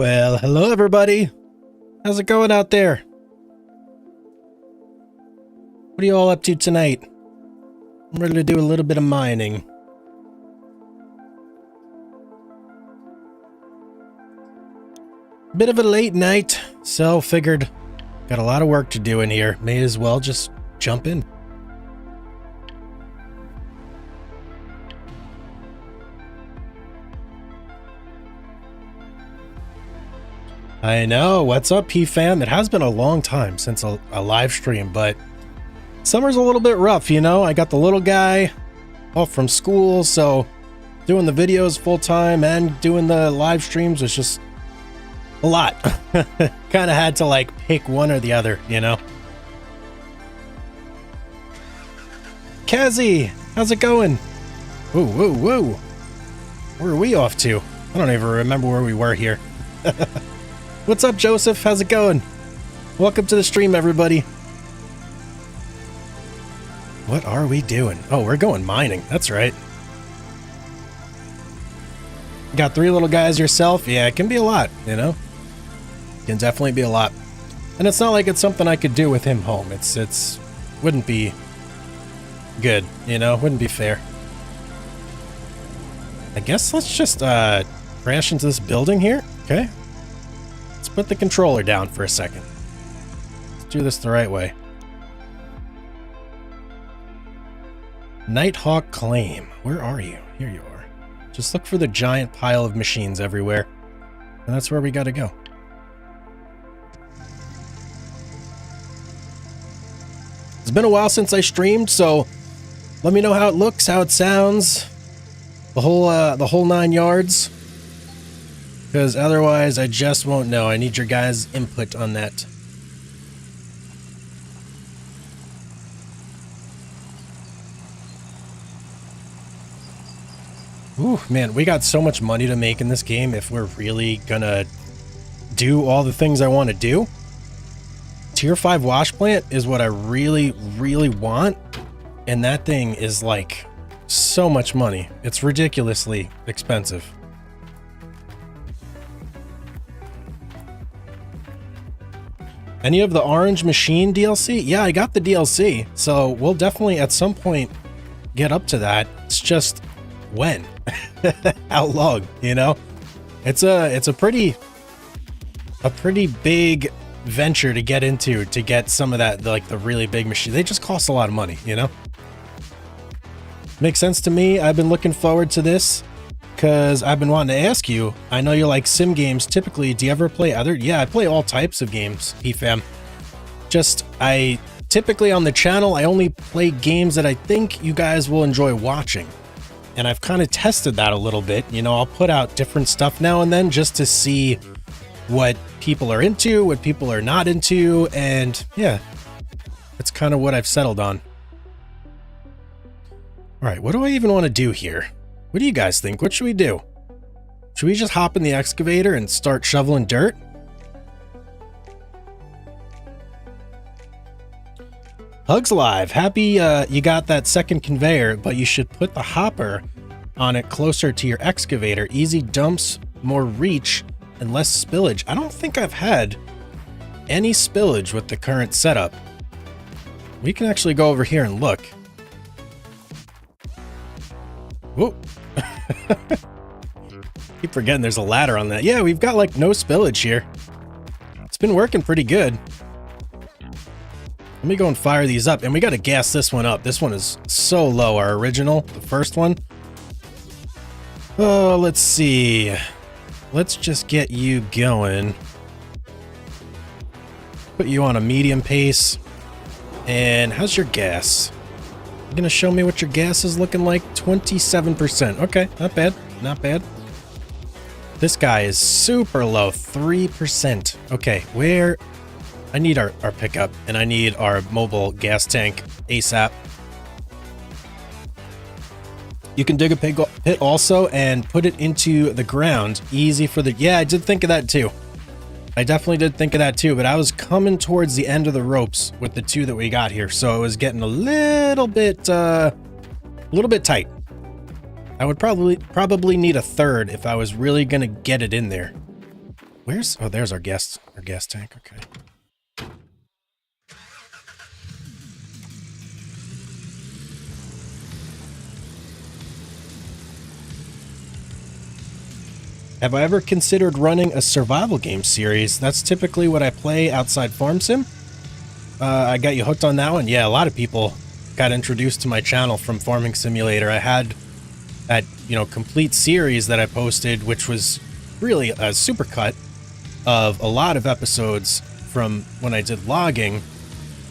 Well, hello everybody. How's it going out there? What are you all up to tonight? I'm ready to do a little bit of mining. Bit of a late night, so figured got a lot of work to do in here. May as well just jump in. I know. What's up, P-Fam? It has been a long time since a live stream, but summer's a little bit rough, you know? I got the little guy off from school, so doing the videos full-time and doing the live streams was just a lot. Kind of had to, like, pick one or the other, you know? Kazzy, how's it going? Woo, woo, woo. Where are we off to? I don't even remember where we were here. What's up, Joseph? How's it going? Welcome to the stream, everybody. What are we doing? Oh, we're going mining. That's right. Got 3 little guys yourself? Yeah, it can be a lot, you know? It can definitely be a lot. And it's not like it's something I could do with him home. It's wouldn't be good, you know? Wouldn't be fair. I guess let's just crash into this building here. Okay. Let's put the controller down for a second. Let's do this the right way. Nighthawk Claim. Where are you? Here you are. Just look for the giant pile of machines everywhere. And that's where we gotta go. It's been a while since I streamed, so let me know how it looks, how it sounds. The whole 9 yards. Because otherwise, I just won't know. I need your guys' input on that. Ooh, man, we got so much money to make in this game if we're really gonna do all the things I want to do. Tier 5 wash plant is what I really, really want. And that thing is like so much money. It's ridiculously expensive. Any of the Orange Machine DLC? Yeah, I got the DLC, so we'll definitely at some point get up to that. It's just when? How long, you know? It's a pretty big venture to get into to get some of that, like the really big machine. They just cost a lot of money, you know? Makes sense to me. I've been looking forward to this because I've been wanting to ask you. I know you like sim games typically. Do you ever play other? Yeah, I play all types of games, PFAM. Just, I typically on the channel, I only play games that I think you guys will enjoy watching. And I've kind of tested that a little bit. You know, I'll put out different stuff now and then just to see what people are into, what people are not into. And yeah, that's kind of what I've settled on. All right, what do I even want to do here? What do you guys think? What should we do? Should we just hop in the excavator and start shoveling dirt? Hugs Live, happy you got that second conveyor, but you should put the hopper on it closer to your excavator. Easy dumps, more reach, and less spillage. I don't think I've had any spillage with the current setup. We can actually go over here and look. Whoa. Keep forgetting there's a ladder on that. Yeah, we've got like no spillage here. It's been working pretty good. Let me go and fire these up, and we got to gas this one up. This one is so low, our original, the first one. Oh, let's see. Let's just get you going. Put you on a medium pace. And how's your gas? You gonna show me what your gas is looking like? 27%. Okay, not bad, not bad. This guy is super low, 3%. Okay, where... I need our pickup, and I need our mobile gas tank ASAP. You can dig a pit also and put it into the ground. Easy for the... Yeah, I did think of that too. I definitely did think of that too, but I was coming towards the end of the ropes with the 2 that we got here, so it was getting a little bit tight. I would probably need a 3rd if I was really gonna get it in there. Where's... Oh, there's our gas tank. Okay. Have I ever considered running a survival game series? That's typically what I play outside Farm Sim. I got you hooked on that one? Yeah, a lot of people got introduced to my channel from Farming Simulator. I had that, you know, complete series that I posted, which was really a supercut of a lot of episodes from when I did logging,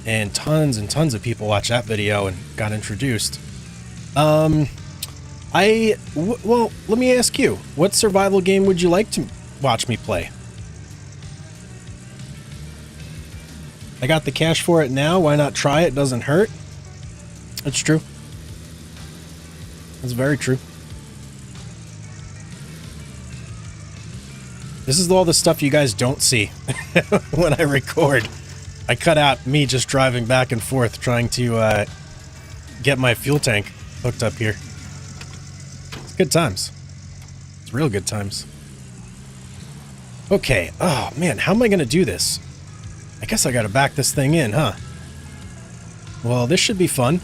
and tons of people watched that video and got introduced. Well, let me ask you, what survival game would you like to watch me play? I got the cash for it now, why not try it? Doesn't hurt. It's true. It's very true. This is all the stuff you guys don't see when I record. I cut out me just driving back and forth trying to get my fuel tank hooked up here. It's good times. It's real good times. Okay. Oh, man. How am I going to do this? I guess I got to back this thing in, huh? Well, this should be fun.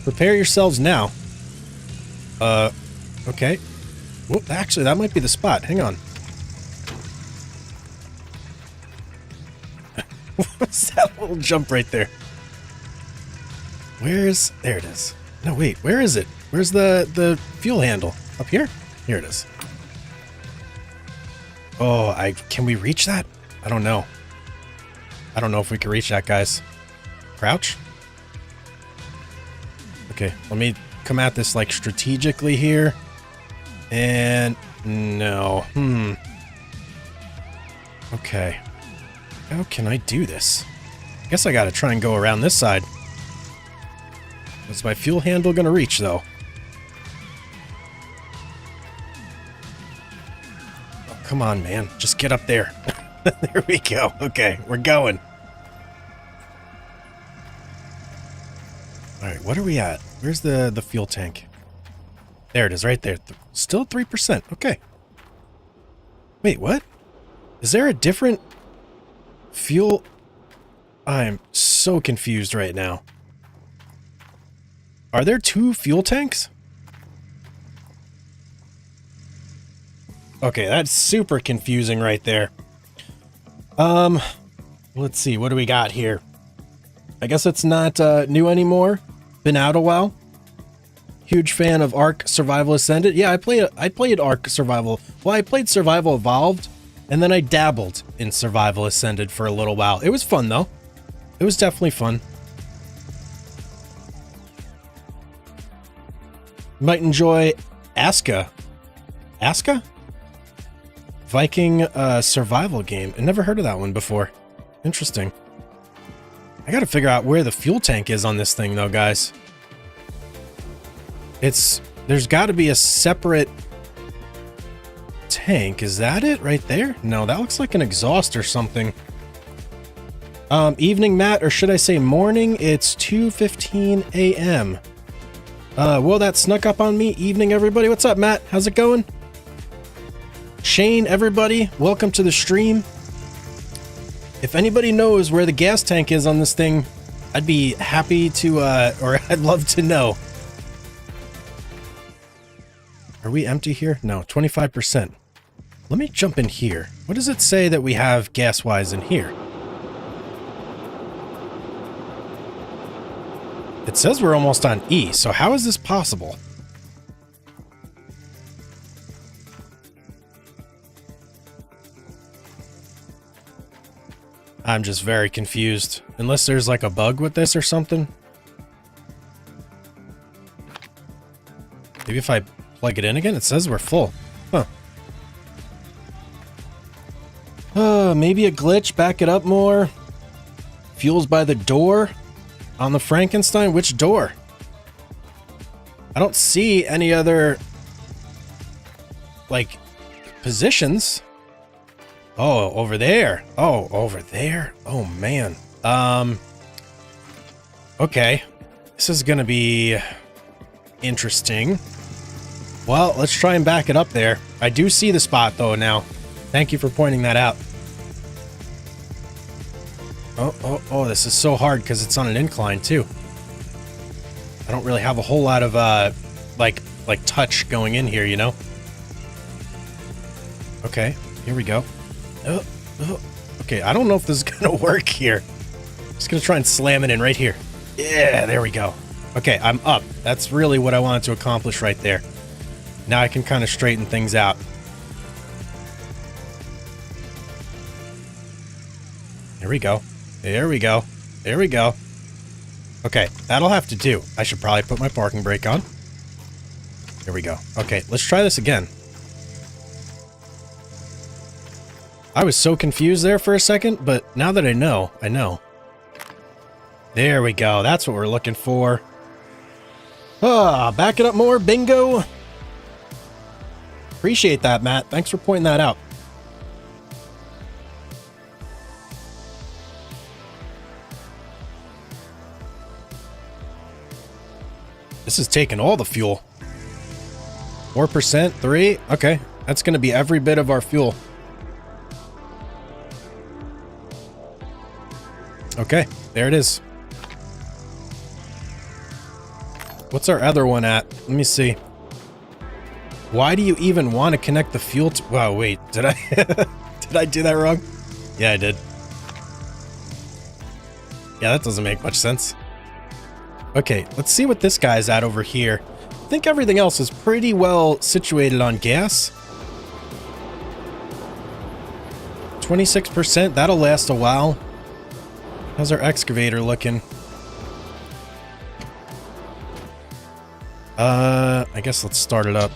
Prepare yourselves now. Okay. Well, actually, that might be the spot. Hang on. What's that little jump right there? Where's... There it is. No, wait. Where is it? Where's the fuel handle? Up here? Here it is. Oh, can we reach that? I don't know. I don't know if we can reach that, guys. Crouch? Okay, let me come at this, like, strategically here. And... no. Okay. How can I do this? I guess I gotta try and go around this side. Is my fuel handle gonna reach, though? Oh, come on, man. Just get up there. There we go. Okay, we're going. Alright, what are we at? Where's the fuel tank? There it is, right there. Still 3%. Okay. Wait, what? Is there a different fuel? I'm so confused right now. Are there two fuel tanks? Okay, that's super confusing right there. Let's see, what do we got here? I guess it's not new anymore. Been out a while. Huge fan of Ark Survival Ascended. Yeah, I played Ark Survival. Well, I played Survival Evolved, and then I dabbled in Survival Ascended for a little while. It was fun, though. It was definitely fun. Might enjoy Aska. Aska? Viking survival game. I never heard of that one before. Interesting. I gotta figure out where the fuel tank is on this thing, though, guys. There's got to be a separate tank. Is that it right there? No, that looks like an exhaust or something. Evening, Matt, or should I say morning? It's 2:15 a.m. Well, that snuck up on me. Evening, everybody. What's up, Matt? How's it going? Shane, everybody, welcome to the stream. If anybody knows where the gas tank is on this thing, I'd be happy to, or I'd love to know. Are we empty here? No, 25%. Let me jump in here. What does it say that we have gas-wise in here? It says we're almost on E, so how is this possible? I'm just very confused. Unless there's like a bug with this or something. Maybe if I plug it in again, it says we're full. Huh. Maybe a glitch. Back it up more. Fuel's by the door. On the Frankenstein? Which door? I don't see any other, like, positions. Oh, over there. Oh, over there. Oh, man. Okay. This is gonna be interesting. Well, let's try and back it up there. I do see the spot, though, now. Thank you for pointing that out. Oh, this is so hard because it's on an incline too. I don't really have a whole lot of, like touch going in here, you know? Okay, here we go. Okay, I don't know if this is gonna work here. Just gonna try and slam it in right here. Yeah, there we go. Okay, I'm up. That's really what I wanted to accomplish right there. Now I can kind of straighten things out. There we go. There we go. There we go. Okay, that'll have to do. I should probably put my parking brake on. There we go. Okay, let's try this again. I was so confused there for a second, but now that I know, I know. There we go. That's what we're looking for. Ah, back it up more. Bingo. Appreciate that, Matt. Thanks for pointing that out. This is taking all the fuel. 4%, 3. Okay, that's going to be every bit of our fuel. Okay, there it is. What's our other one at? Let me see. Why do you even want to connect the fuel to... Wow, wait, did I... did I do that wrong? Yeah, I did. Yeah, that doesn't make much sense. Okay, let's see what this guy's at over here. I think everything else is pretty well situated on gas. 26%, that'll last a while. How's our excavator looking? I guess let's start it up.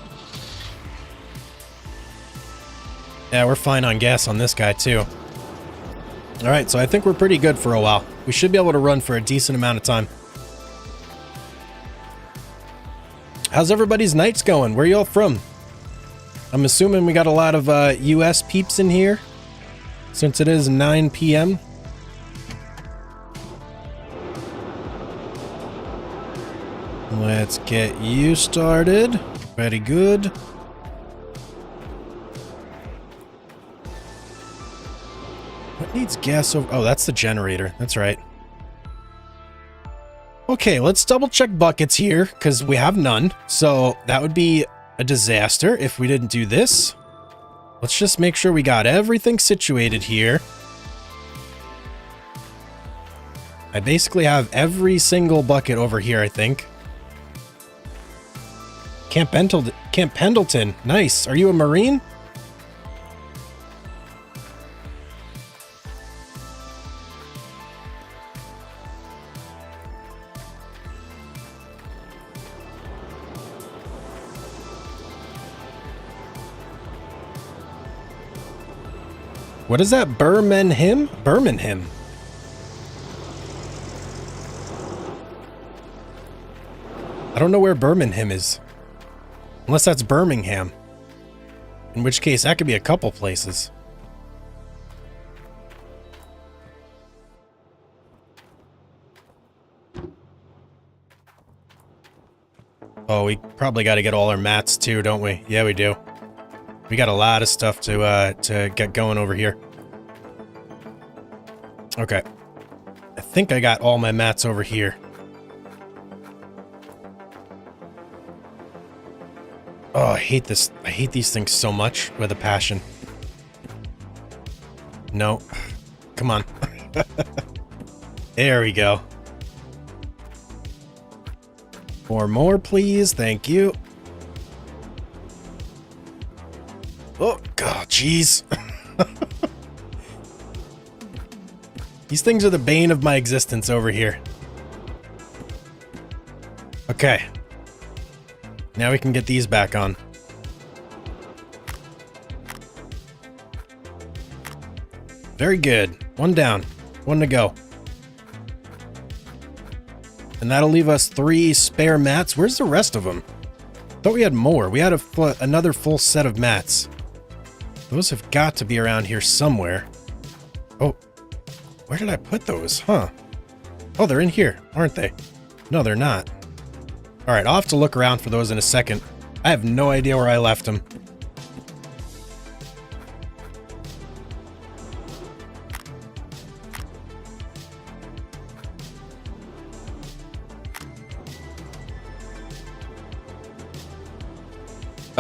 Yeah, we're fine on gas on this guy too. Alright, so I think we're pretty good for a while. We should be able to run for a decent amount of time. How's everybody's nights going? Where y'all from? I'm assuming we got a lot of US peeps in here, since it is 9 p.m. Let's get you started. Very good. What needs gas over? Oh, that's the generator. That's right. Okay, let's double check buckets here, because we have none. So that would be a disaster if we didn't do this. Let's just make sure we got everything situated here. I basically have every single bucket over here, I think. Camp Pendleton. Nice. Are you a Marine? What is that? Birmingham? Birmingham. I don't know where Birmingham is. Unless that's Birmingham. In which case, that could be a couple places. Oh, we probably got to get all our mats too, don't we? Yeah, we do. We got a lot of stuff to get going over here. Okay. I think I got all my mats over here. Oh, I hate this. I hate these things so much with a passion. No. Come on. There we go. 4 more, please. Thank you. Oh, God, jeez. These things are the bane of my existence over here. Okay. Now we can get these back on. Very good. 1 down. 1 to go. And that'll leave us 3 spare mats. Where's the rest of them? Thought we had more. We had another full set of mats. Those have got to be around here somewhere. Oh, where did I put those? Huh. Oh, they're in here, aren't they? No, they're not. All right, I'll have to look around for those in a second. I have no idea where I left them.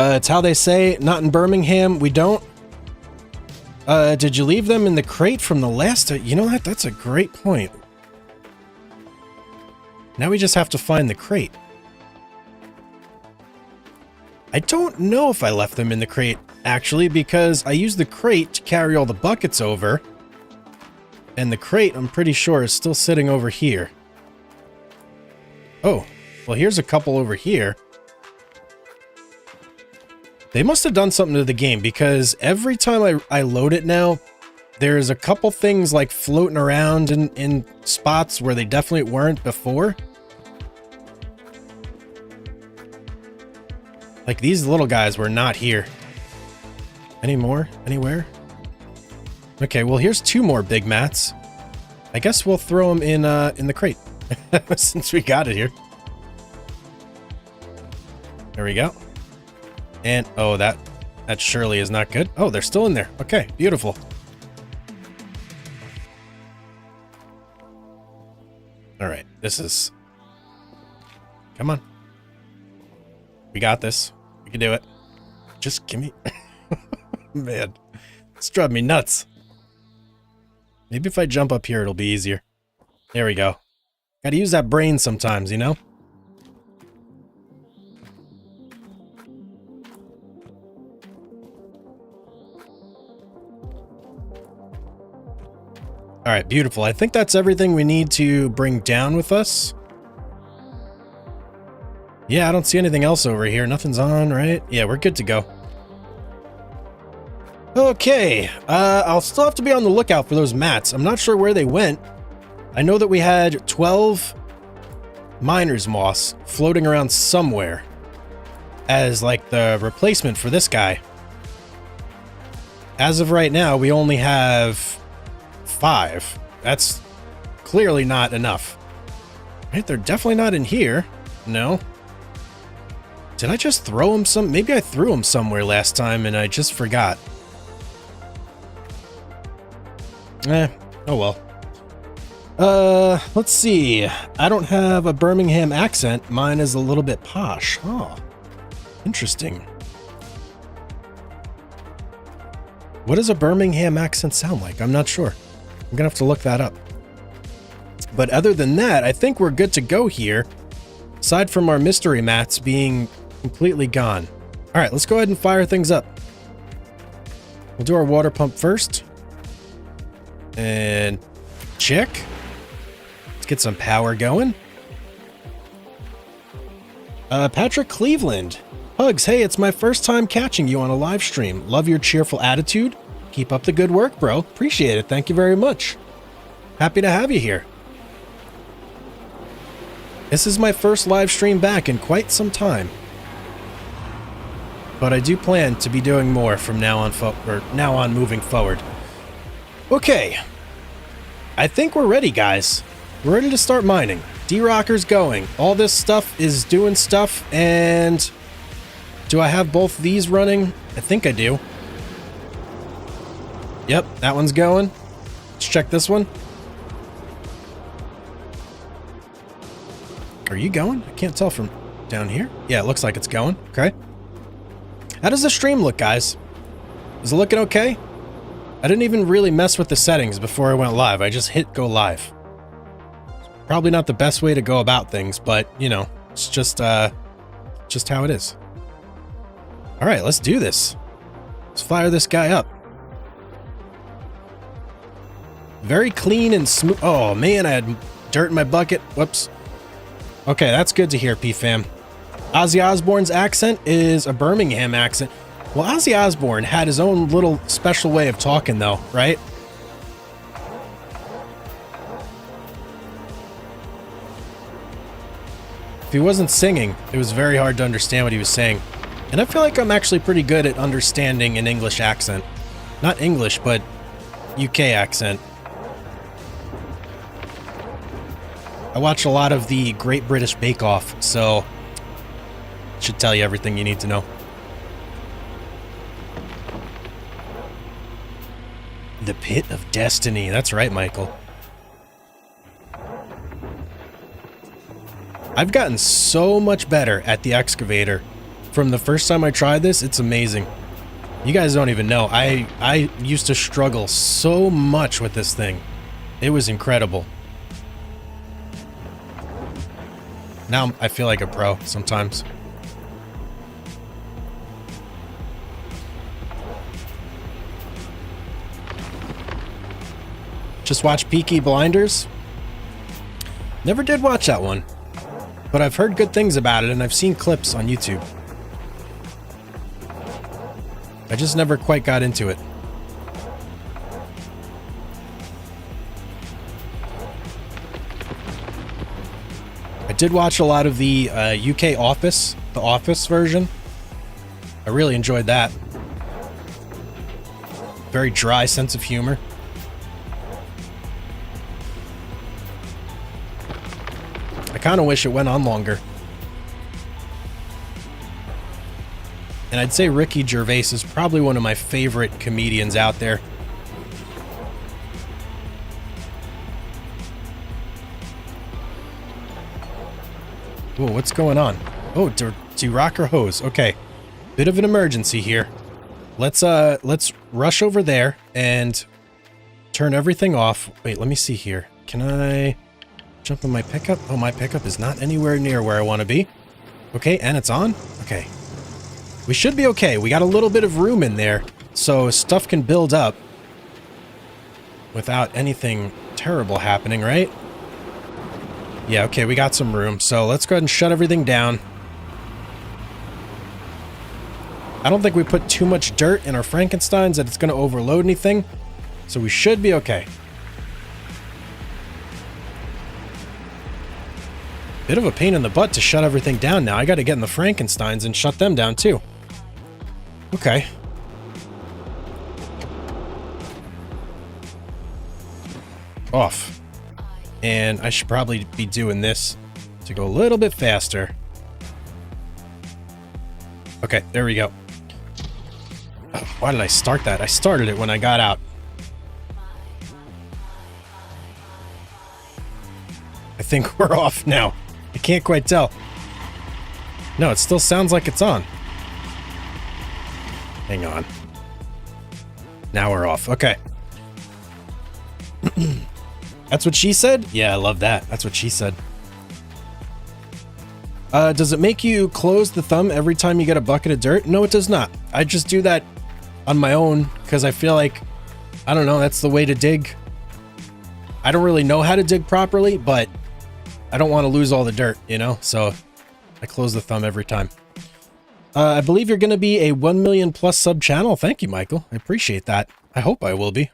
It's how they say, not in Birmingham, we don't. Did you leave them in the crate from the last... You know what? That's a great point. Now we just have to find the crate. I don't know if I left them in the crate, actually, because I used the crate to carry all the buckets over. And the crate, I'm pretty sure, is still sitting over here. Oh, well, here's a couple over here. They must have done something to the game, because every time I load it now, there's a couple things like floating around in spots where they definitely weren't before. Like these little guys were not here. Any more? Anywhere? Okay, well here's 2 more big mats. I guess we'll throw them in the crate since we got it here. There we go. And oh, that surely is not good. Oh, they're still in there. Okay, beautiful. All right, this is... Come on. We got this. We can do it. Just give me... Man, it's driving me nuts. Maybe if I jump up here, it'll be easier. There we go. Gotta use that brain sometimes, you know? All right, beautiful. I think that's everything we need to bring down with us. Yeah, I don't see anything else over here. Nothing's on, right? Yeah, we're good to go. Okay, I'll still have to be on the lookout for those mats. I'm not sure where they went. I know that we had 12 miner's moss floating around somewhere as like the replacement for this guy. As of right now, we only have 5. That's clearly not enough. Right, they're definitely not in here. No. Did I just throw them some? Maybe I threw them somewhere last time and I just forgot. Oh well. Let's see. I don't have a Birmingham accent. Mine is a little bit posh. Oh, interesting. What does a Birmingham accent sound like? I'm not sure. I'm gonna have to look that up. But other than that, I think we're good to go here. Aside from our mystery mats being completely gone. All right, let's go ahead and fire things up. We'll do our water pump first. And check. Let's get some power going. Patrick Cleveland. Hugs, hey, it's my first time catching you on a live stream. Love your cheerful attitude. Keep up the good work, bro. Appreciate it. Thank you very much. Happy to have you here. This is my first live stream back in quite some time. But I do plan to be doing more from now on moving forward. Okay. I think we're ready, guys. We're ready to start mining. D-Rocker's going. All this stuff is doing stuff, and... Do I have both these running? I think I do. Yep, that one's going. Let's check this one. Are you going? I can't tell from down here. Yeah, it looks like it's going. Okay. How does the stream look, guys? Is it looking okay? I didn't even really mess with the settings before I went live. I just hit go live. Probably not the best way to go about things, but, you know, it's just how it is. All right, let's do this. Let's fire this guy up. Very clean and smooth. Oh, man, I had dirt in my bucket. Whoops. Okay, that's good to hear, P-Fam. Ozzy Osbourne's accent is a Birmingham accent. Well, Ozzy Osbourne had his own little special way of talking, though, right? If he wasn't singing, it was very hard to understand what he was saying. And I feel like I'm actually pretty good at understanding an English accent. Not English, but UK accent. I watch a lot of the Great British Bake Off, so it should tell you everything you need to know. The Pit of Destiny. That's right, Michael. I've gotten so much better at the excavator from the first time I tried this, it's amazing. You guys don't even know. I used to struggle so much with this thing. It was incredible. Now I feel like a pro sometimes. Just watch Peaky Blinders. Never did watch that one, but I've heard good things about it and I've seen clips on YouTube. I just never quite got into it. I did watch a lot of the UK Office, the Office version. I really enjoyed that. Very dry sense of humor. I kind of wish it went on longer. And I'd say Ricky Gervais is probably one of my favorite comedians out there. Whoa, what's going on? Oh, D-Rocker hose. Okay. Bit of an emergency here. Let's rush over there and turn everything off. Wait, let me see here. Can I jump in my pickup? Oh, my pickup is not anywhere near where I want to be. Okay, and it's on? Okay. We should be okay. We got a little bit of room in there, so stuff can build up without anything terrible happening, right? Yeah, okay, we got some room, so let's go ahead and shut everything down. I don't think we put too much dirt in our Frankensteins that it's going to overload anything, so we should be okay. Bit of a pain in the butt to shut everything down now. I got to get in the Frankensteins and shut them down too. Okay. Off. And I should probably be doing this to go a little bit faster. Okay, there we go. Oh, why did I start that? I started it when I got out. I think we're off now. I can't quite tell. No, it still sounds like it's on. Hang on. Now we're off. Okay. That's what she said? Yeah, I love that. That's what she said. Does it make you close the thumb every time you get a bucket of dirt? No, it does not. I just do that on my own because I feel like, I don't know, that's the way to dig. I don't really know how to dig properly, but I don't want to lose all the dirt, you know? So I close the thumb every time. I believe you're going to be a 1 million plus sub channel. Thank you, Michael. I appreciate that. I hope I will be.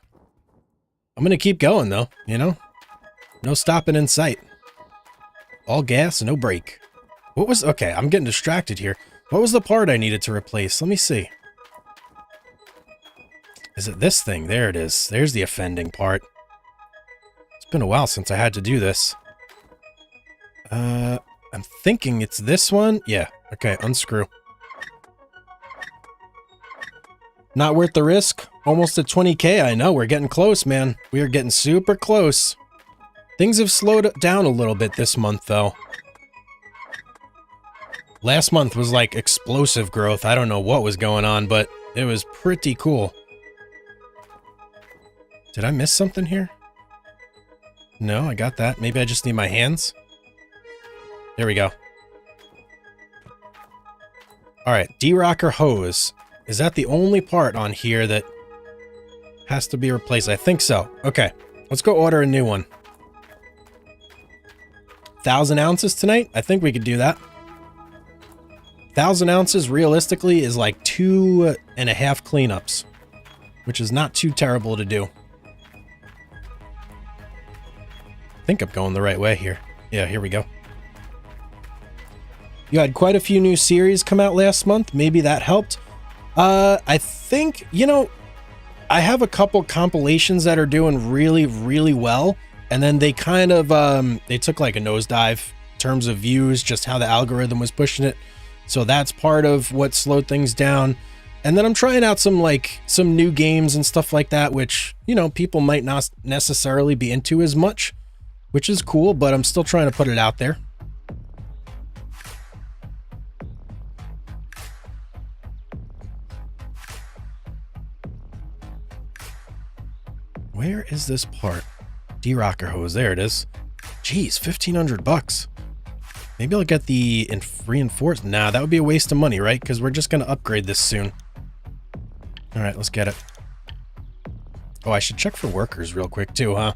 I'm going to keep going, though, you know? No stopping in sight. All gas, no brake. What was... Okay, I'm getting distracted here. What was the part I needed to replace? Let me see. Is it this thing? There it is. There's the offending part. It's been a while since I had to do this. I'm thinking it's this one. Yeah. Okay, unscrew. Not worth the risk. Almost at 20K. I know. We're getting close, man. We are getting super close. Things have slowed down a little bit this month, though. Last month was like explosive growth. I don't know what was going on, but it was pretty cool. Did I miss something here? No, I got that. Maybe I just need my hands. There we go. Alright, D-Rocker hose. Is that the only part on here that has to be replaced? I think so. Okay, let's go order a new one. 1,000 ounces tonight? I think we could do that. 1,000 ounces realistically is like 2.5 cleanups, which is not too terrible to do. I think I'm going the right way here. Yeah, here we go. You had quite a few new series come out last month. Maybe that helped. I think, you know, I have a couple compilations that are doing really, really well. And then they kind of, they took like a nosedive in terms of views, just how the algorithm was pushing it. So that's part of what slowed things down. And then I'm trying out some new games and stuff like that, which, you know, people might not necessarily be into as much, which is cool, but I'm still trying to put it out there. Where is this part? D-rocker hose. There it is. Jeez, 1,500 bucks. Maybe I'll get the reinforced. Nah, that would be a waste of money, right? Because we're just going to upgrade this soon. All right, let's get it. Oh, I should check for workers real quick too, huh?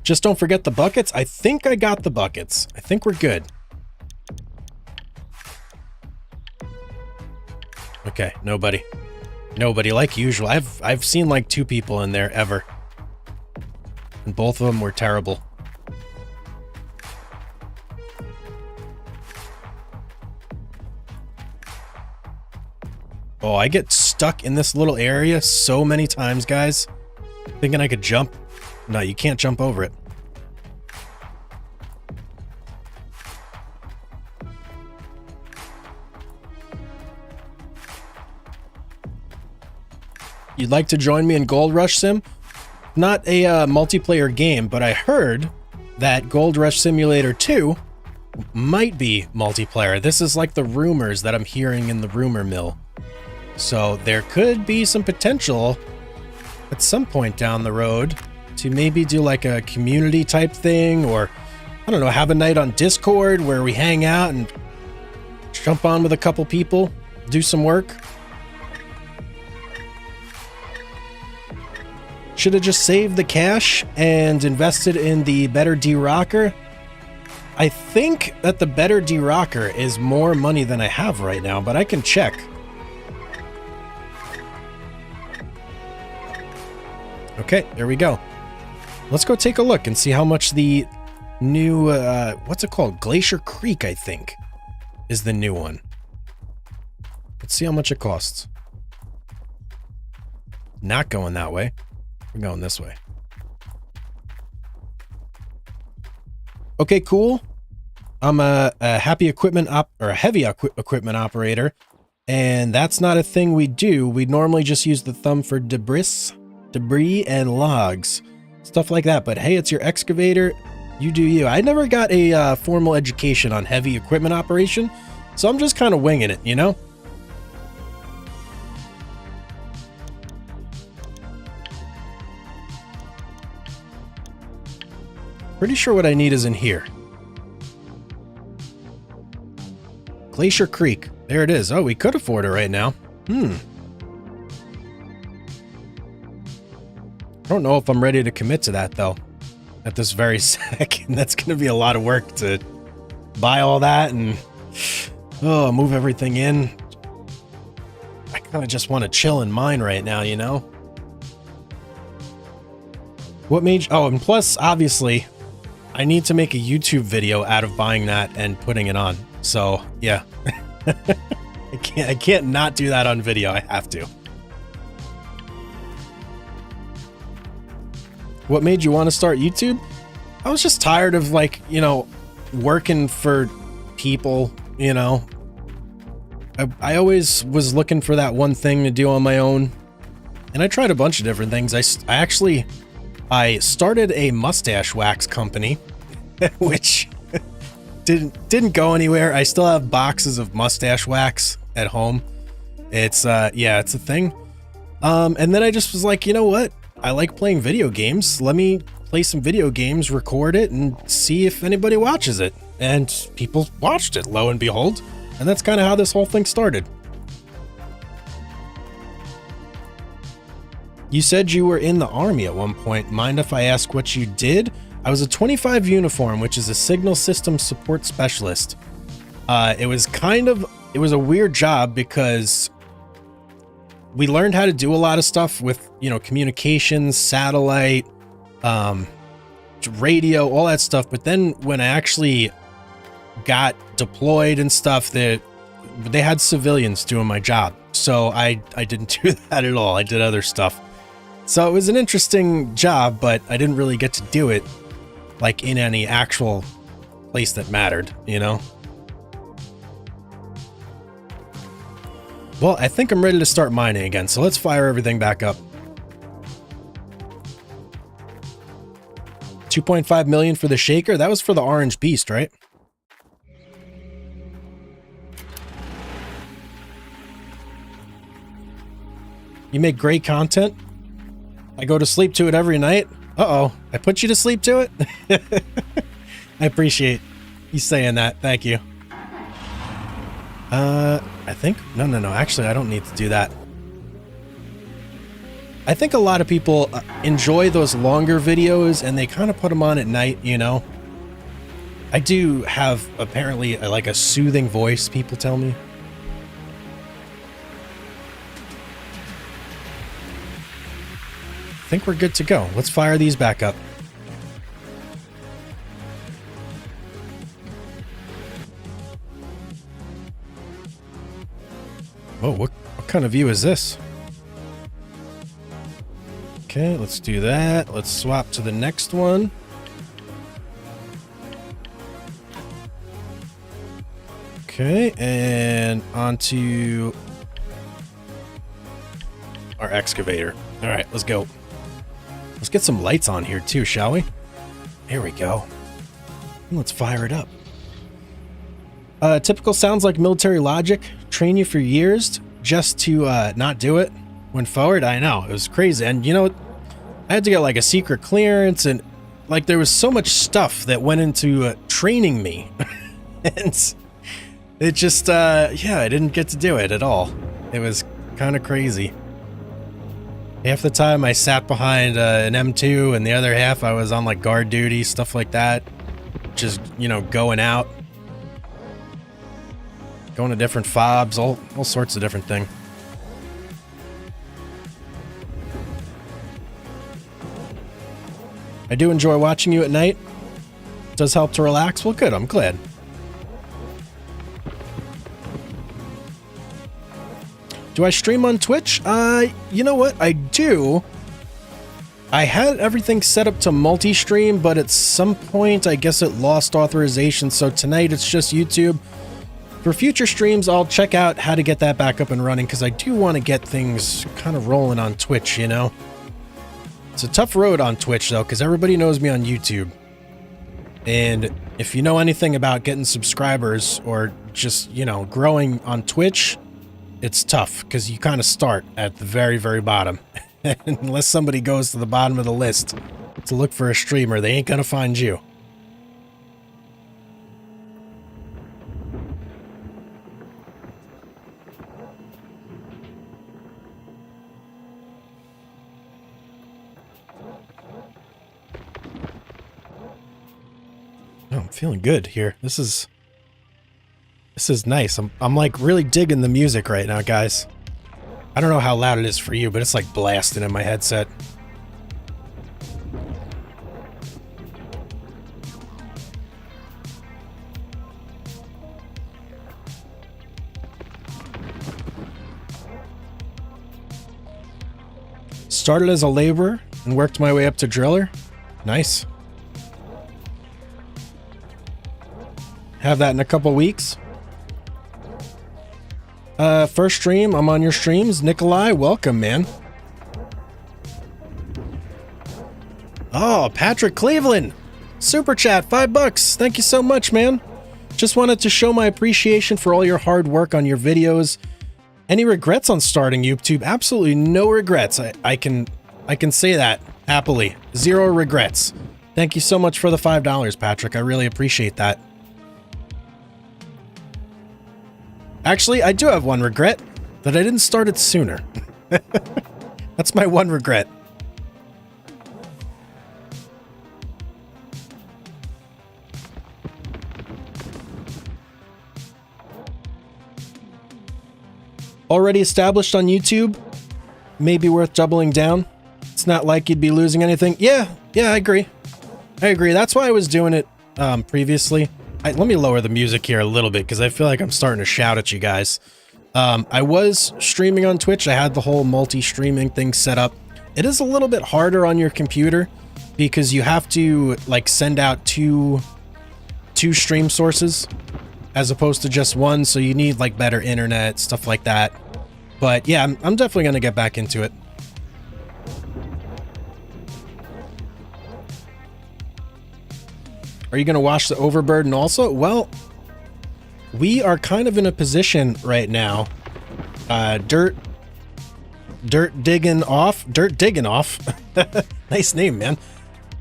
Just don't forget the buckets. I think I got the buckets. I think we're good. Okay, nobody. Nobody, like usual. I've seen like 2 people in there ever. And both of them were terrible. Oh, I get stuck in this little area so many times, guys. Thinking I could jump. No, you can't jump over it. You'd like to join me in Gold Rush Sim? Not a multiplayer game, but I heard that Gold Rush Simulator 2 might be multiplayer. This is like the rumors that I'm hearing in the rumor mill. So there could be some potential at some point down the road to maybe do like a community type thing, or I don't know, have a night on Discord where we hang out and jump on with a couple people, do some work. Should have just saved the cash and invested in the better D-rocker. I think that the better D-rocker is more money than I have right now, but I can check. Okay, there we go. Let's go take a look and see how much the new, what's it called? Glacier Creek, I think, is the new one. Let's see how much it costs. Not going that way. We're going this way. Okay, cool. I'm a heavy equipment operator, and that's not a thing we do. We normally just use the thumb for debris and logs, stuff like that. But hey, it's your excavator. You do you. I never got a formal education on heavy equipment operation, so I'm just kind of winging it, you know? Pretty sure what I need is in here. Glacier Creek. There it is. Oh, we could afford it right now. I don't know if I'm ready to commit to that, though. At this very second. That's going to be a lot of work to buy all that and move everything in. I kind of just want to chill in mine right now, you know? What made you... Oh, and plus, obviously, I need to make a YouTube video out of buying that and putting it on. So, yeah. I can't not do that on video. I have to. What made you want to start YouTube? I was just tired of, like, you know, working for people, you know. I always was looking for that one thing to do on my own. And I tried a bunch of different things. I started a mustache wax company, which didn't go anywhere. I still have boxes of mustache wax at home. It's yeah, it's a thing. And then I just was like, you know what? I like playing video games. Let me play some video games, record it, and see if anybody watches it. And people watched it, lo and behold. And that's kind of how this whole thing started. You said you were in the Army at one point. Mind if I ask what you did? I was a 25 uniform, which is a signal system support specialist. It was a weird job because we learned how to do a lot of stuff with, you know, communications, satellite, radio, all that stuff. But then when I actually got deployed and stuff, they had civilians doing my job. So I didn't do that at all. I did other stuff. So it was an interesting job, but I didn't really get to do it like in any actual place that mattered, you know? Well, I think I'm ready to start mining again, so let's fire everything back up. 2.5 million for the shaker? That was for the orange beast, right? You make great content. I go to sleep to it every night. Uh-oh, I put you to sleep to it? I appreciate you saying that. Thank you. I think... No. Actually, I don't need to do that. I think a lot of people enjoy those longer videos, and they kind of put them on at night, you know? I do have, apparently, like a soothing voice, people tell me. I think we're good to go. Let's fire these back up. Whoa, what kind of view is this? Okay, let's do that. Let's swap to the next one. Okay, and onto our excavator. All right, let's go. Let's get some lights on here too, shall we? Here we go. Let's fire it up. Typical sounds like military logic. Train you for years just to not do it. Went forward, I know, it was crazy. And you know, I had to get like a secret clearance, and like there was so much stuff that went into training me. And it just, yeah, I didn't get to do it at all. It was kind of crazy. Half the time I sat behind an M2, and the other half I was on like guard duty, stuff like that. Just, you know, going out. Going to different fobs, all sorts of different things. I do enjoy watching you at night. It does help to relax. Well, good. I'm glad. Do I stream on Twitch? You know what? I do. I had everything set up to multi-stream, but at some point, I guess it lost authorization. So tonight, it's just YouTube. For future streams, I'll check out how to get that back up and running, because I do want to get things kind of rolling on Twitch, you know? It's a tough road on Twitch, though, because everybody knows me on YouTube. And if you know anything about getting subscribers or just, you know, growing on Twitch, it's tough, because you kind of start at the very, very bottom. Unless somebody goes to the bottom of the list to look for a streamer, they ain't gonna find you. Oh, I'm feeling good here. This is nice. I'm like really digging the music right now, guys. I don't know how loud it is for you, but it's like blasting in my headset. Started as a laborer and worked my way up to driller. Nice. Have that in a couple weeks. First stream, I'm on your streams. Nikolai, welcome, man. Oh, Patrick Cleveland. Super chat, $5. Thank you so much, man. Just wanted to show my appreciation for all your hard work on your videos. Any regrets on starting YouTube? Absolutely no regrets. I can say that happily. Zero regrets. Thank you so much for the $5, Patrick. I really appreciate that. Actually, I do have one regret, that I didn't start it sooner. That's my one regret. Already established on YouTube? Maybe worth doubling down? It's not like you'd be losing anything. Yeah, I agree. I agree. That's why I was doing it previously. Let me lower the music here a little bit, because I feel like I'm starting to shout at you guys. I was streaming on Twitch. I had the whole multi-streaming thing set up. It is a little bit harder on your computer, because you have to like send out two stream sources as opposed to just one, so you need like better internet, stuff like that. But yeah, I'm definitely going to get back into it. Are you going to watch the overburden also? Well, we are kind of in a position right now. Dirt Dirt digging off. Nice name, man.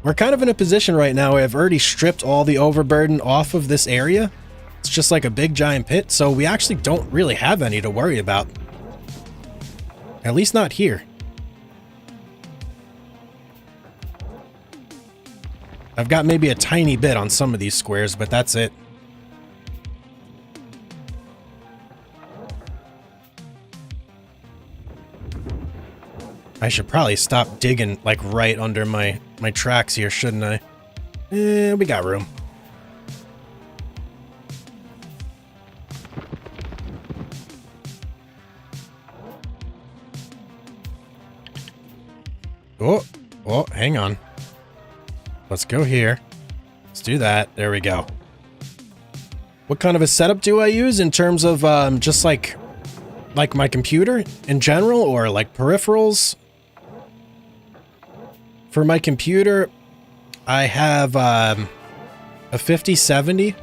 We're kind of in a position right now where I've already stripped all the overburden off of this area. It's just like a big giant pit, so we actually don't really have any to worry about. At least not here. I've got maybe a tiny bit on some of these squares, but that's it. I should probably stop digging like right under my tracks here, shouldn't I? We got room. Oh, hang on. Let's go here. Let's do that. There we go. What kind of a setup do I use in terms of just like my computer in general, or like peripherals? For my computer, I have a 5070.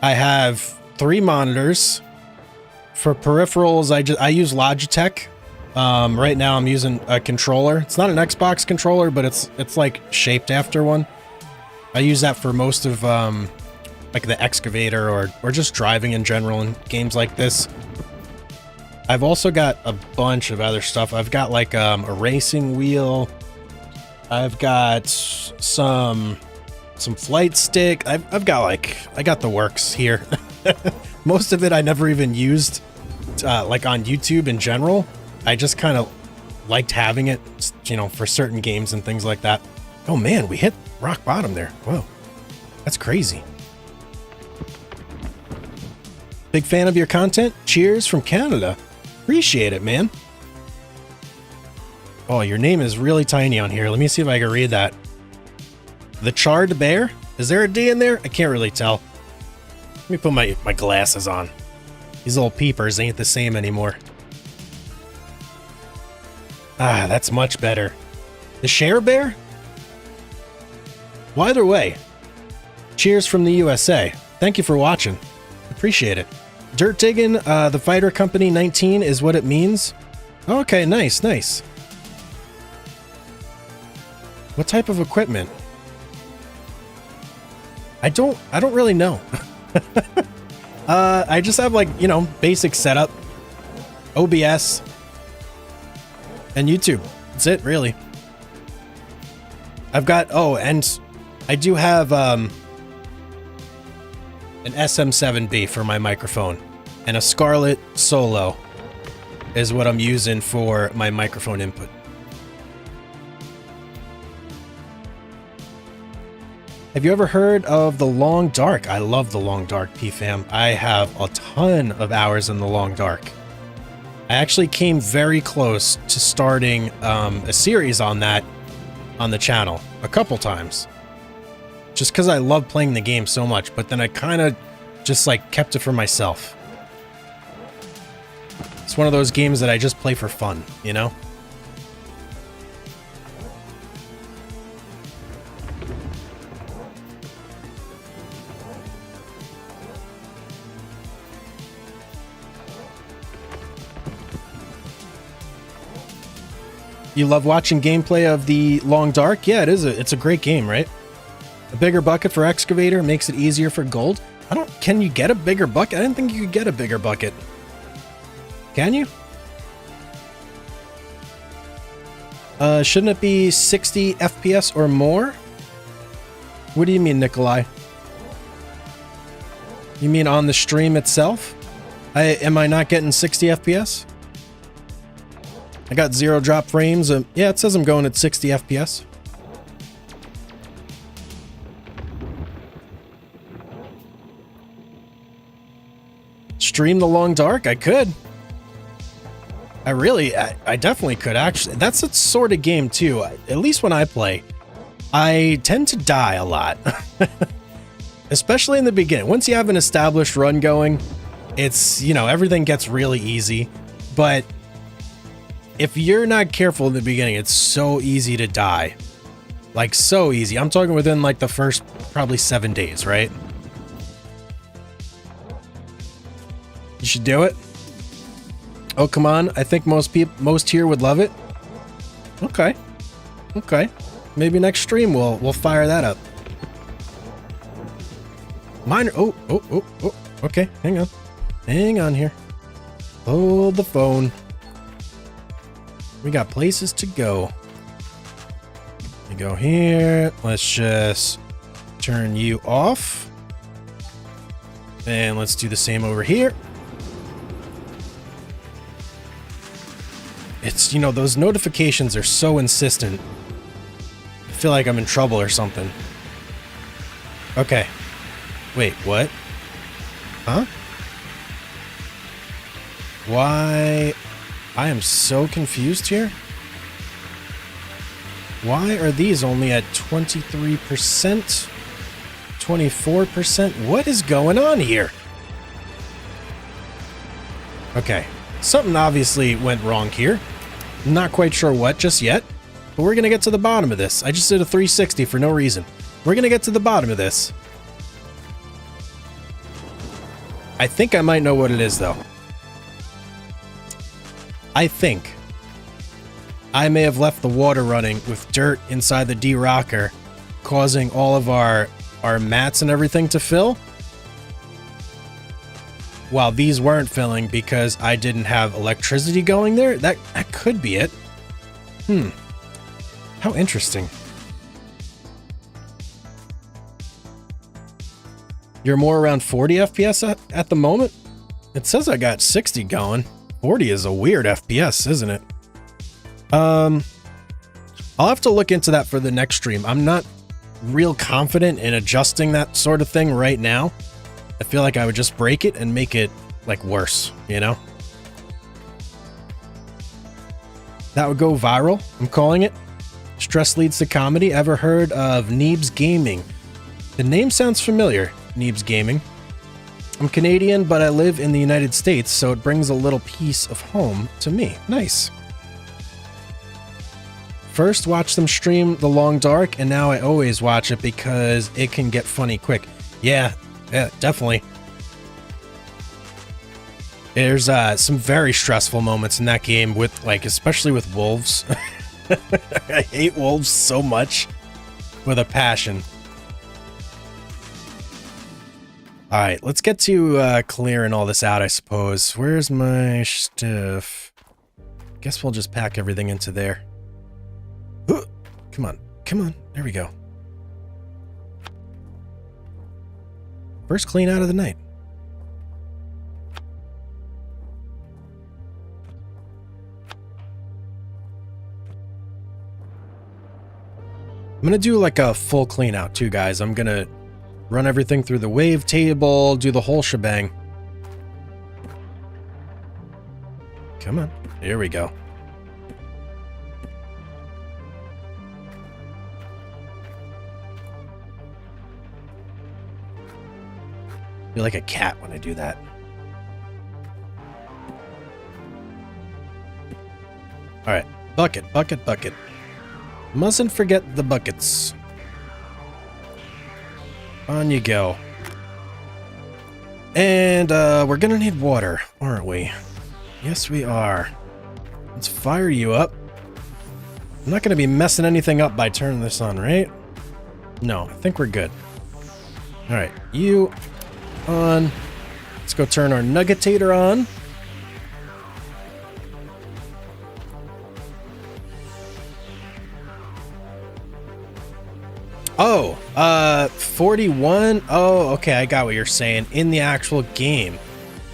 I have 3 monitors. For peripherals, I use Logitech. Right now I'm using a controller. It's not an Xbox controller, but it's like shaped after one. I use that for most of like the excavator or just driving in general in games like this. I've also got a bunch of other stuff. I've got like a racing wheel. I've got some flight stick. I got the works here. Most of it I never even used like on YouTube in general. I just kind of liked having it, you know, for certain games and things like that. Oh man, we hit rock bottom there. Whoa, that's crazy. Big fan of your content. Cheers from Canada. Appreciate it, man. Oh, your name is really tiny on here. Let me see if I can read that. The Charred Bear? Is there a D in there? I can't really tell. Let me put my glasses on. These little peepers ain't the same anymore. Ah, that's much better. The Share Bear? Well, either way, cheers from the USA. Thank you for watching. Appreciate it. Dirt digging, the Fighter Company 19 is what it means. Okay, nice. What type of equipment? I don't really know. I just have like, you know, basic setup, OBS, and YouTube. That's it, really. I've got, and I do have an SM7B for my microphone, and a Scarlett Solo is what I'm using for my microphone input. Have you ever heard of The Long Dark? I love The Long Dark, PFam. I have a ton of hours in The Long Dark. I actually came very close to starting a series on that on the channel a couple times. Just because I love playing the game so much, but then I kind of just like kept it for myself. It's one of those games that I just play for fun, you know? You love watching gameplay of The Long Dark? Yeah, it's a great game, right? A bigger bucket for excavator makes it easier for gold. Can you get a bigger bucket? I didn't think you could get a bigger bucket. Can you? Shouldn't it be 60 FPS or more? What do you mean, Nikolai? You mean on the stream itself? Am I not getting 60 FPS? I got 0 drop frames. Yeah, it says I'm going at 60 FPS. Stream The Long Dark? I could. I definitely could, actually. That's a sort of game, too. At least when I play, I tend to die a lot. Especially in the beginning. Once you have an established run going, it's, you know, everything gets really easy. But if you're not careful in the beginning, it's so easy to die. Like, so easy. I'm talking within, like, the first probably 7 days, right? You should do it. Oh, come on. I think most here would love it. Okay. Okay. Maybe next stream we'll fire that up. Miner. Oh. Okay. Hang on. Hang on here. Hold the phone. We got places to go. We go here. Let's just turn you off. And let's do the same over here. It's, you know, those notifications are so insistent. I feel like I'm in trouble or something. Okay. Wait, what? Huh? Why? I am so confused here. Why are these only at 23%? 24%? What is going on here? Okay. Something obviously went wrong here. Not quite sure what just yet, but we're going to get to the bottom of this. I just did a 360 for no reason. We're going to get to the bottom of this. I think I might know what it is, though. I think I may have left the water running with dirt inside the D-Rocker, causing all of our mats and everything to fill, while these weren't filling because I didn't have electricity going there. That could be it. How interesting. You're more around 40 FPS at the moment? It says I got 60 going. 40 is a weird FPS, isn't it? I'll have to look into that for the next stream. I'm not real confident in adjusting that sort of thing right now. I feel like I would just break it and make it, like, worse, you know? That would go viral, I'm calling it. Stress leads to comedy. Ever heard of Neebs Gaming? The name sounds familiar, Neebs Gaming. I'm Canadian, but I live in the United States, so it brings a little piece of home to me. Nice. First, watch them stream The Long Dark, and now I always watch it because it can get funny quick. Yeah, definitely. There's some very stressful moments in that game with, like, especially with wolves. I hate wolves so much with a passion. All right, let's get to clearing all this out, I suppose. Where's my stuff? Guess we'll just pack everything into there. Come on, come on. There we go. First clean out of the night. I'm gonna do like a full clean out too, guys. I'm gonna run everything through the wave table, do the whole shebang. Come on. Here we go. I feel like a cat when I do that. All right. Bucket, bucket, bucket. Mustn't forget the buckets. On you go. And we're gonna need water, aren't we? Yes, we are. Let's fire you up. I'm not gonna be messing anything up by turning this on, right? No, I think we're good. All right, you on. Let's go turn our Nuggetator on. Oh, 41. Oh, okay, I got what you're saying. In the actual game.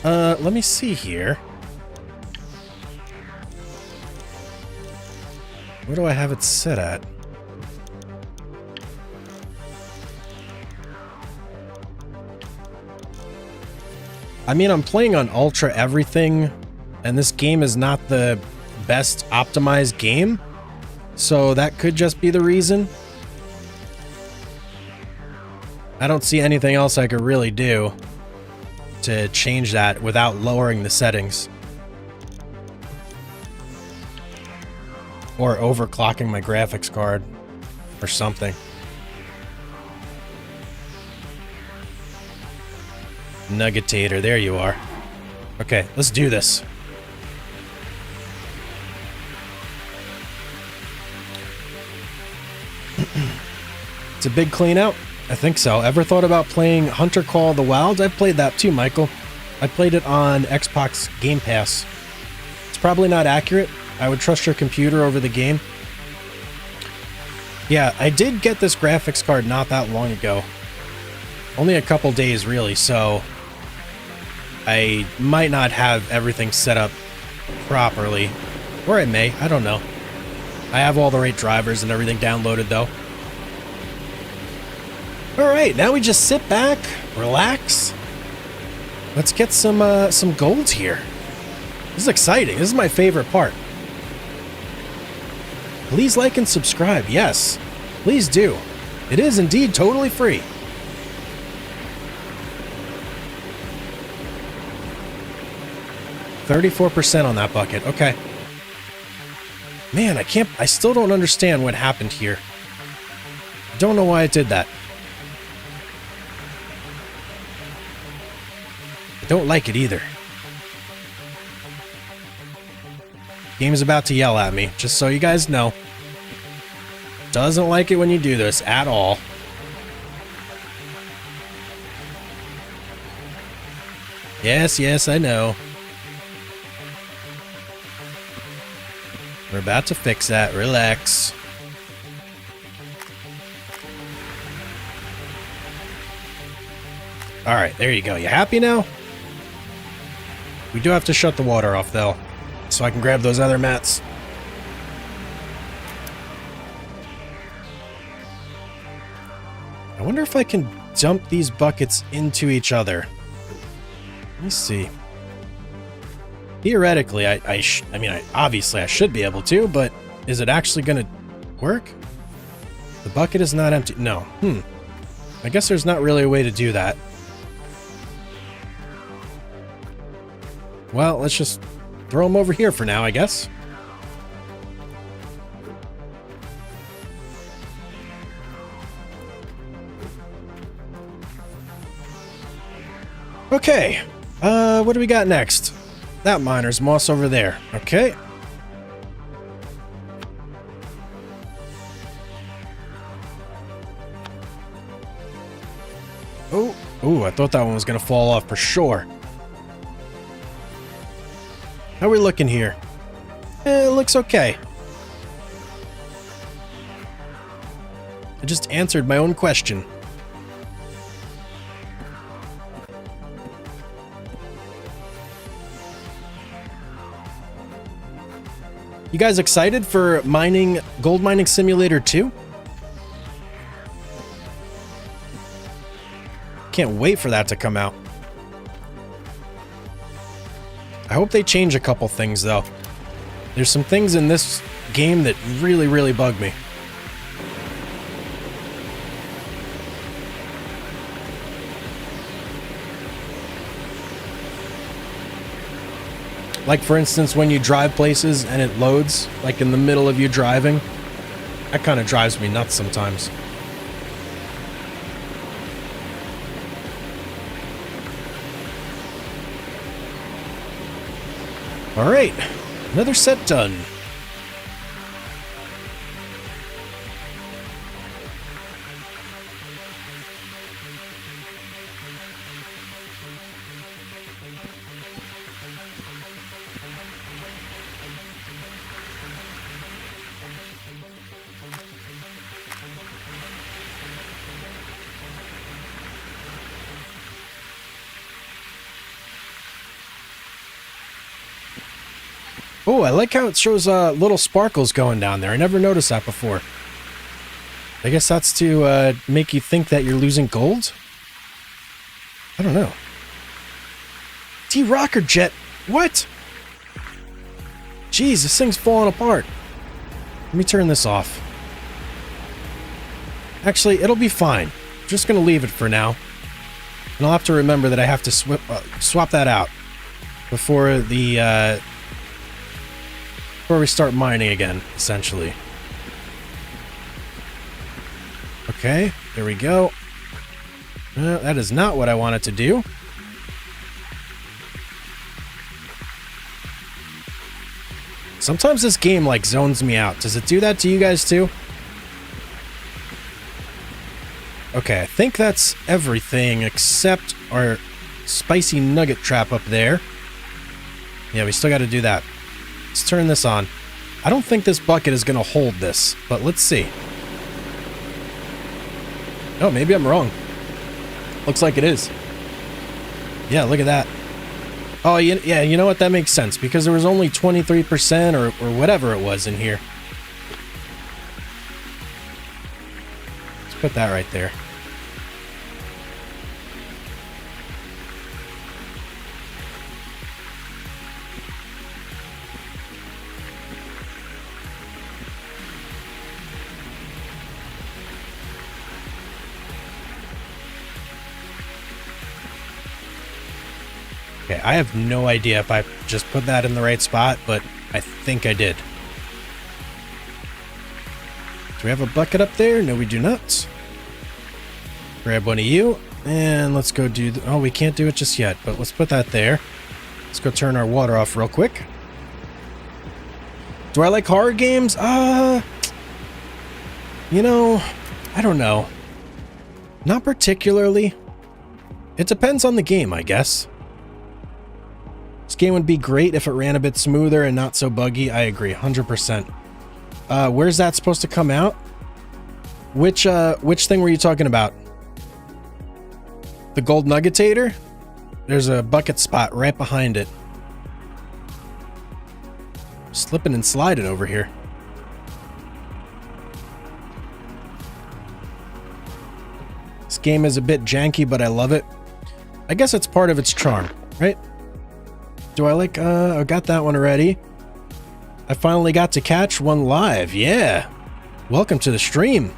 Let me see here. Where do I have it set at? I mean, I'm playing on Ultra everything, and this game is not the best optimized game, so that could just be the reason. I don't see anything else I could really do to change that without lowering the settings. Or overclocking my graphics card or something. Nuggetator, there you are. Okay, let's do this. It's a big clean out. I think so. Ever thought about playing Hunter Call of the Wild? I've played that too, Michael. I played it on Xbox Game Pass. It's probably not accurate. I would trust your computer over the game. Yeah, I did get this graphics card not that long ago. Only a couple days, really, so I might not have everything set up properly. Or I may, I don't know. I have all the right drivers and everything downloaded, though. Alright, now we just sit back, relax. Let's get some gold here. This is exciting. This is my favorite part. Please like and subscribe. Yes, please do. It is indeed totally free. $34% on that bucket. Okay. Man, I still don't understand what happened here. I don't know why it did that. I don't like it either. Game's about to yell at me, just so you guys know. Doesn't like it when you do this at all. Yes, I know. We're about to fix that. Relax. Alright, there you go. You happy now? We do have to shut the water off, though, so I can grab those other mats. I wonder if I can dump these buckets into each other. Let me see. Theoretically, I mean, obviously I should be able to, but is it actually going to work? The bucket is not empty. No. I guess there's not really a way to do that. Well, let's just throw them over here for now, I guess. Okay. What do we got next? That miner's moss over there. Okay. Oh, I thought that one was gonna fall off for sure. How are we looking here? It looks okay. I just answered my own question. You guys excited for Gold Mining Simulator 2? Can't wait for that to come out. I hope they change a couple things, though. There's some things in this game that really, really bug me. Like, for instance, when you drive places and it loads, like in the middle of you driving, that kind of drives me nuts sometimes. All right, another set done. Oh, I like how it shows little sparkles going down there. I never noticed that before. I guess that's to make you think that you're losing gold? I don't know. T-Rocker Jet? What? Jeez, this thing's falling apart. Let me turn this off. Actually, it'll be fine. I'm just going to leave it for now. And I'll have to remember that I have to swap that out before the... before we start mining again, essentially. Okay, there we go. That is not what I wanted to do. Sometimes this game, like, zones me out. Does it do that to you guys, too? Okay, I think that's everything except our spicy nugget trap up there. Yeah, we still got to do that. Let's turn this on. I don't think this bucket is going to hold this, but let's see. Oh, maybe I'm wrong. Looks like it is. Yeah, look at that. Oh, yeah, you know what? That makes sense, because there was only 23% or whatever it was in here. Let's put that right there. Okay, I have no idea if I just put that in the right spot, but I think I did. Do we have a bucket up there? No, we do not. Grab one of you, and let's go do... Oh, we can't do it just yet, but let's put that there. Let's go turn our water off real quick. Do I like horror games? You know, I don't know. Not particularly. It depends on the game, I guess. This game would be great if it ran a bit smoother and not so buggy. I agree, 100%. Where's that supposed to come out? Which thing were you talking about? The gold nuggetator? There's a bucket spot right behind it. Slipping and sliding over here. This game is a bit janky, but I love it. I guess it's part of its charm, right? Do I like, I got that one already. I finally got to catch one live. Yeah. Welcome to the stream.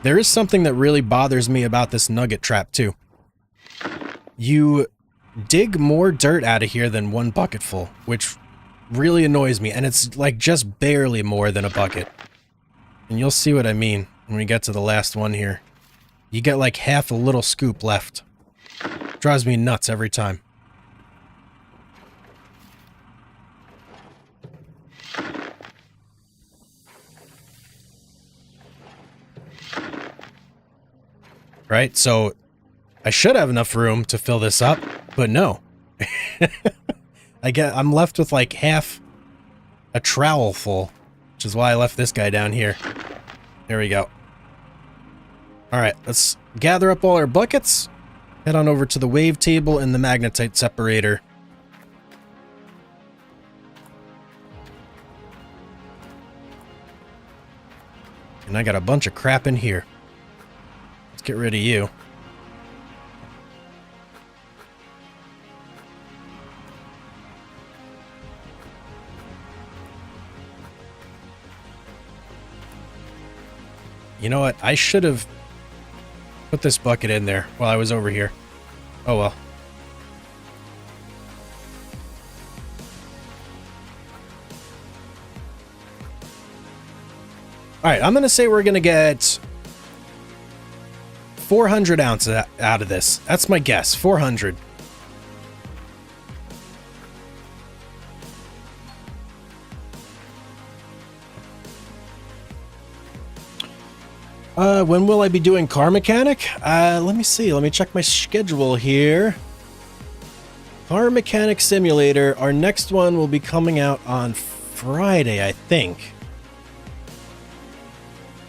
There is something that really bothers me about this nugget trap too. You dig more dirt out of here than one bucketful, which really annoys me, and it's like just barely more than a bucket. And you'll see what I mean when we get to the last one here. You get like half a little scoop left. Drives me nuts every time. Right, so I should have enough room to fill this up, but no. I'm left with like half a trowel full, which is why I left this guy down here. There we go. Alright, let's gather up all our buckets, head on over to the wave table and the magnetite separator. And I got a bunch of crap in here. Let's get rid of you. You know what? I should have put this bucket in there while I was over here. Oh well. Alright, I'm going to say we're going to get 400 ounces out of this. That's my guess. 400. When will I be doing Car Mechanic? Let me see. Let me check my schedule here. Car Mechanic Simulator. Our next one will be coming out on Friday, I think.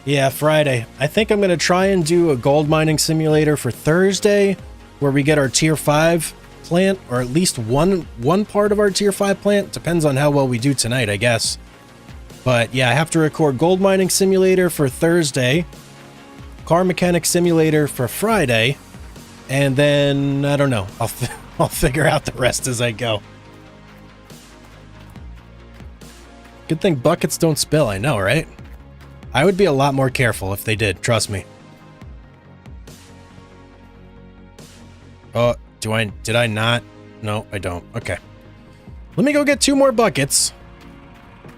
Yeah, Friday. I think I'm going to try and do a gold mining simulator for Thursday, where we get our Tier 5 plant, or at least one part of our Tier 5 plant. Depends on how well we do tonight, I guess. But yeah, I have to record gold mining simulator for Thursday, Car Mechanic Simulator for Friday, and then, I don't know, I'll figure out the rest as I go. Good thing buckets don't spill, I know, right? I would be a lot more careful if they did, trust me. Oh, did I not? No, I don't. Okay. Let me go get 2 more buckets.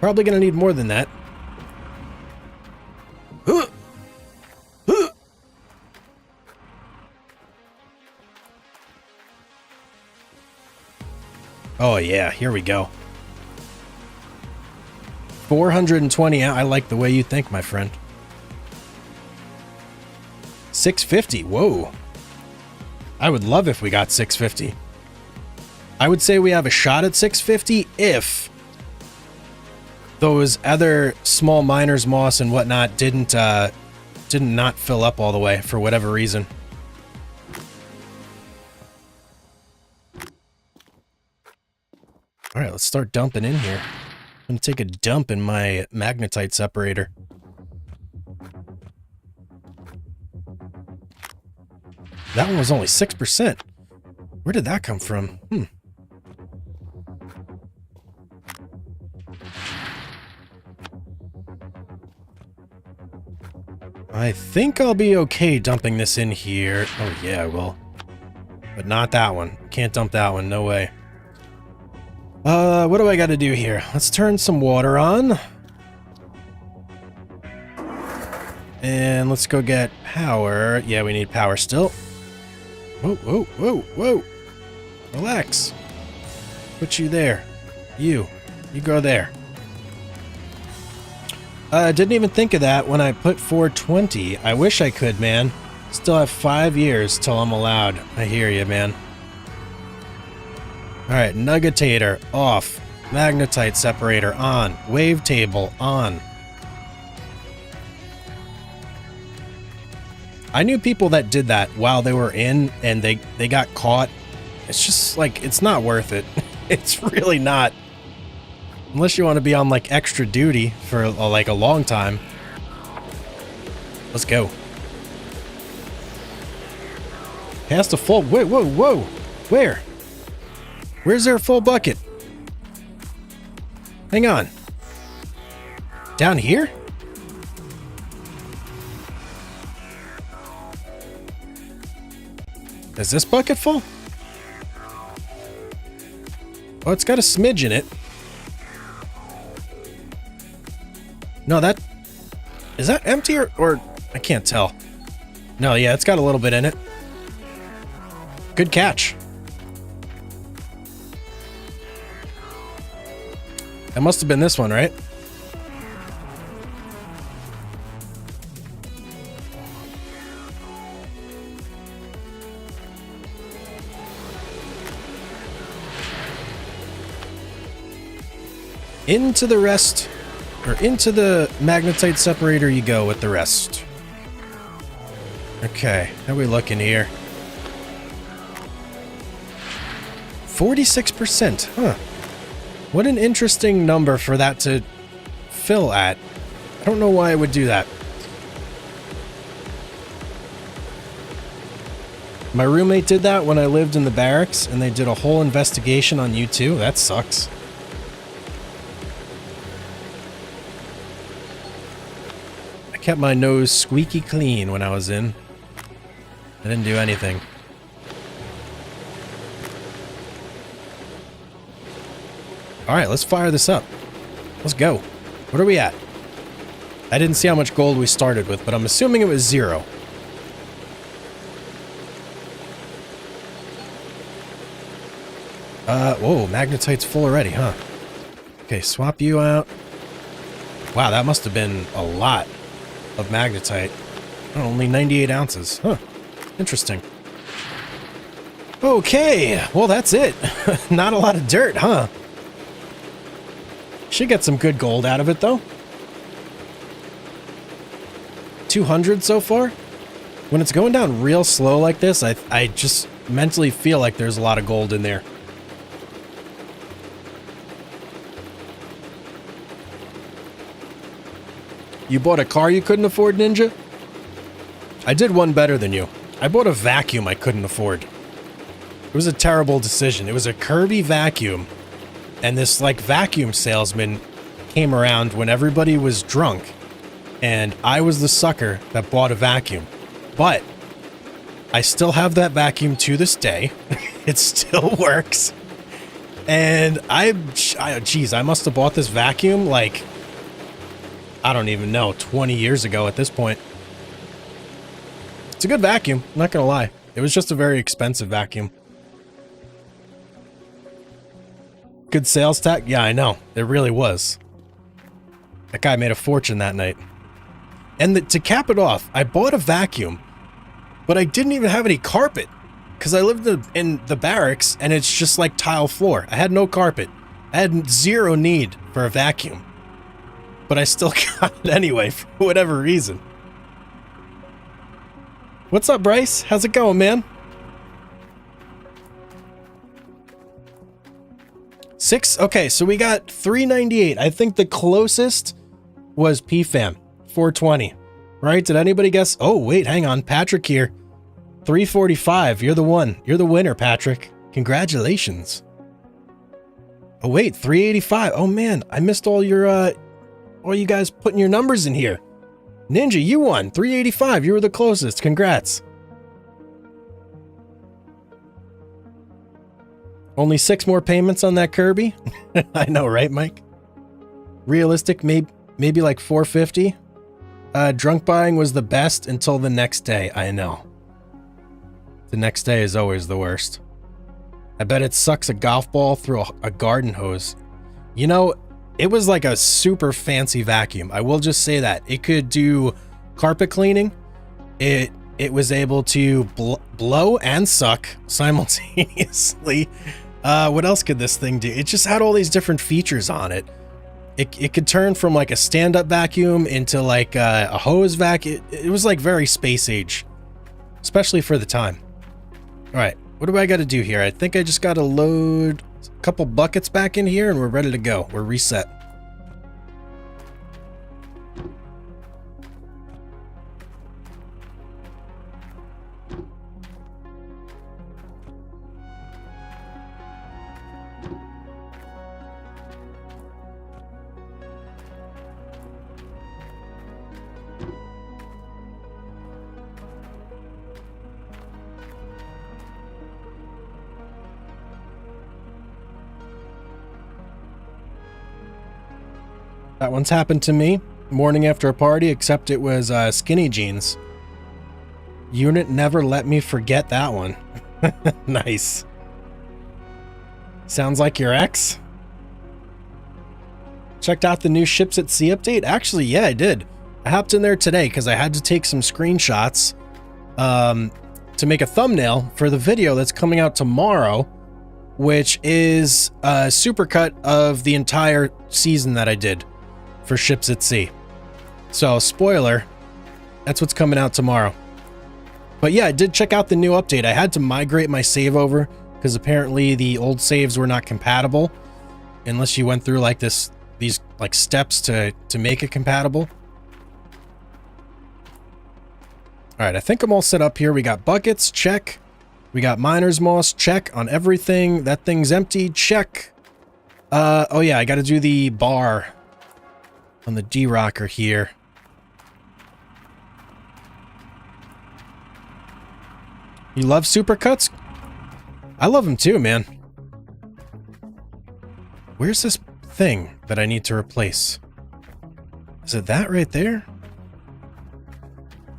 Probably gonna need more than that. Oh, Oh yeah, here we go. 420. I like the way you think, my friend. 650. Whoa. I would love if we got 650. I would say we have a shot at 650 if those other small miners, moss and whatnot did not fill up all the way for whatever reason. All right, let's start dumping in here. I'm gonna take a dump in my magnetite separator. That one was only 6%. Where did that come from? I think I'll be okay dumping this in here. Oh yeah, I will. But not that one. Can't dump that one, no way. What do I gotta do here? Let's turn some water on. And let's go get power. Yeah, we need power still. Whoa, whoa, whoa, whoa. Relax. Put you there. You go there. I didn't even think of that when I put 420. I wish I could, man. Still have 5 years till I'm allowed. I hear you, man. Alright, nuggetator off. Magnetite separator on. Wavetable on. I knew people that did that while they were in and they got caught. It's just like, it's not worth it. It's really not. Unless you want to be on like extra duty for like a long time. Let's go. Past a full, whoa, whoa, whoa. Where? Where's there a full bucket? Hang on. Down here? Is this bucket full? Oh, it's got a smidge in it. No, that... Is that empty or... I can't tell. No, yeah, it's got a little bit in it. Good catch. That must have been this one, right? Into the rest, or into the magnetite separator you go with the rest. Okay, how are we looking here? 46%, huh. What an interesting number for that to fill at. I don't know why I would do that. My roommate did that when I lived in the barracks, and they did a whole investigation on U2. That sucks. I kept my nose squeaky clean when I was in. I didn't do anything. Alright, let's fire this up. Let's go. What are we at? I didn't see how much gold we started with, but I'm assuming it was 0. Whoa, magnetite's full already, huh? Okay, swap you out. Wow, that must have been a lot of magnetite. Oh, only 98 ounces. Huh. Interesting. Okay, well, that's it. Not a lot of dirt, huh? Should get some good gold out of it, though. 200 so far? When it's going down real slow like this, I just mentally feel like there's a lot of gold in there. You bought a car you couldn't afford, Ninja? I did one better than you. I bought a vacuum I couldn't afford. It was a terrible decision. It was a Kirby vacuum. And this, like, vacuum salesman came around when everybody was drunk. And I was the sucker that bought a vacuum. But I still have that vacuum to this day. It still works. And geez, I must have bought this vacuum, like, I don't even know, 20 years ago at this point. It's a good vacuum, I'm not gonna lie. It was just a very expensive vacuum. good sales tax. Yeah, I know. It really was. That guy made a fortune that night. And to cap it off, I bought a vacuum, but I didn't even have any carpet because I lived in the barracks and it's just like tile floor. I had no carpet. I had zero need for a vacuum, but I still got it anyway for whatever reason. What's up, Bryce? How's it going, man? 6? Okay, so we got 398. I think the closest was PFAM, 420. Right? Did anybody guess? Oh, wait, hang on. Patrick here. 345. You're the one. You're the winner, Patrick. Congratulations. Oh, wait, 385. Oh, man, I missed all you guys putting your numbers in here. Ninja, you won. 385. You were the closest. Congrats. Only 6 more payments on that Kirby? I know, right, Mike? Realistic, maybe like 450. Drunk buying was the best until the next day. I know. The next day is always the worst. I bet it sucks a golf ball through a garden hose. You know, it was like a super fancy vacuum. I will just say that. It could do carpet cleaning. It was able to blow and suck simultaneously. What else could this thing do? It just had all these different features on it. It could turn from like a stand-up vacuum into like a hose vacuum. It was like very space age, especially for the time. All right, what do I got to do here? I think I just got to load a couple buckets back in here and we're ready to go. We're reset. That one's happened to me. Morning after a party, except it was skinny jeans. Unit never let me forget that one. Nice. Sounds like your ex? Checked out the new Ships at Sea update? Actually, yeah, I did. I hopped in there today because I had to take some screenshots to make a thumbnail for the video that's coming out tomorrow, which is a supercut of the entire season that I did for Ships at Sea. So, spoiler, that's what's coming out tomorrow. But yeah, I did check out the new update. I had to migrate my save over because apparently the old saves were not compatible unless you went through like these like steps to make it compatible. All right, I think I'm all set up here. We got buckets, check. We got miner's moss, check on everything. That thing's empty, check. Oh yeah, I got to do the bar on the D-Rocker here. You love supercuts? I love them too, man. Where's this thing that I need to replace? Is it that right there?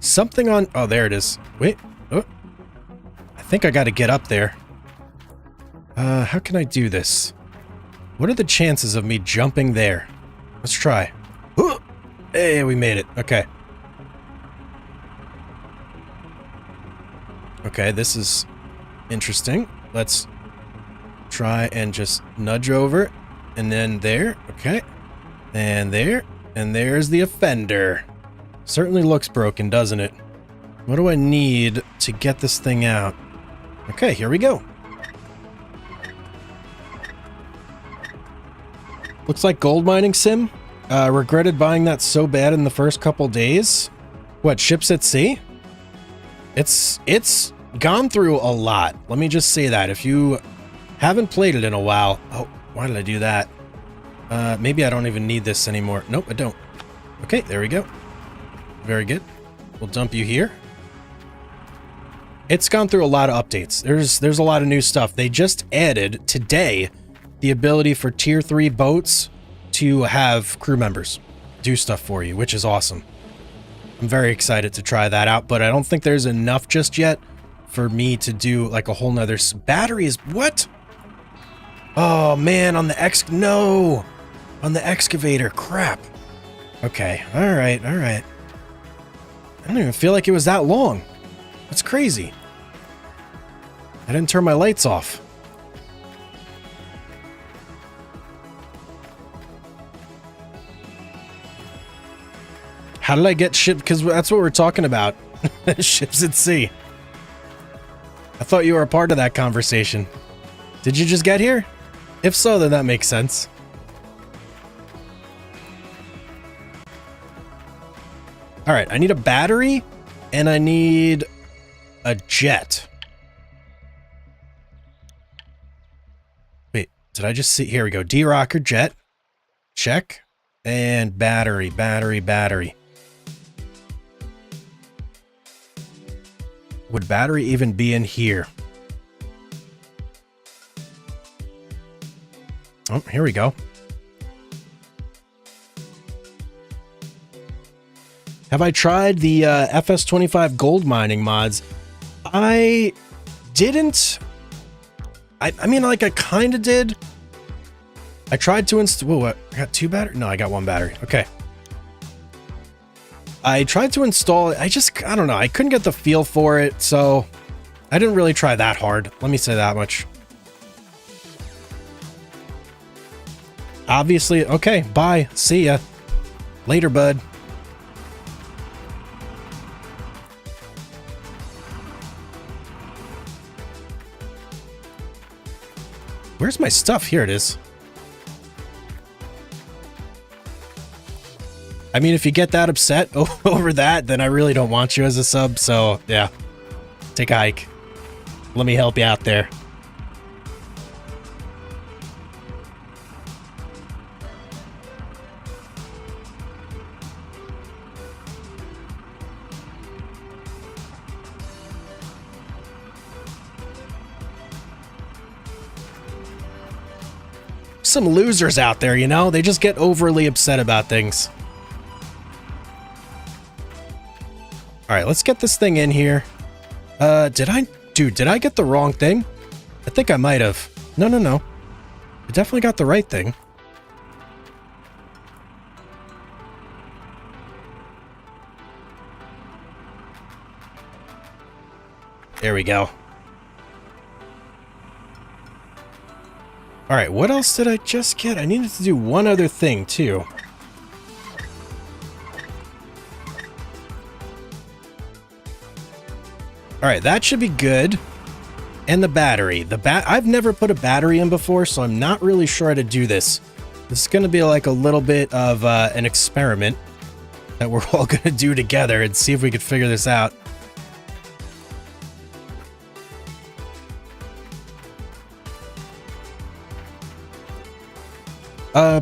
Something on... Oh, there it is. Wait. Oh. I think I got to get up there. How can I do this? What are the chances of me jumping there? Let's try. Ooh. Hey, we made it. Okay. Okay, this is interesting. Let's try and just nudge over. And then there. Okay. And there. And there's the offender. Certainly looks broken, doesn't it? What do I need to get this thing out? Okay, here we go. Looks like gold mining sim. Regretted buying that so bad in the first couple days. What, Ships at Sea? It's gone through a lot. Let me just say that. If you haven't played it in a while... Oh, why did I do that? Maybe I don't even need this anymore. Nope, I don't. Okay, there we go. Very good. We'll dump you here. It's gone through a lot of updates. There's a lot of new stuff. They just added today the ability for tier 3 boats to have crew members do stuff for you, which is awesome. I'm very excited to try that out, but I don't think there's enough just yet for me to do like a whole nother batteries. What? Oh, man, on the no! On the excavator, crap. Okay, alright, alright. I don't even feel like it was that long. That's crazy. I didn't turn my lights off. How did I get shipped? Because that's what we're talking about. Ships at sea. I thought you were a part of that conversation. Did you just get here? If so, then that makes sense. Alright, I need a battery, and I need a jet. Wait, did I just see? Here we go. D-Rocker jet. Check. And battery, battery, battery. Would battery even be in here? Oh, here we go. Have I tried the FS25 gold mining mods? I didn't. I mean, like, I kind of did. I tried to install. Whoa, what? I got 2 batteries? No, I got 1 battery. Okay. I tried to install it. I don't know. I couldn't get the feel for it, so I didn't really try that hard. Let me say that much. Obviously, okay, bye. See ya. Later, bud. Where's my stuff? Here it is. I mean, if you get that upset over that, then I really don't want you as a sub, so yeah. Take a hike. Let me help you out there. Some losers out there, you know? They just get overly upset about things. Alright, let's get this thing in here. Did I get the wrong thing? I think I might have. No. I definitely got the right thing. There we go. Alright, what else did I just get? I needed to do one other thing, too. Alright, that should be good. And the battery. I've never put a battery in before, so I'm not really sure how to do this. This is going to be like a little bit of an experiment that we're all going to do together and see if we can figure this out.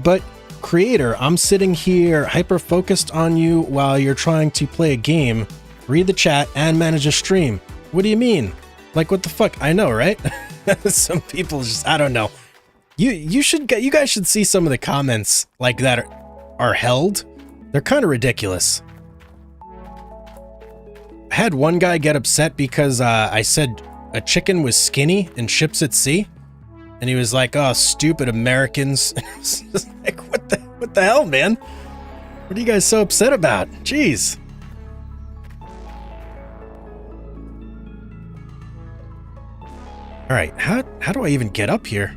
But creator, I'm sitting here hyper-focused on you while you're trying to play a game, read the chat, and manage a stream. What do you mean? Like, what the fuck? I know, right? Some people just, I don't know. You guys should see some of the comments like that are held. They're kind of ridiculous. I had one guy get upset because I said a chicken was skinny in ships at sea. And he was like, "Oh, stupid Americans." It's just like, what the hell, man? What are you guys so upset about? Jeez. All right, how do I even get up here?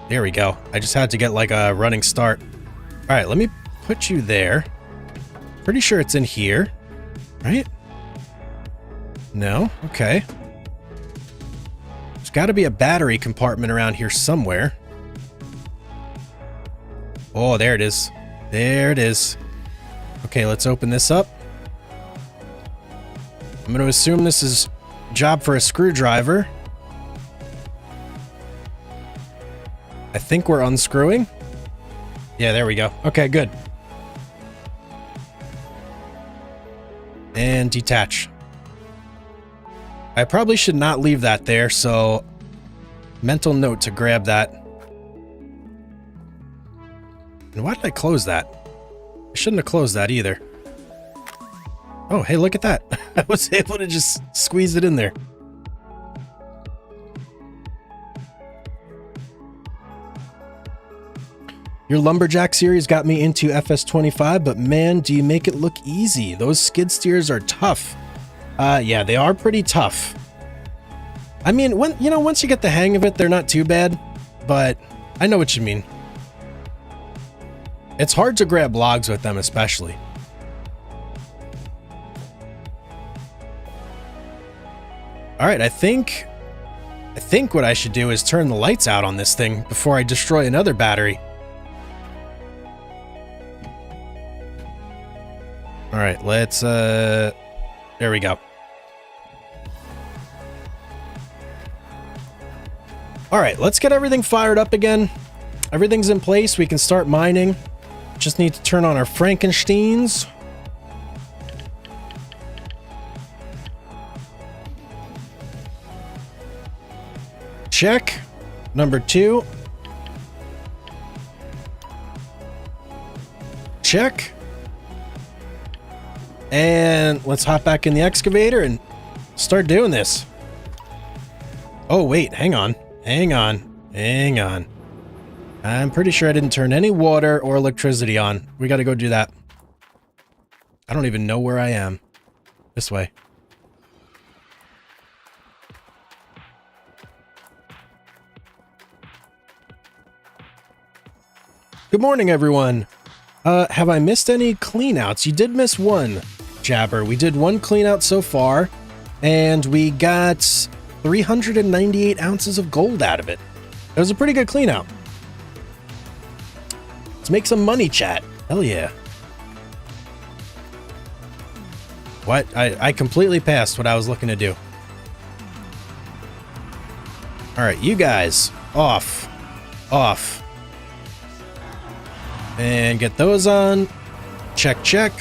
There we go. I just had to get like a running start. All right, let me put you there. Pretty sure it's in here, right? No? Okay. There's got to be a battery compartment around here somewhere. Oh, there it is. There it is. Okay, let's open this up. I'm going to assume this is a job for a screwdriver. I think we're unscrewing. Yeah, there we go. Okay, good. And detach. I probably should not leave that there, so mental note to grab that. And why did I close that? I shouldn't have closed that either. Oh, hey, look at that. I was able to just squeeze it in there. Your Lumberjack series got me into FS25, but man, do you make it look easy. Those skid steers are tough. Yeah, they are pretty tough. I mean, once you get the hang of it, they're not too bad, but I know what you mean. It's hard to grab logs with them, especially. All right, I think what I should do is turn the lights out on this thing before I destroy another battery. All right, let's, there we go. All right, let's get everything fired up again. Everything's in place. We can start mining. Just need to turn on our Frankensteins. Check. Number 2. Check. And let's hop back in the excavator and start doing this. Oh, wait, hang on. Hang on. I'm pretty sure I didn't turn any water or electricity on. We gotta go do that. I don't even know where I am. This way. Good morning, everyone. Have I missed any cleanouts? You did miss one, Jabber. We did one cleanout so far, and we got 398 ounces of gold out of it. It was a pretty good cleanout. Let's make some money, chat. Hell yeah. What? I completely passed what I was looking to do. All right, you guys, off. And get those on. Check.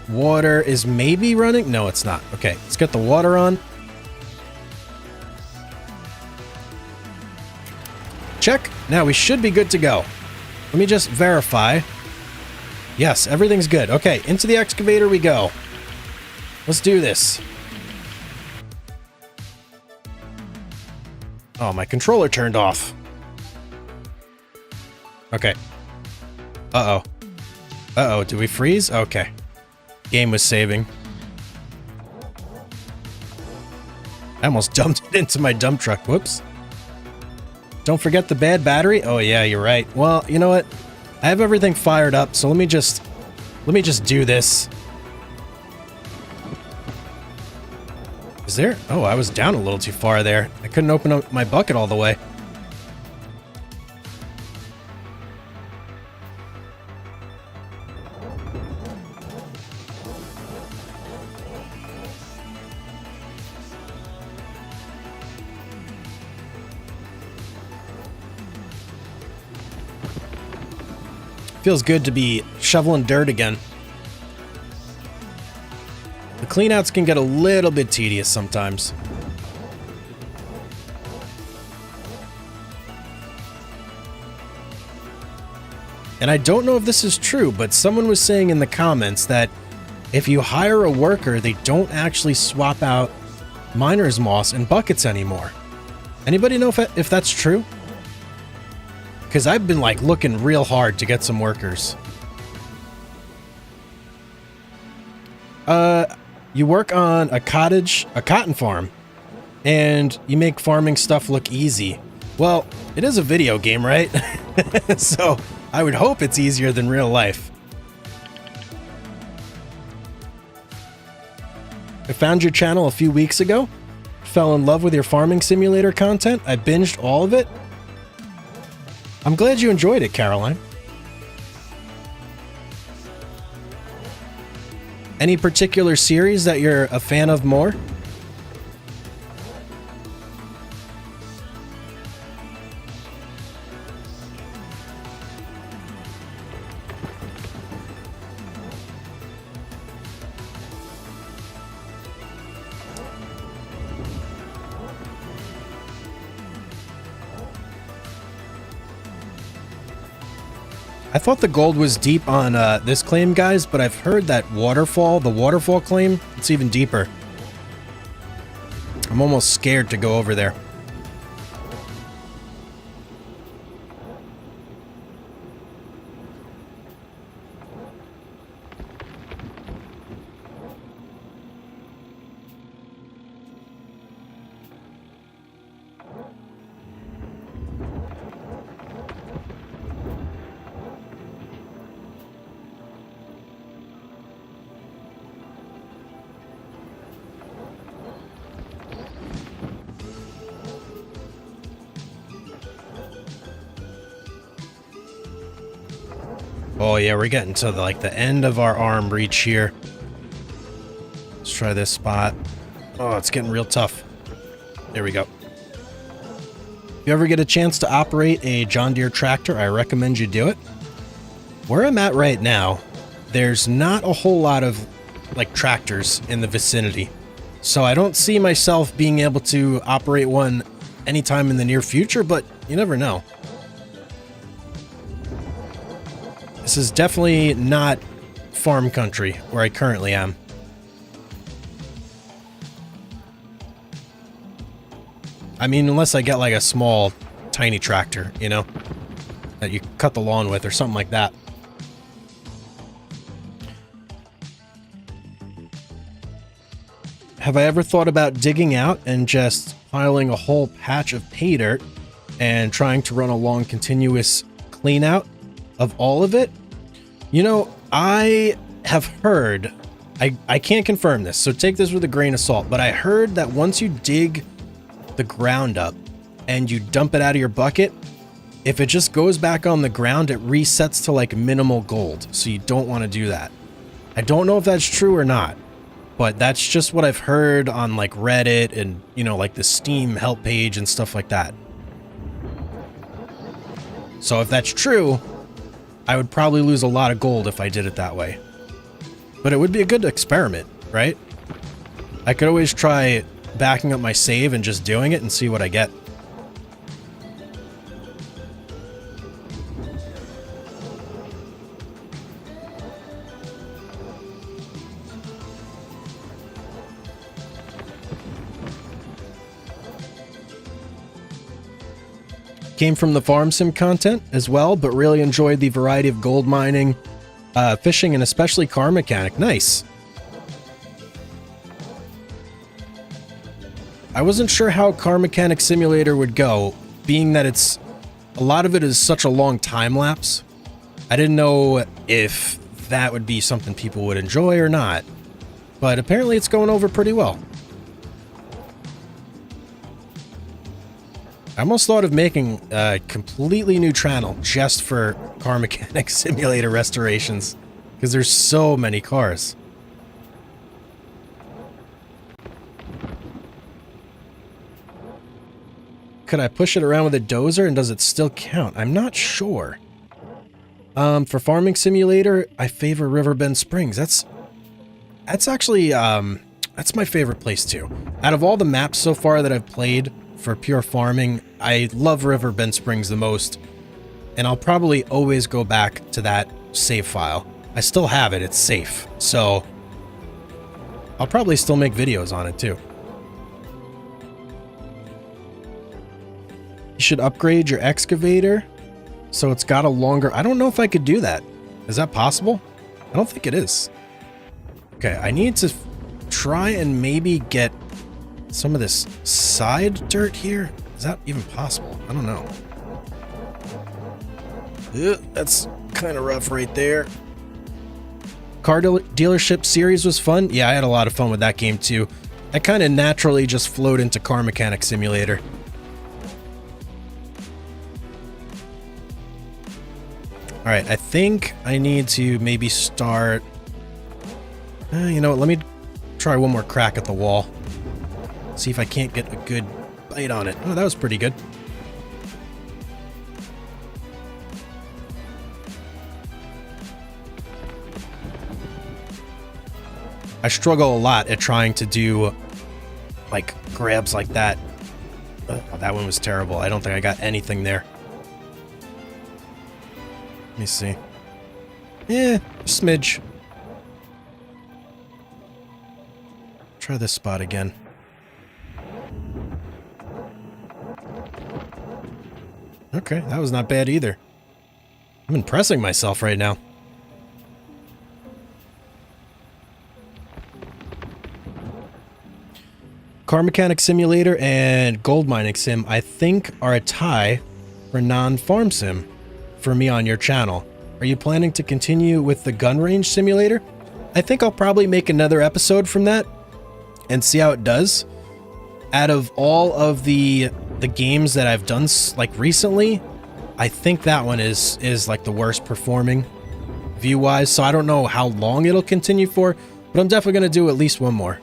Water is maybe running. No, it's not. Okay, let's get the water on. Check. Now we should be good to go. Let me just verify. Yes, everything's good. Okay, into the excavator we go. Let's do this. Oh, my controller turned off. Okay. Uh-oh. Did we freeze? Okay. Game was saving. I almost dumped it into my dump truck. Whoops. Don't forget the bad battery. Oh yeah, you're right. Well, you know what? I have everything fired up, so let me just do this. Is there? Oh, I was down a little too far there. I couldn't open up my bucket all the way. Feels good to be shoveling dirt again. The cleanouts can get a little bit tedious sometimes. And I don't know if this is true, but someone was saying in the comments that if you hire a worker, they don't actually swap out miner's moss in buckets anymore. Anybody know if that's true? Because I've been like looking real hard to get some workers. You work on a cotton farm, and you make farming stuff look easy. Well, it is a video game, right? So I would hope it's easier than real life. I found your channel a few weeks ago. Fell in love with your farming simulator content. I binged all of it. I'm glad you enjoyed it, Caroline. Any particular series that you're a fan of more? I thought the gold was deep on this claim, guys, but I've heard that the waterfall claim, it's even deeper. I'm almost scared to go over there. Oh yeah, we're getting to the end of our arm reach here. Let's try this spot. Oh, it's getting real tough. There we go. If you ever get a chance to operate a John Deere tractor, I recommend you do it. Where I'm at right now, there's not a whole lot of tractors in the vicinity. So I don't see myself being able to operate one anytime in the near future, but you never know. This is definitely not farm country where I currently am. I mean, unless I get a small, tiny tractor, you know, that you cut the lawn with or something like that. Have I ever thought about digging out and just piling a whole patch of pay dirt and trying to run a long continuous clean out of all of it? You know, I have heard, I can't confirm this, so take this with a grain of salt, but I heard that once you dig the ground up and you dump it out of your bucket, if it just goes back on the ground, it resets to minimal gold. So you don't want to do that. I don't know if that's true or not, but that's just what I've heard on Reddit and, you know, the Steam help page and stuff like that. So if that's true, I would probably lose a lot of gold if I did it that way. But it would be a good experiment, right? I could always try backing up my save and just doing it and see what I get. Came from the farm sim content as well, but really enjoyed the variety of gold mining, fishing, and especially car mechanic. Nice. I wasn't sure how Car Mechanic Simulator would go, being that a lot of it is such a long time lapse. I didn't know if that would be something people would enjoy or not, but apparently it's going over pretty well. I almost thought of making a completely new channel just for Car Mechanic Simulator restorations, because there's so many cars. Could I push it around with a dozer and does it still count? I'm not sure. For Farming Simulator, I favor Riverbend Springs. That's actually, that's my favorite place too. Out of all the maps so far that I've played for pure farming, I love Riverbend Springs the most. And I'll probably always go back to that save file. I still have it, it's safe. So I'll probably still make videos on it too. You should upgrade your excavator so it's got a longer... I don't know if I could do that. Is that possible? I don't think it is. Okay, I need to try and maybe get some of this side dirt here. Is that even possible? I don't know. Ugh, that's kind of rough right there. Car dealership series was fun. Yeah, I had a lot of fun with that game too. I kind of naturally just flowed into Car Mechanic Simulator. All right, I think I need to maybe start... you know what, let me try one more crack at the wall. See if I can't get a good bite on it. Oh, that was pretty good. I struggle a lot at trying to do, like, grabs like that. Oh, that one was terrible. I don't think I got anything there. Let me see. Yeah, a smidge. Try this spot again. Okay, that was not bad either. I'm impressing myself right now. Car Mechanic Simulator and Gold Mining Sim, I think, are a tie for non-farm sim for me on your channel. Are you planning to continue with the Gun Range Simulator? I think I'll probably make another episode from that and see how it does. Out of all of the games that I've done like recently, I think that one is like the worst performing view-wise, so I don't know how long it'll continue for, but I'm definitely going to do at least one more.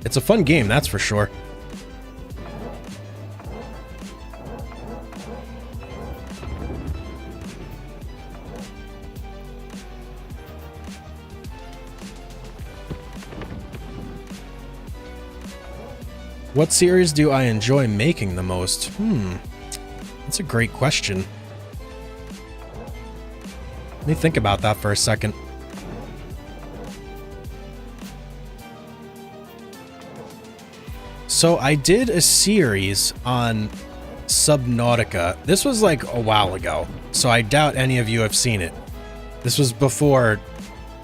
It's a fun game, that's for sure. What series do I enjoy making the most? That's a great question. Let me think about that for a second. So I did a series on Subnautica. This was like a while ago, so I doubt any of you have seen it. This was before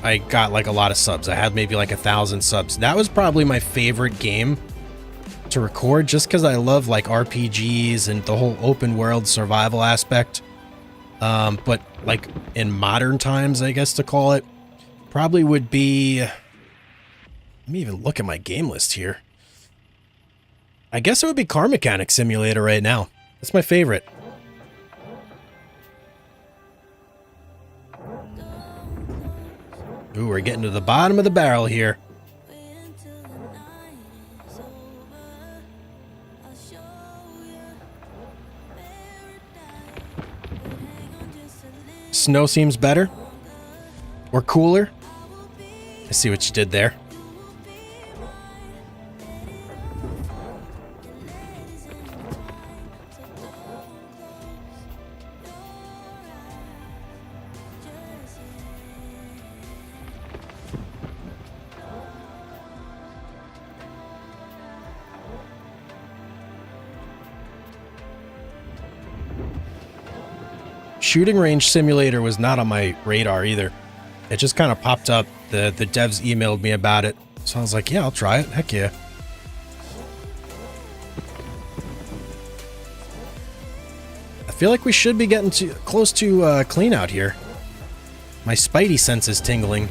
I got like a lot of subs. I had maybe like 1,000 subs. That was probably my favorite game to record, just because I love like RPGs and the whole open world survival aspect. But like in modern times, I guess to call it, probably would be... Let me even look at my game list here. I guess it would be Car Mechanic Simulator right now. That's my favorite. Ooh, we're getting to the bottom of the barrel here. Snow seems better. Or cooler. I see what you did there. Shooting Range Simulator was not on my radar either. It just kind of popped up. The devs emailed me about it. So I was like, yeah, I'll try it. Heck yeah. I feel like we should be getting close to Cleanout here. My spidey sense is tingling.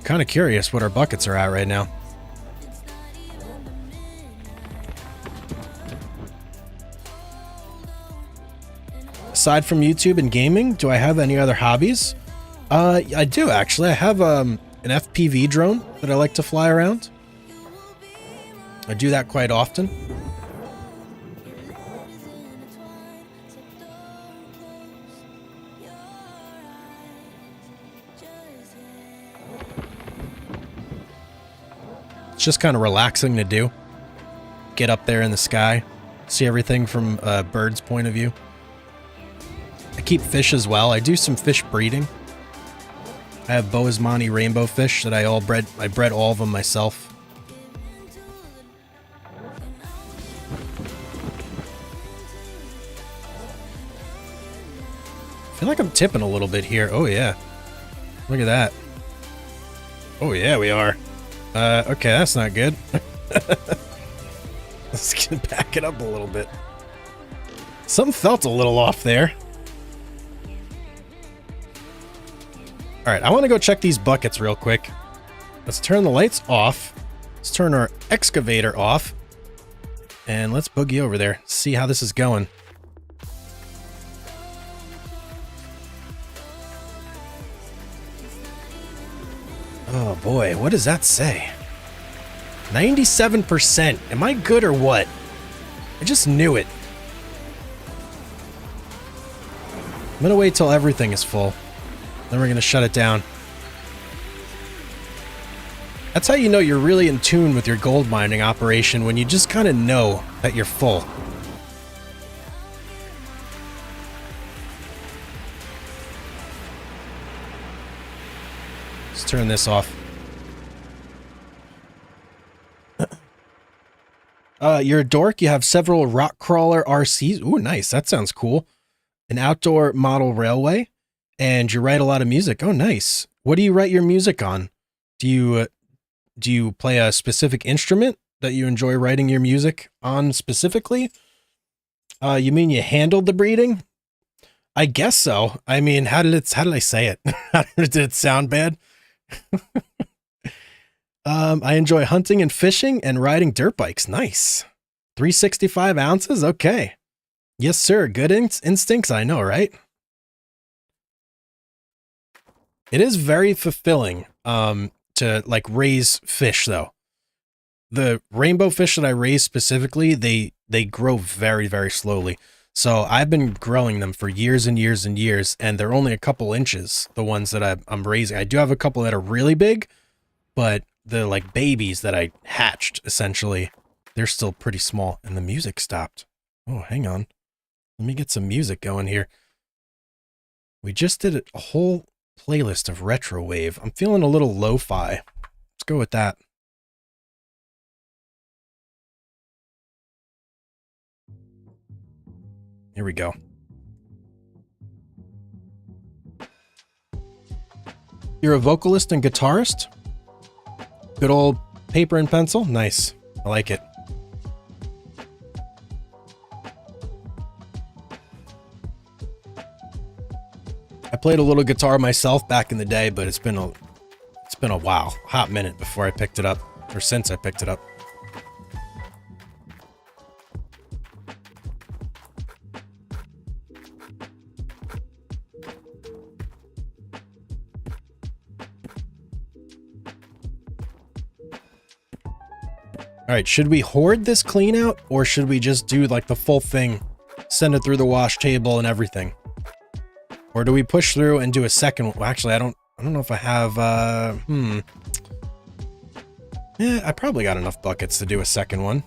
Kind of curious what our buckets are at right now. Aside from YouTube and gaming, do I have any other hobbies? I do actually. I have an FPV drone that I like to fly around. I do that quite often. It's just kind of relaxing to do. Get up there in the sky, see everything from a bird's point of view. I keep fish as well. I do some fish breeding. I have Boismani rainbow fish that I bred all of them myself. I feel like I'm tipping a little bit here. Oh yeah. Look at that. Oh yeah, we are. Okay, that's not good. Let's back it up a little bit. Something felt a little off there. Alright, I want to go check these buckets real quick. Let's turn the lights off. Let's turn our excavator off. And let's boogie over there. See how this is going. Oh boy, what does that say? 97%. Am I good or what? I just knew it. I'm gonna wait till everything is full. Then we're going to shut it down. That's how you know you're really in tune with your gold mining operation, when you just kind of know that you're full. Let's turn this off. You're a dork. You have several rock crawler RCs. Ooh, nice. That sounds cool. An outdoor model railway. And you write a lot of music. Oh, nice. What do you write your music on? Do you play a specific instrument that you enjoy writing your music on specifically? You mean you handled the breeding? I guess so. I mean, how did I say it? Did it sound bad? I enjoy hunting and fishing and riding dirt bikes. Nice. 365 ounces? Okay. Yes, sir. Good instincts, I know, right? It is very fulfilling to like raise fish though. The rainbow fish that I raise specifically, they grow very, very slowly. So I've been growing them for years and years and years, and they're only a couple inches, the ones that I'm raising. I do have a couple that are really big, but the like babies that I hatched, essentially, they're still pretty small. And the music stopped. Oh, hang on. Let me get some music going here. We just did a whole playlist of retro wave. I'm feeling a little lo-fi. Let's go with that. Here we go. You're a vocalist and guitarist? Good old paper and pencil? Nice. I like it. I played a little guitar myself back in the day, but it's been a while, hot minute before I picked it up, or since I picked it up. All right, should we hoard this clean out, or should we just do like the full thing, send it through the wash table and everything? Or do we push through and do a second one? Well, actually, I don't know if I have, yeah, I probably got enough buckets to do a second one.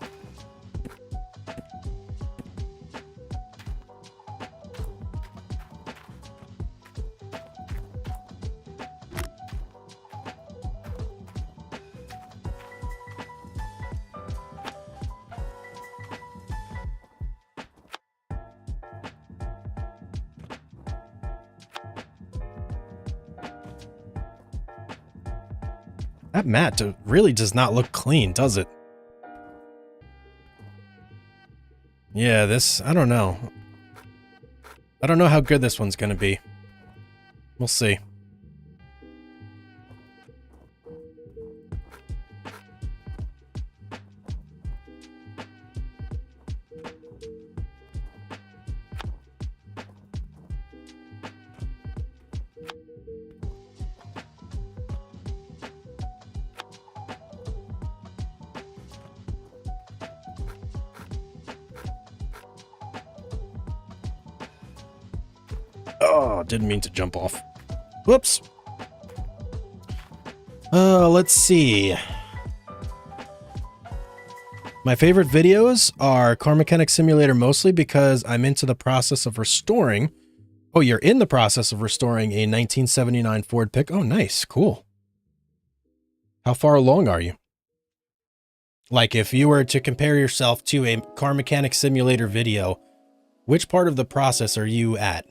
That mat really does not look clean, does it? Yeah, this, I don't know. I don't know how good this one's gonna be. We'll see. Oh, didn't mean to jump off. Whoops. Let's see. My favorite videos are Car Mechanic Simulator mostly because I'm into the process of restoring. Oh, you're in the process of restoring a 1979 Ford pick. Oh, nice. Cool. How far along are you? Like if you were to compare yourself to a Car Mechanic Simulator video, which part of the process are you at?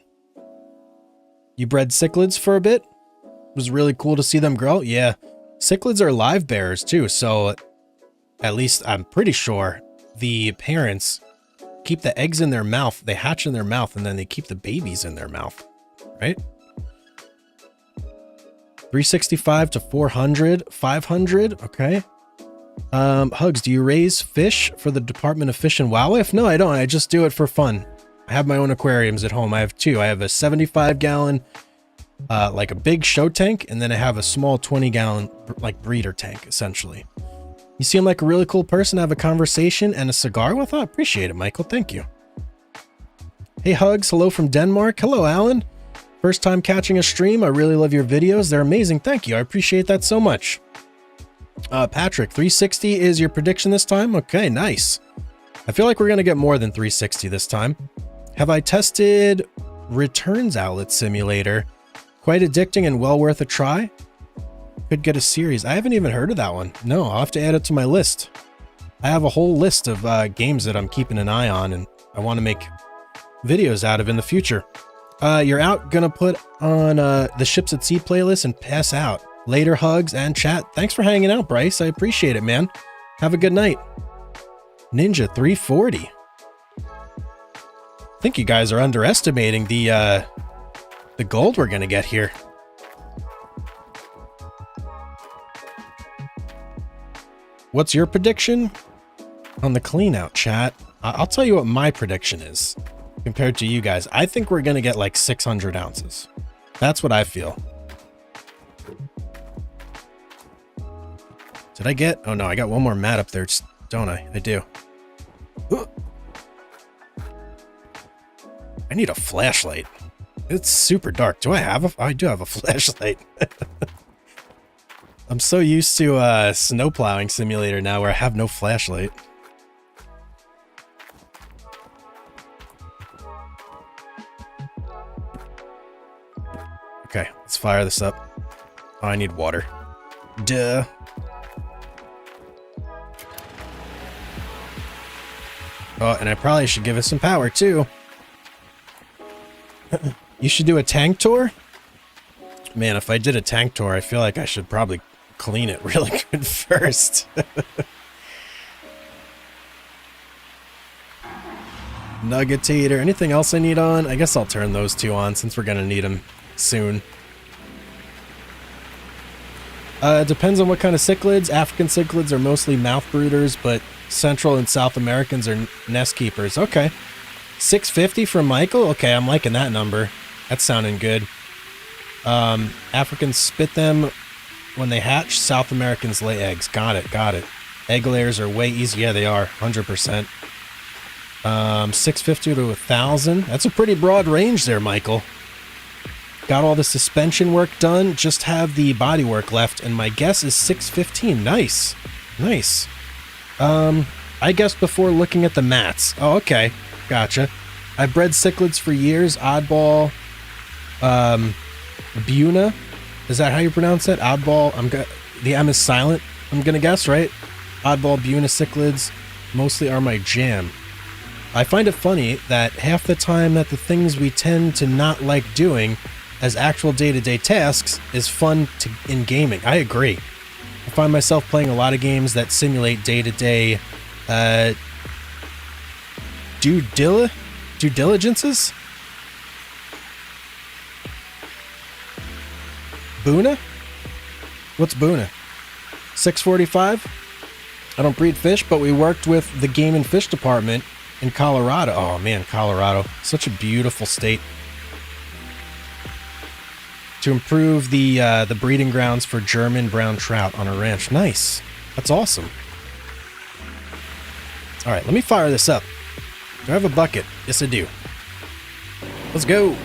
You bred cichlids for a bit? It was really cool to see them grow. Yeah. Cichlids are live bearers too, so at least I'm pretty sure the parents keep the eggs in their mouth, they hatch in their mouth, and then they keep the babies in their mouth, right? 365 to 400, 500, okay. Hugs, do you raise fish for the Department of Fish and Wildlife? No, I don't. I just do it for fun. I have my own aquariums at home. I have two. I have a 75-gallon, like a big show tank, and then I have a small 20-gallon, like, breeder tank, essentially. You seem like a really cool person to have a conversation and a cigar with. I appreciate it, Michael. Thank you. Hey, Hugs. Hello from Denmark. Hello, Alan. First time catching a stream. I really love your videos. They're amazing. Thank you. I appreciate that so much. Patrick, 360 is your prediction this time? Okay, nice. I feel like we're going to get more than 360 this time. Have I tested Returns Outlet Simulator? Quite addicting and well worth a try. Could get a series. I haven't even heard of that one. No, I'll have to add it to my list. I have a whole list of games that I'm keeping an eye on and I want to make videos out of in the future. You're out gonna put on the Ships at Sea playlist and pass out. Later, Hugs and chat. Thanks for hanging out, Bryce. I appreciate it, man. Have a good night. Ninja 340. I think you guys are underestimating the gold we're gonna get here. What's your prediction on the Cleanout, chat? I'll tell you what my prediction is compared to you guys. I think we're going to get like 600 ounces. That's what I feel. Did I get... Oh no, I got one more mat up there, don't I? I do. Ooh. I need a flashlight. It's super dark. Do I have a... I do have a flashlight. I'm so used to snow plowing simulator now where I have no flashlight. Okay, let's fire this up. Oh, I need water. Duh. Oh, and I probably should give it some power too. You should do a tank tour? Man, if I did a tank tour, I feel like I should probably clean it really good first. Nuggetator. Anything else I need on? I guess I'll turn those two on since we're going to need them soon. It depends on what kind of cichlids. African cichlids are mostly mouth brooders, but Central and South Americans are nest keepers. Okay. 650 from Michael? Okay, I'm liking that number. That's sounding good. Africans spit them when they hatch. South Americans lay eggs. Got it, got it. Egg layers are way easy. Yeah, they are. 100%. 650 to 1,000. That's a pretty broad range there, Michael. Got all the suspension work done. Just have the body work left, and my guess is 615. Nice. Nice. I guess before looking at the mats. Oh, okay. Gotcha. I've bred cichlids for years. Oddball. Buna. Is that how you pronounce it? Oddball. The M is silent, I'm gonna guess, right? Oddball Buna cichlids mostly are my jam. I find it funny that half the time that the things we tend to not like doing as actual day-to-day tasks is fun in gaming. I agree. I find myself playing a lot of games that simulate day-to-day due diligences? Buna? What's Buna? 645? I don't breed fish, but we worked with the Game and Fish Department in Colorado. Oh man, Colorado. Such a beautiful state. To improve the breeding grounds for German brown trout on a ranch. Nice. That's awesome. All right, let me fire this up. Do I have a bucket? Yes, I do. Let's go.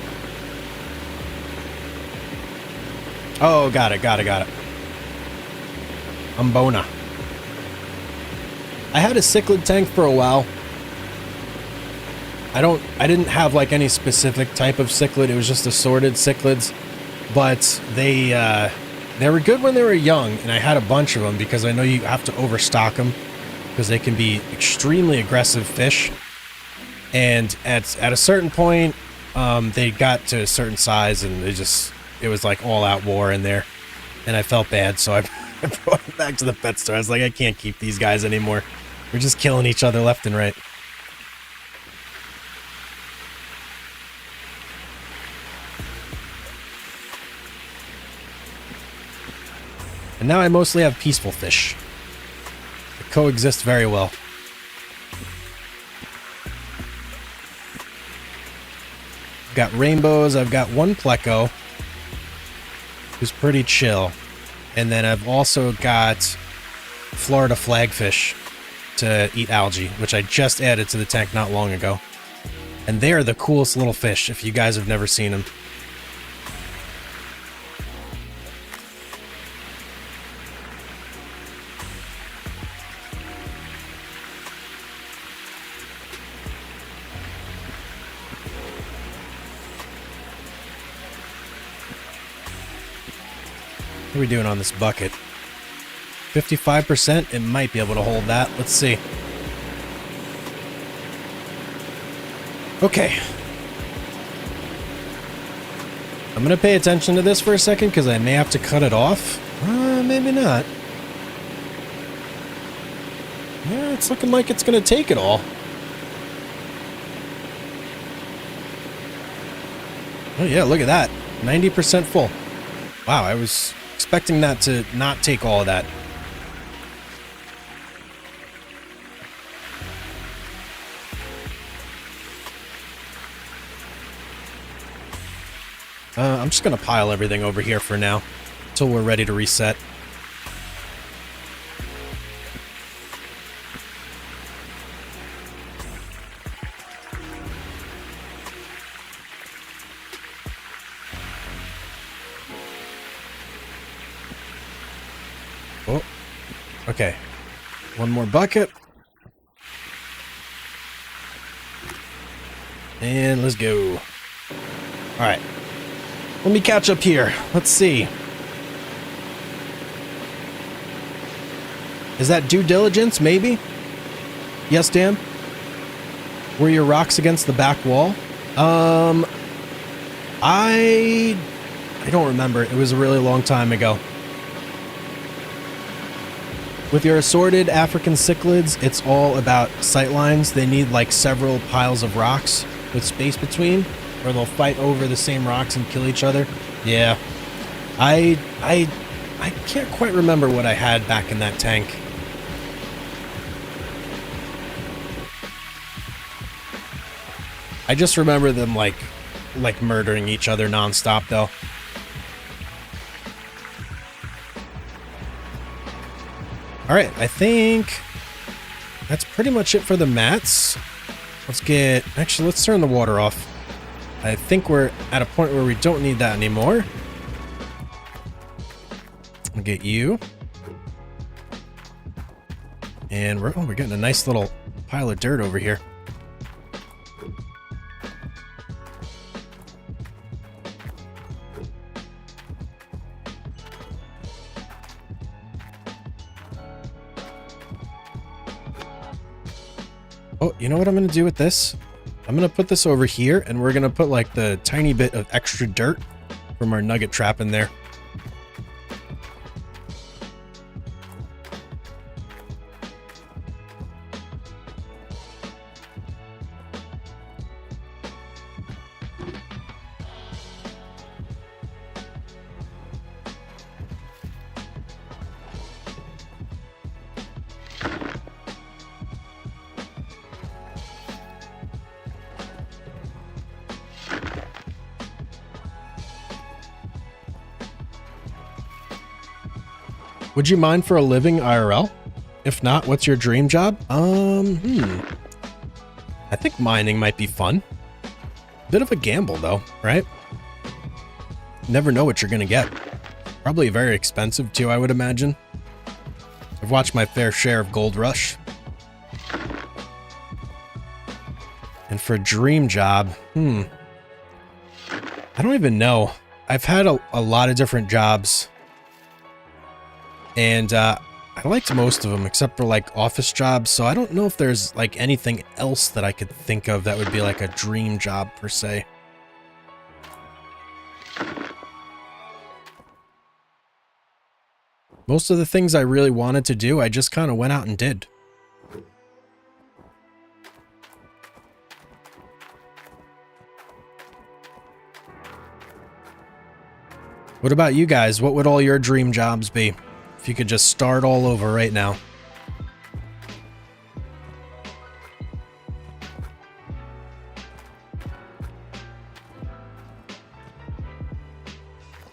Oh, got it. Umbona. I had a cichlid tank for a while. I didn't have like any specific type of cichlid. It was just assorted cichlids. But they were good when they were young, and I had a bunch of them because I know you have to overstock them because they can be extremely aggressive fish. And at a certain point, they got to a certain size, and it was like all-out war in there, and I felt bad, so I brought them back to the pet store. I was like, I can't keep these guys anymore. We're just killing each other left and right. And now I mostly have peaceful fish. They coexist very well. I've got rainbows. I've got one pleco, who's pretty chill. And then I've also got Florida flagfish to eat algae, which I just added to the tank not long ago. And they are the coolest little fish, if you guys have never seen them. What are we doing on this bucket? 55%? It might be able to hold that. Let's see. Okay. I'm going to pay attention to this for a second because I may have to cut it off. Maybe not. Yeah, it's looking like it's going to take it all. Oh yeah, look at that. 90% full. Wow, I was expecting that to not take all of that. I'm just going to pile everything over here for now until we're ready to reset. Oh, okay. One more bucket. And let's go. All right. Let me catch up here. Let's see. Is that due diligence, maybe? Yes, Dan? Were your rocks against the back wall? I don't remember. It was a really long time ago. With your assorted African cichlids, it's all about sightlines. They need like several piles of rocks with space between, or they'll fight over the same rocks and kill each other. Yeah. I can't quite remember what I had back in that tank. I just remember them like murdering each other nonstop though. All right, I think that's pretty much it for the mats. Actually, let's turn the water off. I think we're at a point where we don't need that anymore. I'll get you. And we're getting a nice little pile of dirt over here. Oh, you know what I'm going to do with this? I'm going to put this over here, and we're going to put like the tiny bit of extra dirt from our nugget trap in there. Would you mine for a living IRL? If not, what's your dream job? I think mining might be fun. Bit of a gamble though, right? Never know what you're gonna get. Probably very expensive too, I would imagine. I've watched my fair share of Gold Rush. And for a dream job, I don't even know. I've had a lot of different jobs. And I liked most of them except for like office jobs, so I don't know if there's like anything else that I could think of that would be like a dream job per se. Most of the things I really wanted to do, I just kind of went out and did. What about you guys? What would all your dream jobs be? If you could just start all over right now.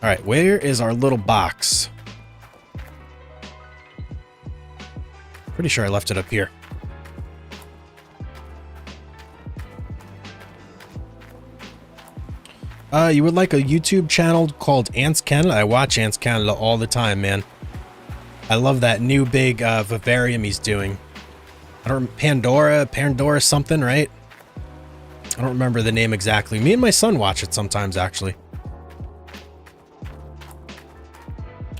All right, where is our little box? Pretty sure I left it up here. You would like a YouTube channel called Ants Canada? I watch Ants Canada all the time, man. I love that new big vivarium he's doing. I don't Pandora something, right? I don't remember the name exactly. Me and my son watch it sometimes, actually.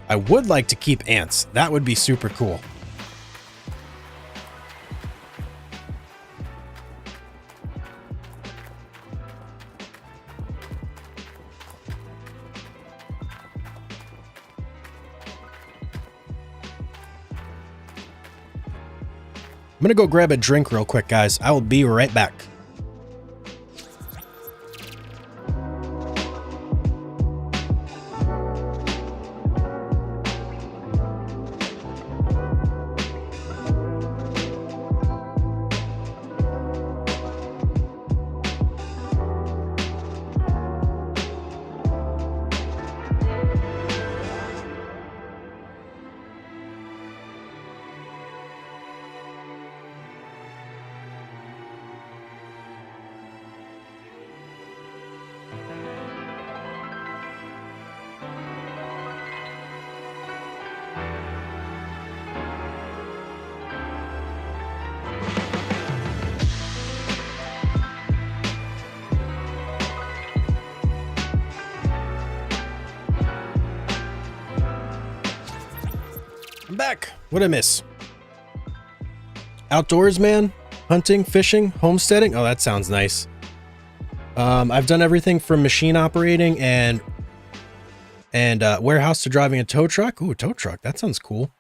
I would like to keep ants. That would be super cool. I'm gonna go grab a drink real quick, guys. I will be right back. I'm back. What'd I miss? Outdoors, man. Hunting, fishing, homesteading. Oh, that sounds nice. I've done everything from machine operating and warehouse to driving a tow truck. Ooh, tow truck. That sounds cool.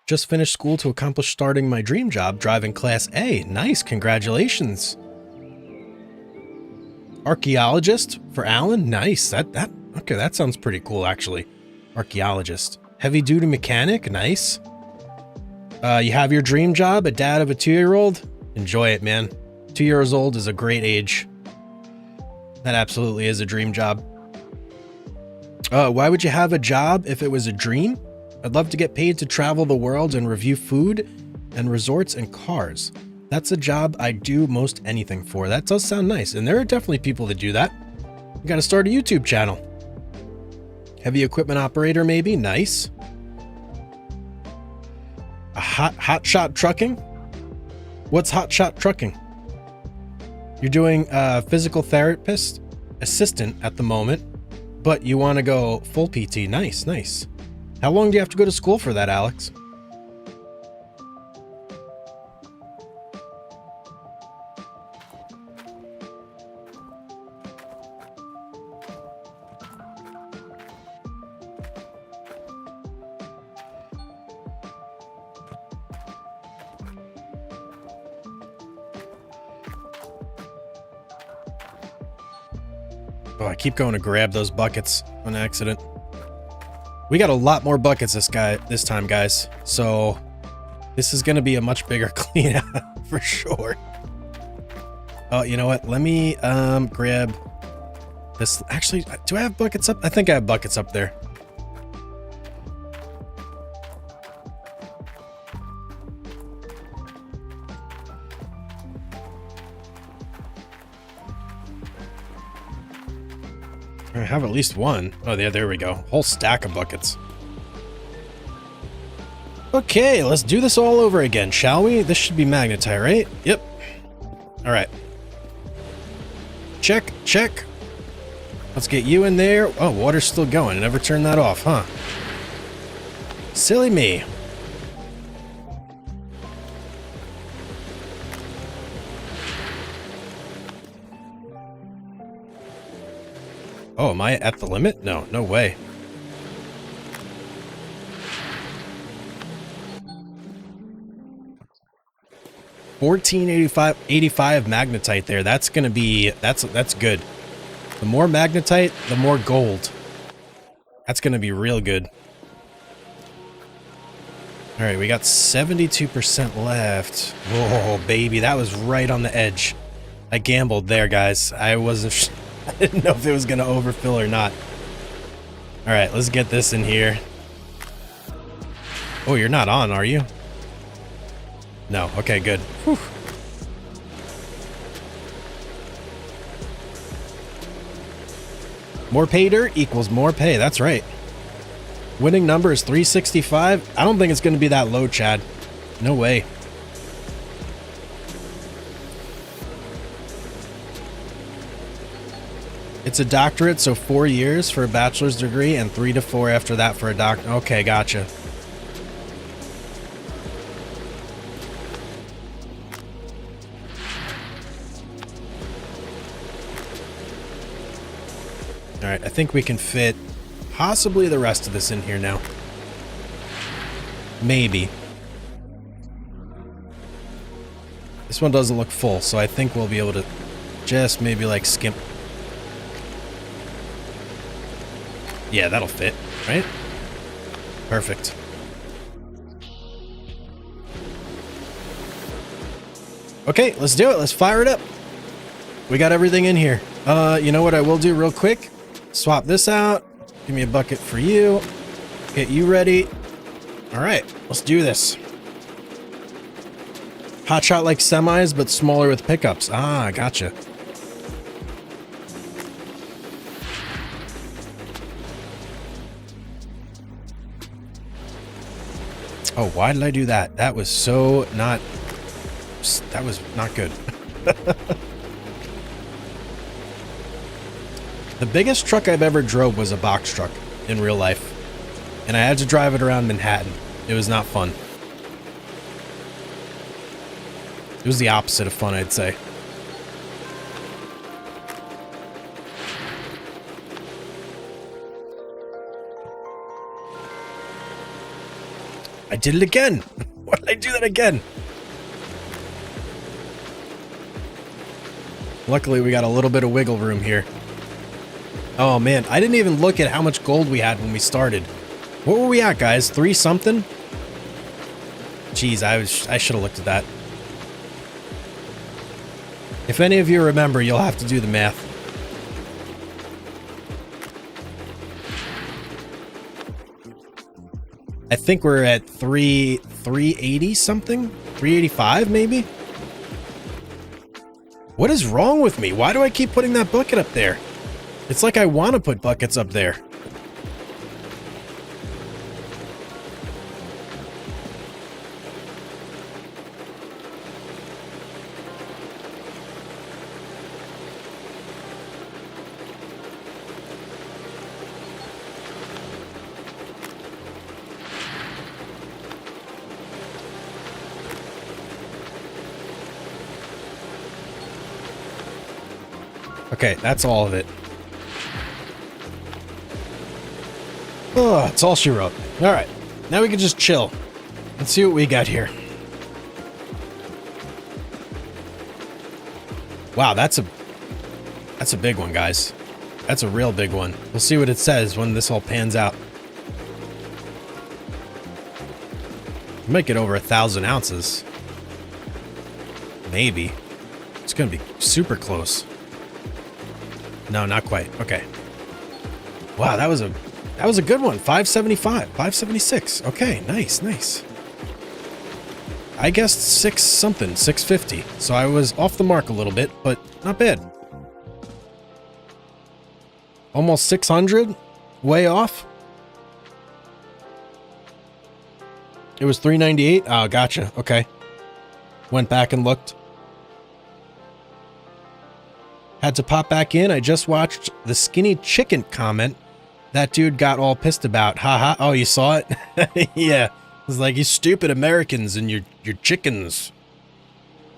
Just finished school to accomplish starting my dream job, driving Class A. Nice. Congratulations. Archaeologist for Alan. Nice. Okay, that sounds pretty cool, actually. Archaeologist. Heavy duty mechanic. Nice. You have your dream job, a dad of a 2-year-old. Enjoy it, man. 2 years old is a great age. That absolutely is a dream job. Why would you have a job if it was a dream? I'd love to get paid to travel the world and review food and resorts and cars. That's a job I'd do most anything for. That does sound nice. And there are definitely people that do that. You got to start a YouTube channel. Heavy equipment operator, maybe. Nice. A hot shot trucking. What's hot shot trucking? You're doing physical therapist assistant at the moment, but you want to go full PT. Nice, nice. How long do you have to go to school for that, Alex? Oh, I keep going to grab those buckets on accident. We got a lot more buckets this time, guys. So this is going to be a much bigger clean out for sure. Oh, you know what? Let me grab this. Actually, do I have buckets up? I think I have buckets up there. I have at least one. Oh, there we go. Whole stack of buckets. Okay, let's do this all over again, shall we? This should be Magnetite, right? Yep. All right. Check, check. Let's get you in there. Oh, water's still going. I never turned that off, huh? Silly me. Oh, am I at the limit? No, no way. $14.85 magnetite there. That's gonna be that's good. The more magnetite, the more gold. That's gonna be real good. All right, we got 72% left. Whoa, baby, that was right on the edge. I gambled there, guys. I didn't know if it was going to overfill or not. All right, let's get this in here. Oh, you're not on, are you? No. Okay, good. Whew. More pay dirt equals more pay. That's right. Winning number is 365. I don't think it's going to be that low, Chad. No way. It's a doctorate, so 4 years for a bachelor's degree and 3 to 4 after that for a doctor. Okay, gotcha. All right, I think we can fit possibly the rest of this in here now. Maybe. This one doesn't look full, so I think we'll be able to just maybe like skimp. Yeah, that'll fit, right? Perfect. Okay, let's do it. Let's fire it up. We got everything in here. You know what I will do real quick? Swap this out. Give me a bucket for you. Get you ready. All right, let's do this. Hot shot like semis, but smaller with pickups. Ah, gotcha. Oh, why did I do that? That was so not... That was not good. The biggest truck I've ever drove was a box truck in real life. And I had to drive it around Manhattan. It was not fun. It was the opposite of fun, I'd say. I did it again. Why did I do that again? Luckily, we got a little bit of wiggle room here. Oh, man. I didn't even look at how much gold we had when we started. What were we at, guys? 3 something? Jeez, I should have looked at that. If any of you remember, you'll have to do the math. I think we're at 380 something? 385 maybe? What is wrong with me? Why do I keep putting that bucket up there? It's like I want to put buckets up there. Okay, that's all of it. Oh, that's all she wrote. All right, now we can just chill and see what we got here. Wow, that's a big one, guys. That's a real big one. We'll see what it says when this all pans out. We might get over 1,000 ounces. Maybe. It's gonna be super close. No, not quite. Okay. Wow, that was a good one. 575, 576. Okay, nice, nice. I guessed 6 something, 650. So I was off the mark a little bit, but not bad. Almost 600, way off. It was 398. Oh, gotcha. Okay. Went back and looked. Had to pop back in. I just watched the skinny chicken comment that dude got all pissed about. Haha. Oh, you saw it? Yeah. It was like, you stupid Americans and your chickens.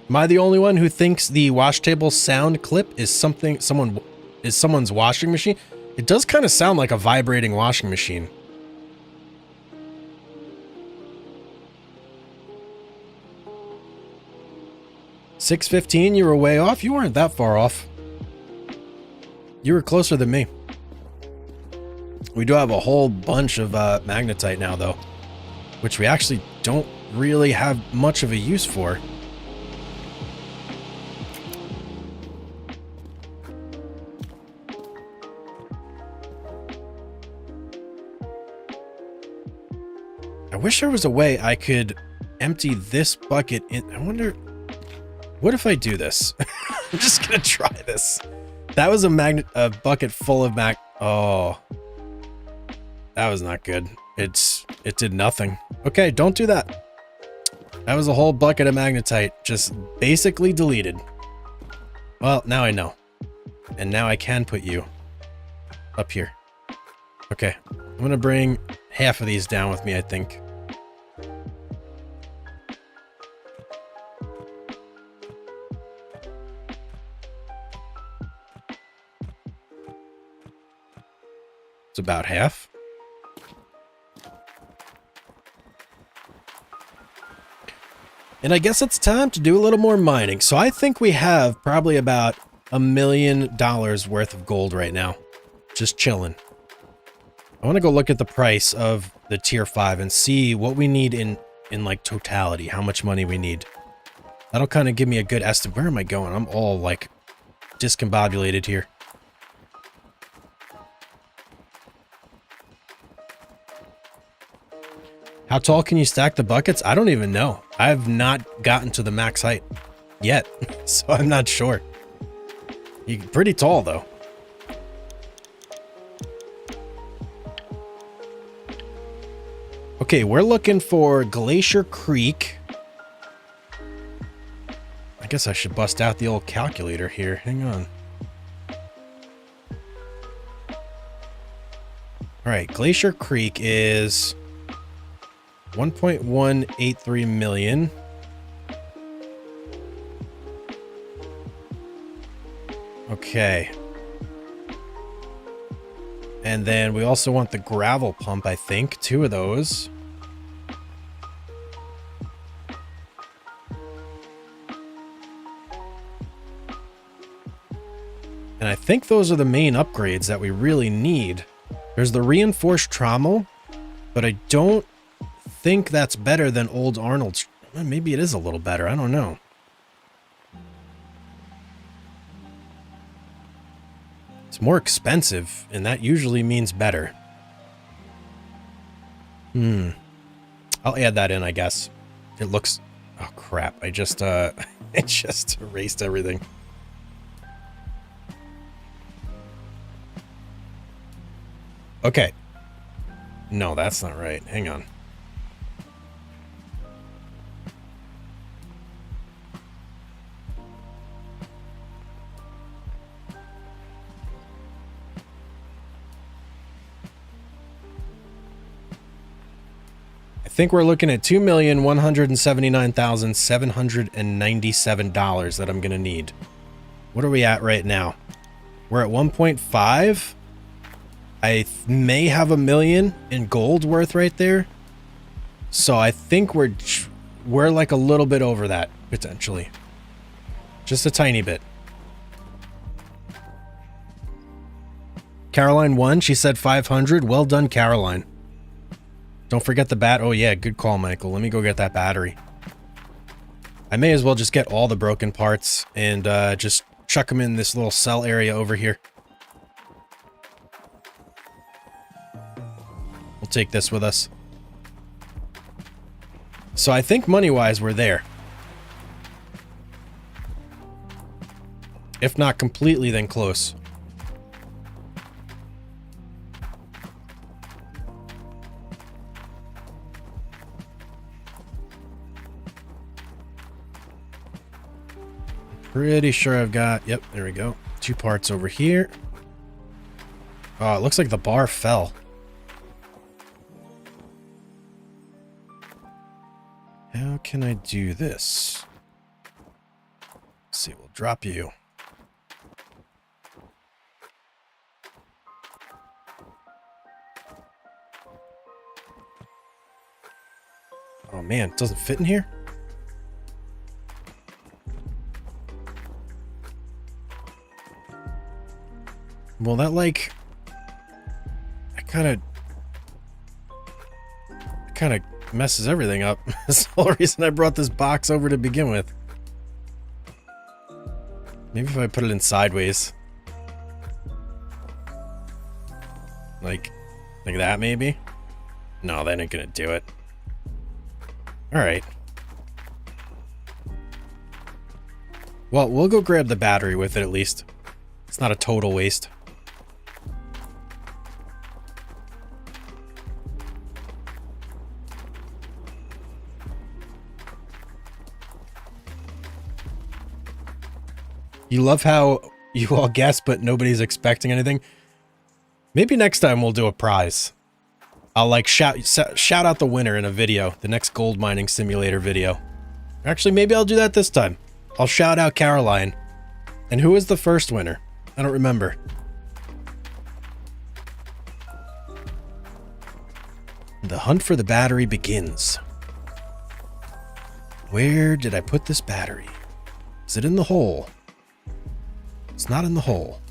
Am I the only one who thinks the wash table sound clip is someone's washing machine? It does kind of sound like a vibrating washing machine. $6.15, you were way off. You weren't that far off. You were closer than me. We do have a whole bunch of magnetite now, though, which we actually don't really have much of a use for. I wish there was a way I could empty this bucket in. I wonder, what if I do this? I'm just gonna try this. That was a bucket full of oh, that was not good. It did nothing. Okay, don't do that. That was a whole bucket of magnetite, just basically deleted. Well, now I know. And now I can put you up here. Okay, I'm gonna bring half of these down with me, I think. It's about half. And I guess it's time to do a little more mining. So I think we have probably about $1 million worth of gold right now. Just chilling. I want to go look at the price of the tier 5 and see what we need in like totality, how much money we need. That'll kind of give me a good estimate. Where am I going? I'm all like discombobulated here. How tall can you stack the buckets? I don't even know. I have not gotten to the max height yet, so I'm not sure. You're pretty tall, though. Okay, we're looking for Glacier Creek. I guess I should bust out the old calculator here. Hang on. All right, Glacier Creek is 1.183 million. Okay. And then we also want the gravel pump, I think. 2 of those. And I think those are the main upgrades that we really need. There's the reinforced trommel, but I don't think that's better than old Arnold's. Well, maybe it is a little better. I don't know. It's more expensive, and that usually means better. I'll add that in, I guess. It looks... Oh, crap. I just, I just erased everything. Okay. No, that's not right. Hang on. I think we're looking at $2,179,797 that I'm going to need. What are we at right now? We're at 1.5. I may have $1 million in gold worth right there. So I think we're like a little bit over that, potentially. Just a tiny bit. Caroline won. She said 500. Well done, Caroline. Don't forget the bat. Oh, yeah. Good call, Michael. Let me go get that battery. I may as well just get all the broken parts and just chuck them in this little cell area over here. We'll take this with us. So I think money-wise, we're there. If not completely, then close. Pretty sure I've got... Yep, there we go. 2 parts over here. Oh, it looks like the bar fell. How can I do this? Let's see, we'll drop you. Oh man, it doesn't fit in here? Well, that like... That kind of messes everything up. That's the whole reason I brought this box over to begin with. Maybe if I put it in sideways. Like that maybe? No, that ain't gonna do it. Alright. Well, we'll go grab the battery with it at least. It's not a total waste. You love how you all guess, but nobody's expecting anything. Maybe next time we'll do a prize. I'll like shout out the winner in a video, the next gold mining simulator video. Actually, maybe I'll do that this time. I'll shout out Caroline. And who was the first winner? I don't remember. The hunt for the battery begins. Where did I put this battery? Is it in the hole? It's not in the hole.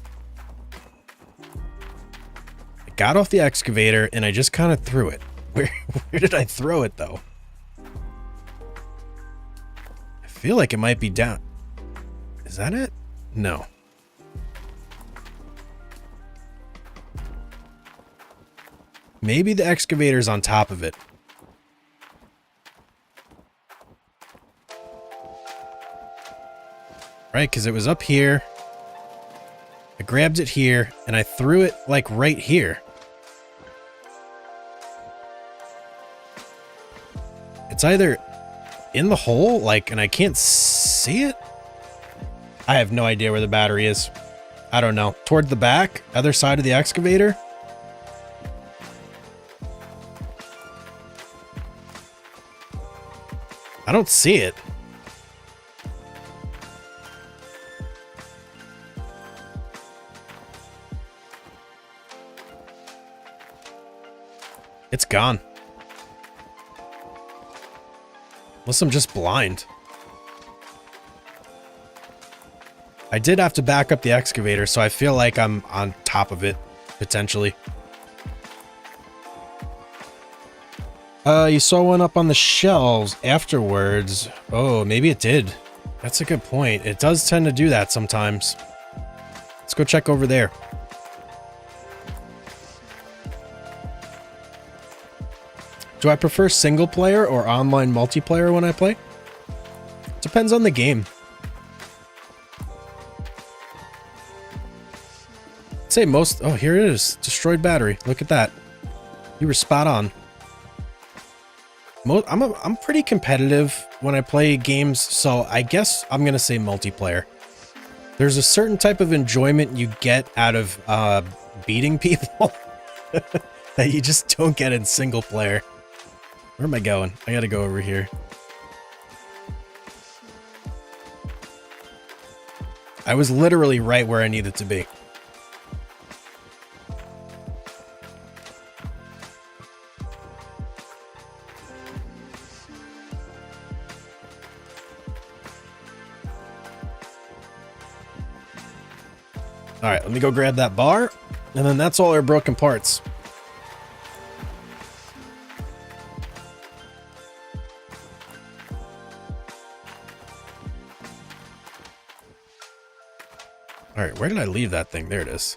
I got off the excavator and I just kind of threw it. Where did I throw it though? I feel like it might be down. Is that it? No. Maybe the excavator's on top of it. Right, because it was up here. I grabbed it here, and I threw it, like, right here. It's either in the hole, like, and I can't see it? I have no idea where the battery is. I don't know. Toward the back? Other side of the excavator? I don't see it. It's gone. Unless I'm just blind. I did have to back up the excavator, so I feel like I'm on top of it, potentially. You saw one up on the shelves afterwards. Oh, maybe it did. That's a good point. It does tend to do that sometimes. Let's go check over there. Do I prefer single player or online multiplayer when I play? Depends on the game. I'd say most... Oh, here it is. Destroyed battery. Look at that. You were spot on. I'm pretty competitive when I play games, so I guess I'm gonna say multiplayer. There's a certain type of enjoyment you get out of beating people that you just don't get in single player. Where am I going? I gotta go over here. I was literally right where I needed to be. All right, let me go grab that bar, and then that's all our broken parts. All right, where did I leave that thing? There it is.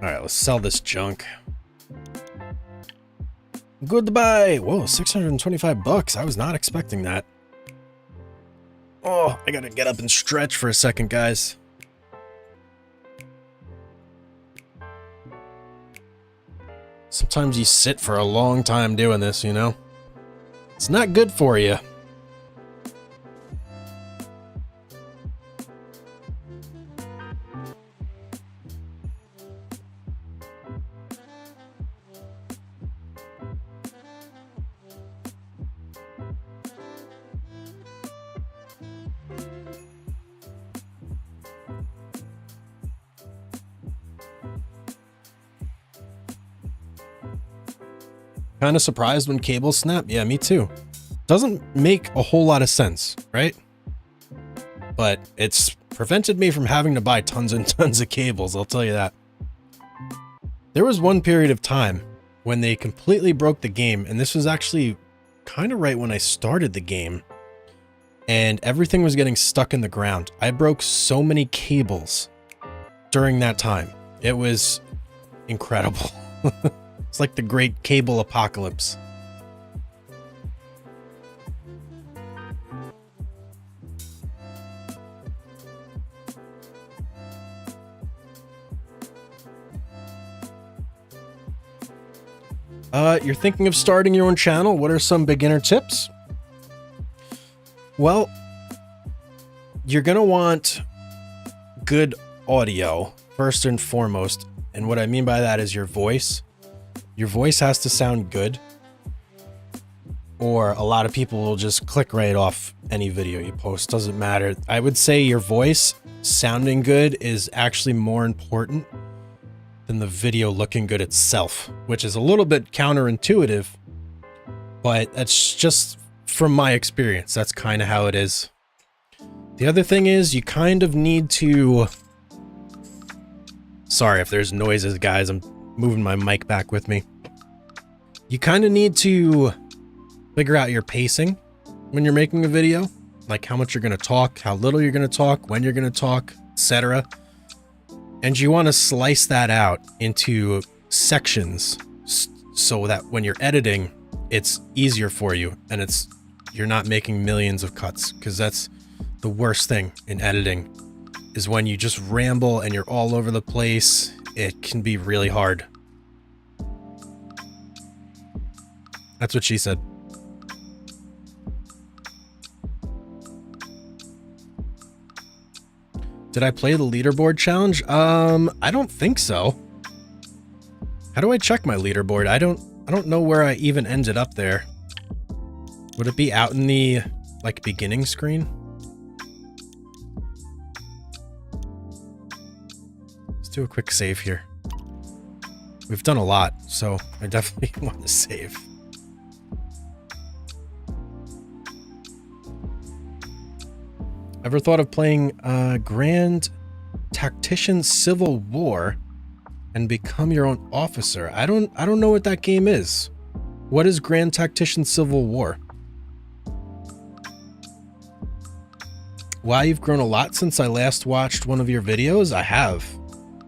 All right, let's sell this junk. Goodbye. Whoa, 625 bucks. I was not expecting that. Oh, I gotta get up and stretch for a second, guys. Sometimes you sit for a long time doing this, you know? It's not good for you. Kind of surprised when cables snap. Yeah, me too. Doesn't make a whole lot of sense, right? But it's prevented me from having to buy tons and tons of cables, I'll tell you that. There was one period of time when they completely broke the game, and this was actually kind of right when I started the game, and everything was getting stuck in the ground. I broke so many cables during that time. It was incredible. It's like the great cable apocalypse. You're thinking of starting your own channel? What are some beginner tips? Well, you're gonna want good audio first and foremost. And what I mean by that is your voice. Your voice has to sound good, or a lot of people will just click right off any video you post. Doesn't matter. I would say your voice sounding good is actually more important than the video looking good itself, which is a little bit counterintuitive, but that's just from my experience. That's kind of how it is. The other thing is you kind of need to... Sorry if there's noises, guys. I'm moving my mic back with me. You kind of need to figure out your pacing when you're making a video, like how much you're going to talk, how little you're going to talk, when you're going to talk, etc. And you want to slice that out into sections so that when you're editing, it's easier for you and you're not making millions of cuts, because that's the worst thing in editing is when you just ramble and you're all over the place. It can be really hard. That's what she said. Did I play the leaderboard challenge? I don't think so. How do I check my leaderboard? I don't know where I even ended up there. Would it be out in the, like, beginning screen? Let's do a quick save here. We've done a lot, so I definitely want to save. Ever thought of playing Grand Tactician Civil War and become your own officer? I don't know what that game is. What is Grand Tactician Civil War? Wow, you've grown a lot since I last watched one of your videos. I have.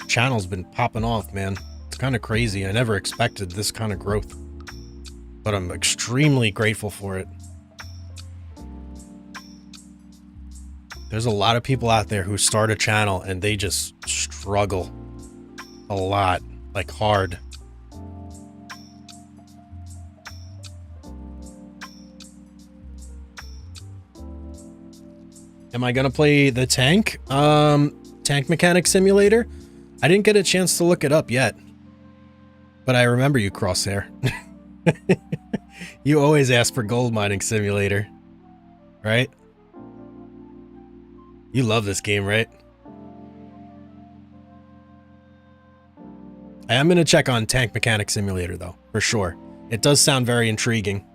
Channel's been popping off, man. It's kind of crazy. I never expected this kind of growth, but I'm extremely grateful for it. There's a lot of people out there who start a channel and they just struggle a lot, like hard. Am I gonna play the tank? Tank Mechanic Simulator? I didn't get a chance to look it up yet. But I remember you, Crosshair. You always ask for Gold Mining Simulator, right? You love this game, right? I am gonna check on Tank Mechanic Simulator, though, for sure. It does sound very intriguing.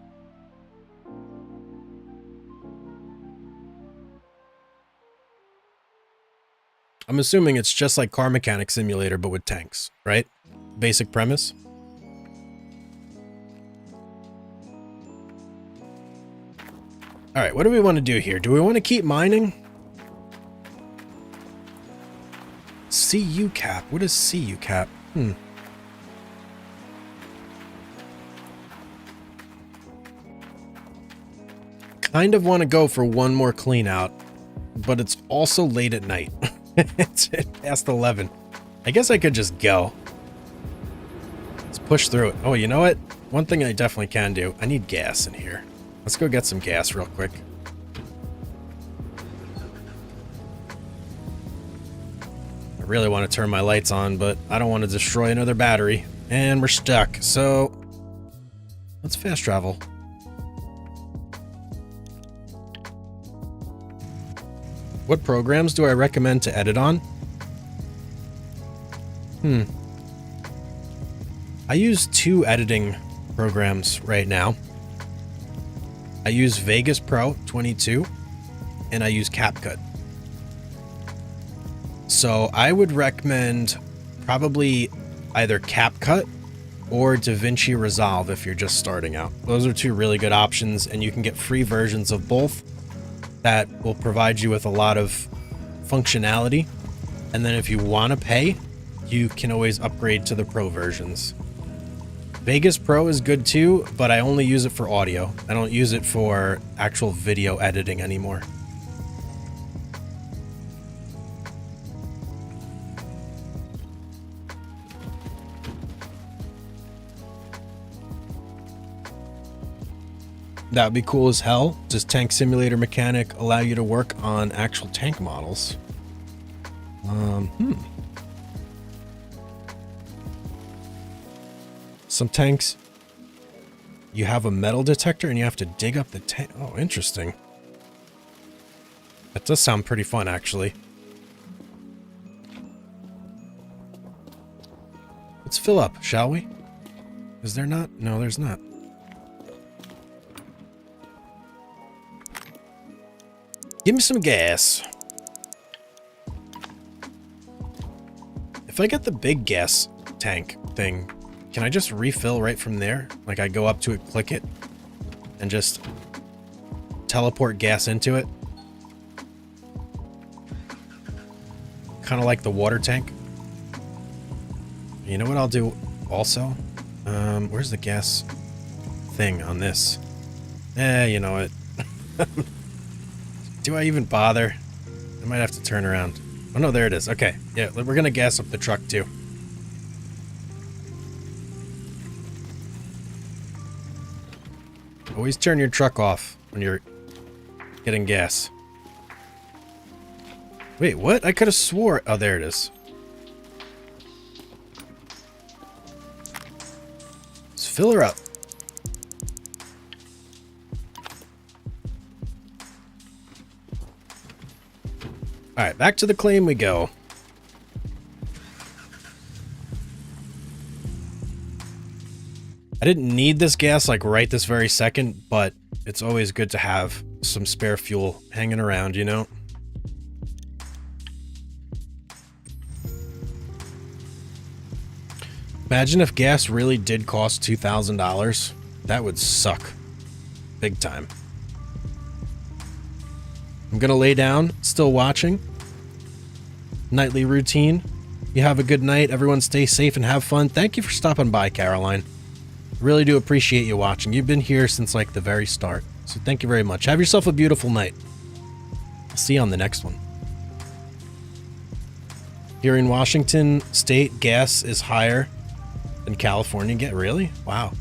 I'm assuming it's just like Car Mechanic Simulator, but with tanks, right? Basic premise. All right, what do we want to do here? Do we want to keep mining? CU cap. What is CU cap? Kind of want to go for one more clean out, but it's also late at night. It's past 11. I guess I could just go. Let's push through it. Oh, you know what? One thing I definitely can do. I need gas in here. Let's go get some gas real quick. I really want to turn my lights on, but I don't want to destroy another battery. And we're stuck, so let's fast travel. What programs do I recommend to edit on? I use 2 editing programs right now. I use Vegas Pro 22 and I use CapCut. So I would recommend probably either CapCut or DaVinci Resolve if you're just starting out. Those are 2 really good options, and you can get free versions of both that will provide you with a lot of functionality. And then if you want to pay, you can always upgrade to the Pro versions. Vegas Pro is good too, but I only use it for audio. I don't use it for actual video editing anymore. That would be cool as hell. Does Tank Simulator Mechanic allow you to work on actual tank models? Some tanks, you have a metal detector and you have to dig up the tank. Oh, interesting. That does sound pretty fun, actually. Let's fill up, shall we? Is there not? No, there's not. Give me some gas. If I get the big gas tank thing, can I just refill right from there? Like I go up to it, click it, and just teleport gas into it? Kind of like the water tank. You know what I'll do also? Where's the gas thing on this? You know what? Do I even bother? I might have to turn around. Oh no, there it is. Okay, yeah, we're gonna gas up the truck too. Always turn your truck off when you're getting gas. Wait, what? I could have swore... Oh, there it is. Let's fill her up. Alright, back to the claim we go. I didn't need this gas like right this very second, but it's always good to have some spare fuel hanging around, you know? Imagine if gas really did cost $2,000. That would suck. Big time. I'm gonna lay down, still watching. Nightly routine. You have a good night. Everyone stay safe and have fun. Thank you for stopping by, Caroline. Really do appreciate you watching. You've been here since like the very start. So thank you very much. Have yourself a beautiful night. I'll see you on the next one. Here in Washington State, gas is higher than California. Really? Wow.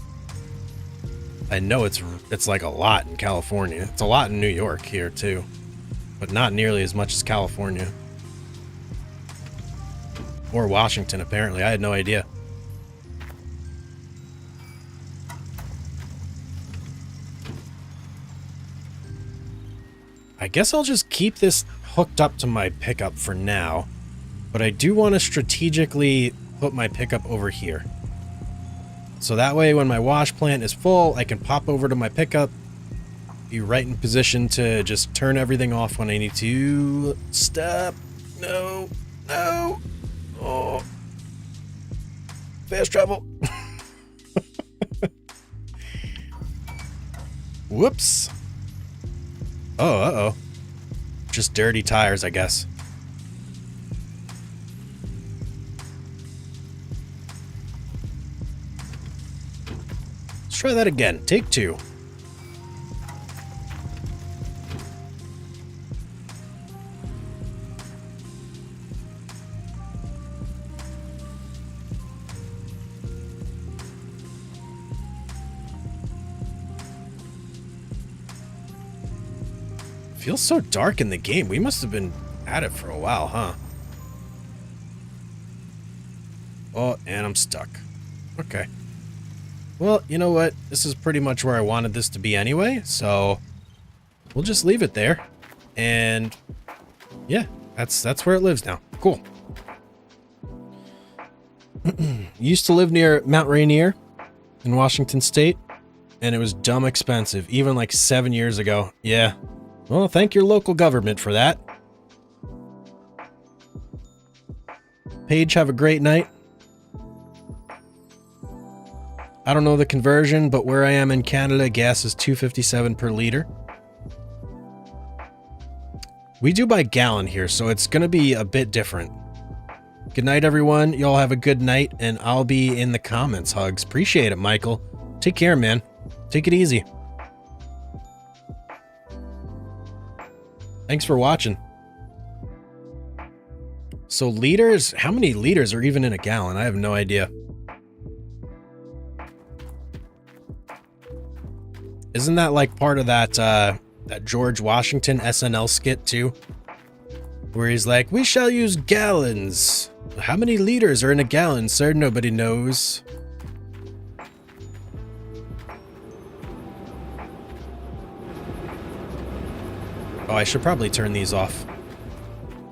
I know it's like a lot in California. It's a lot in New York here too, but not nearly as much as California. Or Washington, apparently. I had no idea. I guess I'll just keep this hooked up to my pickup for now, but I do want to strategically put my pickup over here. So that way when my wash plant is full, I can pop over to my pickup, be right in position to just turn everything off when I need to. Stop. No. No. Oh. Fast travel. Whoops. Oh, uh-oh. Just dirty tires, I guess. Let's try that again. Take two. Feels so dark in the game. We must have been at it for a while, huh? Oh, and I'm stuck. Okay. Well, you know what? This is pretty much where I wanted this to be anyway, so we'll just leave it there. And yeah, that's where it lives now. Cool. Used to live near Mount Rainier in Washington State, and it was dumb expensive, even like 7 years ago. Yeah. Well, thank your local government for that. Paige, have a great night. I don't know the conversion, but where I am in Canada, gas is $2.57 per liter. We do by gallon here, so it's going to be a bit different. Good night, everyone. Y'all have a good night, and I'll be in the comments. Hugs. Appreciate it, Michael. Take care, man. Take it easy. Thanks for watching. So liters, how many liters are even in a gallon? I have no idea. Isn't that like part of that that George Washington SNL skit too? Where he's like, we shall use gallons. How many liters are in a gallon, sir? Nobody knows. Oh, I should probably turn these off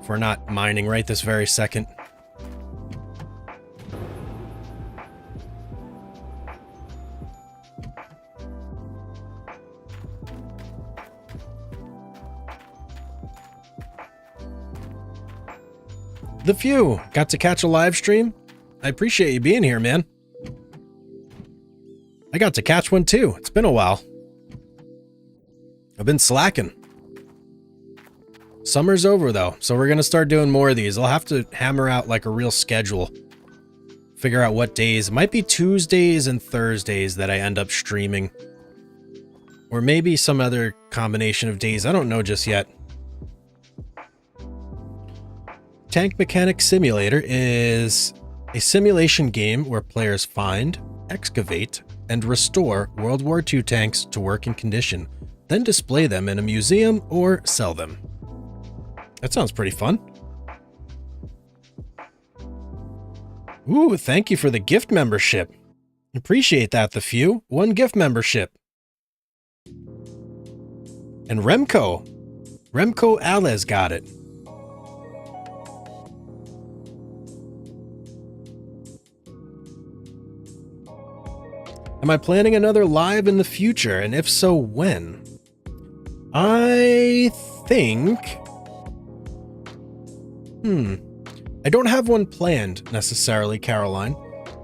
if we're not mining right this very second. The few got to catch a live stream. I appreciate you being here, man. I got to catch one too. It's been a while. I've been slacking. Summer's over though, so we're gonna start doing more of these. I'll have to hammer out like a real schedule. Figure out what days. It might be Tuesdays and Thursdays that I end up streaming. Or maybe some other combination of days. I don't know just yet. Tank Mechanic Simulator is a simulation game where players find, excavate, and restore World War II tanks to working condition, then display them in a museum or sell them. That sounds pretty fun. Ooh, thank you for the gift membership. Appreciate that, the few. 1 gift membership. And Remco Alez got it. Am I planning another live in the future? And if so, when? I think... I don't have one planned necessarily, Caroline,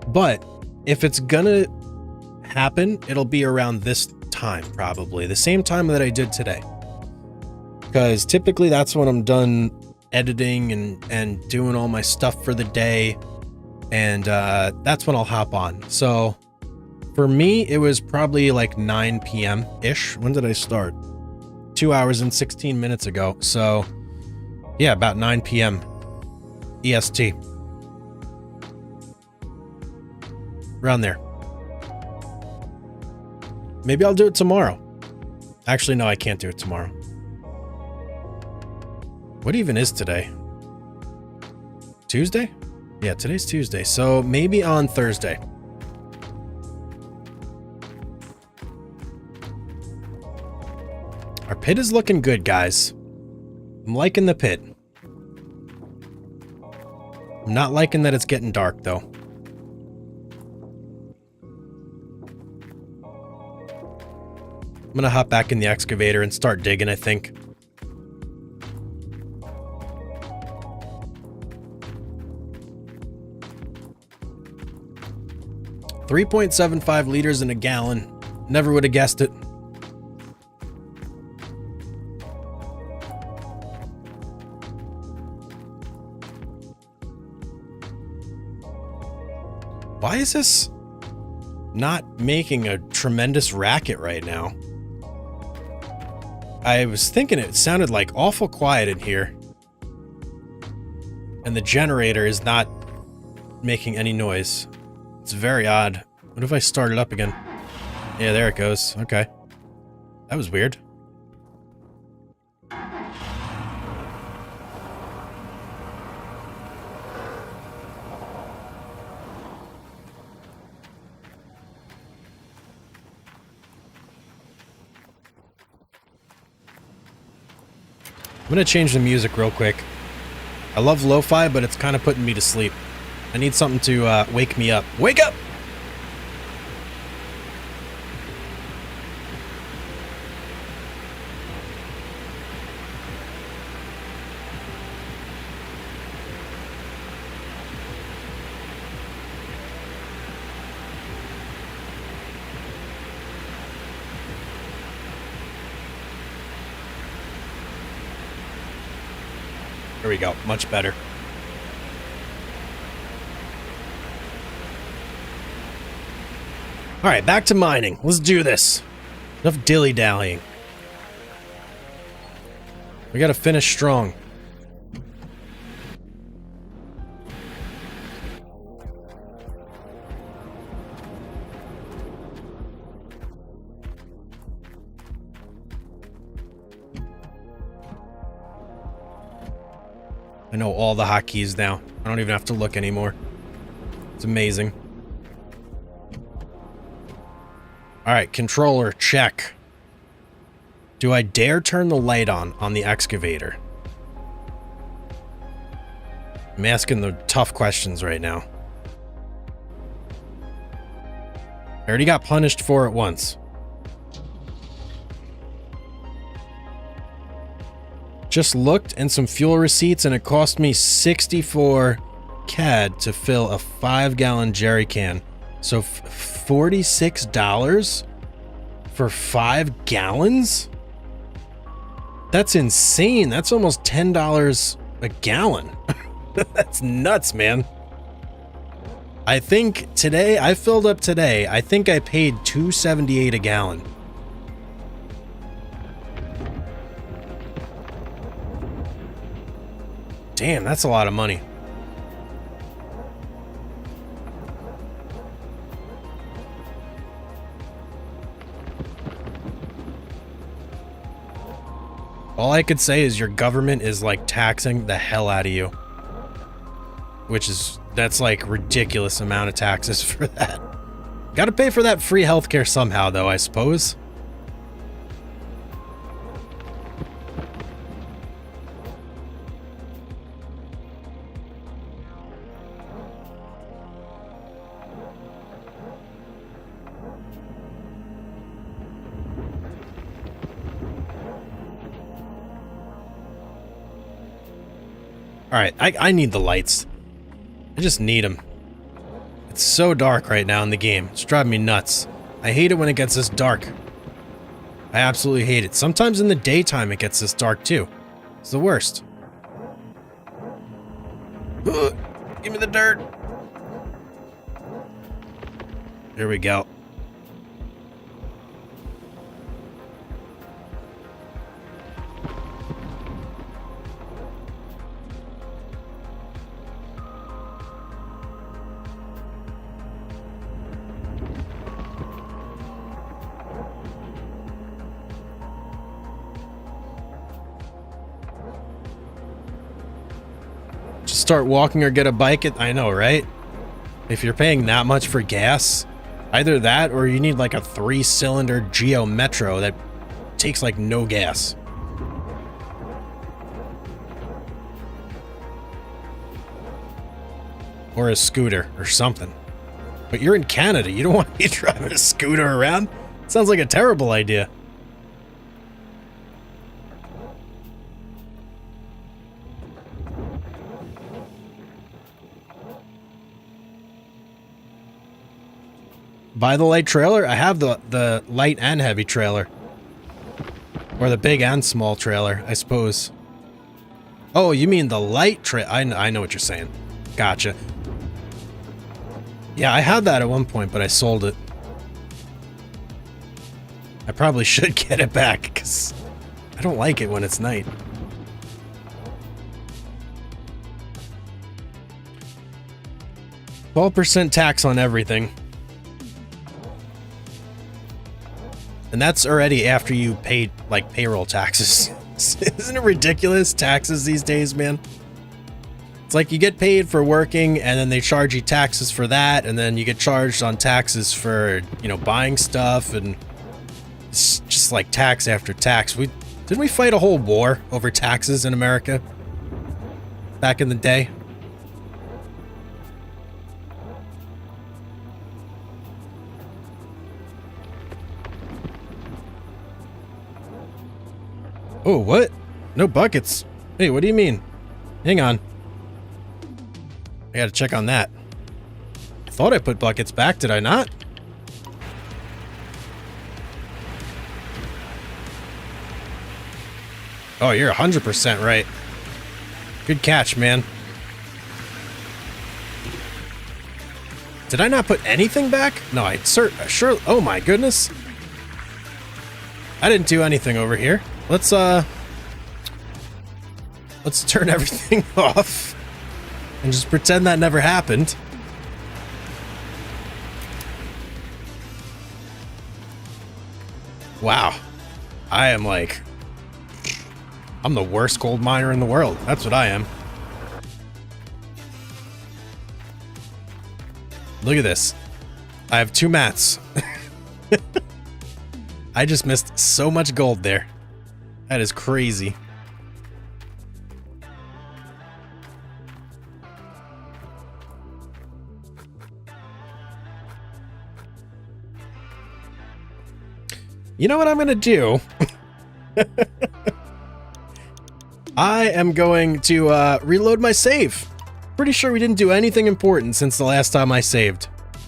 but if it's gonna happen, it'll be around this time, probably. The same time that I did today. Because typically that's when I'm done editing and doing all my stuff for the day. And that's when I'll hop on. So for me, it was probably like 9 p.m.-ish. When did I start? 2 hours and 16 minutes ago. So yeah, about 9 p.m. EST. Around there. Maybe I'll do it tomorrow. Actually, no, I can't do it tomorrow. What even is today? Tuesday? Yeah, today's Tuesday. So maybe on Thursday. Our pit is looking good, guys. I'm liking the pit. I'm not liking that it's getting dark, though. I'm gonna hop back in the excavator and start digging, I think. $3.75 liters in a gallon. Never would have guessed it. Why is this not making a tremendous racket right now? I was thinking it sounded like awful quiet in here. And the generator is not making any noise. It's very odd. What if I start it up again? Yeah, there it goes. Okay. That was weird. I'm gonna change the music real quick. I love lo-fi, but it's kind of putting me to sleep. I need something to wake me up. Wake up! There we go. Much better. All right, back to mining. Let's do this. Enough dilly-dallying. We gotta finish strong. I know all the hotkeys now. I don't even have to look anymore. It's amazing. Alright, controller, check. Do I dare turn the light on the excavator? I'm asking the tough questions right now. I already got punished for it once. Just looked and some fuel receipts and it cost me 64 CAD to fill a 5-gallon jerry can. So $46 for 5 gallons? That's insane. That's almost $10 a gallon. That's nuts, man. I think today, I filled up today. I think I paid $2.78 a gallon. Damn, that's a lot of money. All I could say is your government is like taxing the hell out of you. That's like ridiculous amount of taxes for that. Gotta pay for that free healthcare somehow though, I suppose. Alright, I need the lights. I just need them. It's so dark right now in the game. It's driving me nuts. I hate it when it gets this dark. I absolutely hate it. Sometimes in the daytime it gets this dark too. It's the worst. Ugh, give me the dirt. Here we go. Start walking or get a bike. I know, right? If you're paying that much for gas, either that or you need like a 3-cylinder Geo Metro that takes like no gas. Or a scooter or something. But you're in Canada. You don't want to be driving a scooter around. Sounds like a terrible idea. Buy the light trailer? I have the light and heavy trailer. Or the big and small trailer, I suppose. Oh, you mean the light trailer? I know what you're saying. Gotcha. Yeah, I had that at one point, but I sold it. I probably should get it back, because I don't like it when it's night. %12 tax on everything. And that's already after you paid, like, payroll taxes. Isn't it ridiculous? Taxes these days, man. It's like you get paid for working, and then they charge you taxes for that, and then you get charged on taxes for, you know, buying stuff, and it's just like tax after tax. Didn't we fight a whole war over taxes in America back in the day? Oh, what? No buckets. Hey, what do you mean? Hang on. I gotta check on that. I thought I put buckets back, did I not? Oh, you're 100% right. Good catch, man. Did I not put anything back? No, I sure. Oh my goodness. I didn't do anything over here. Let's turn everything off and just pretend that never happened. Wow. I'm the worst gold miner in the world. That's what I am. Look at this. I have 2 mats. I just missed so much gold there. That is crazy. You know what I'm gonna do? I am going to reload my save. Pretty sure we didn't do anything important since the last time I saved.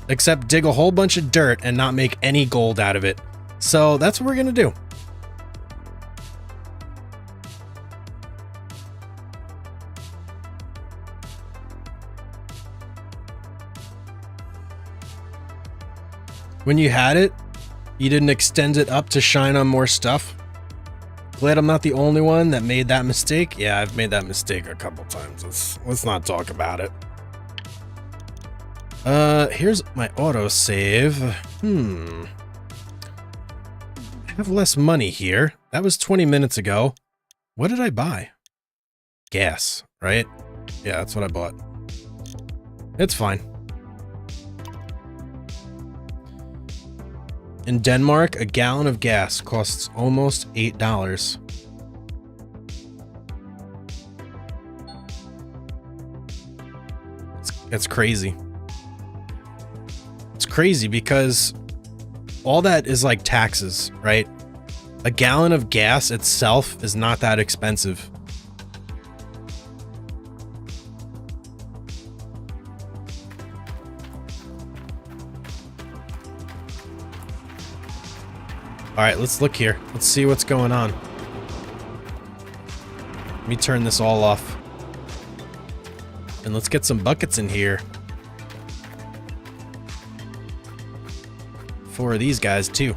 Except dig a whole bunch of dirt and not make any gold out of it. So that's what we're gonna do. When you had it, you didn't extend it up to shine on more stuff? Glad I'm not the only one that made that mistake. Yeah, I've made that mistake a couple times. Let's not talk about it. Here's my autosave. I have less money here. That was 20 minutes ago. What did I buy? Gas, right? Yeah, that's what I bought. It's fine. In Denmark, a gallon of gas costs almost $8. It's crazy. It's crazy because all that is like taxes, right? A gallon of gas itself is not that expensive. All right, let's look here. Let's see what's going on. Let me turn this all off. And let's get some buckets in here. 4 of these guys, too.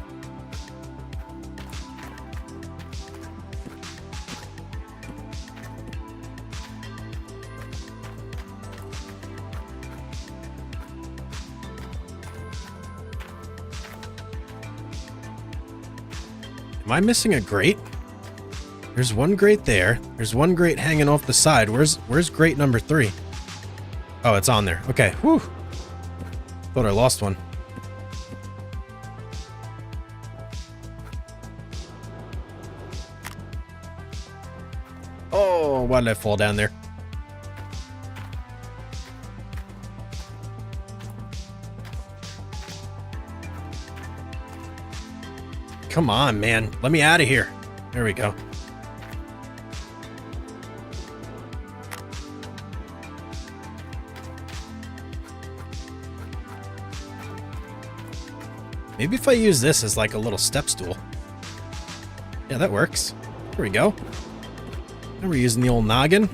Am I missing a grate? There's one grate there. There's one grate hanging off the side. Where's grate number 3? Oh, it's on there. Okay. Whew. Thought I lost one. Oh, why did I fall down there? Come on, man. Let me out of here. There we go. Maybe if I use this as like a little step stool. Yeah, that works. There we go. Now we're using the old noggin.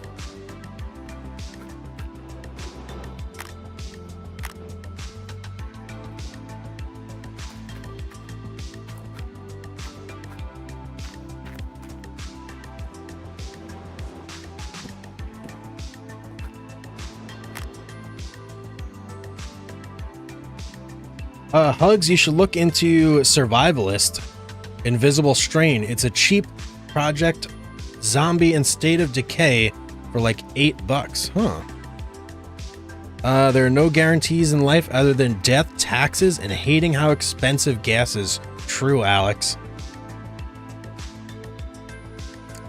Hugs, you should look into Survivalist. Invisible Strain. It's a cheap project zombie in state of decay for like $8. Huh. There are no guarantees in life other than death, taxes, and hating how expensive gas is. True, Alex.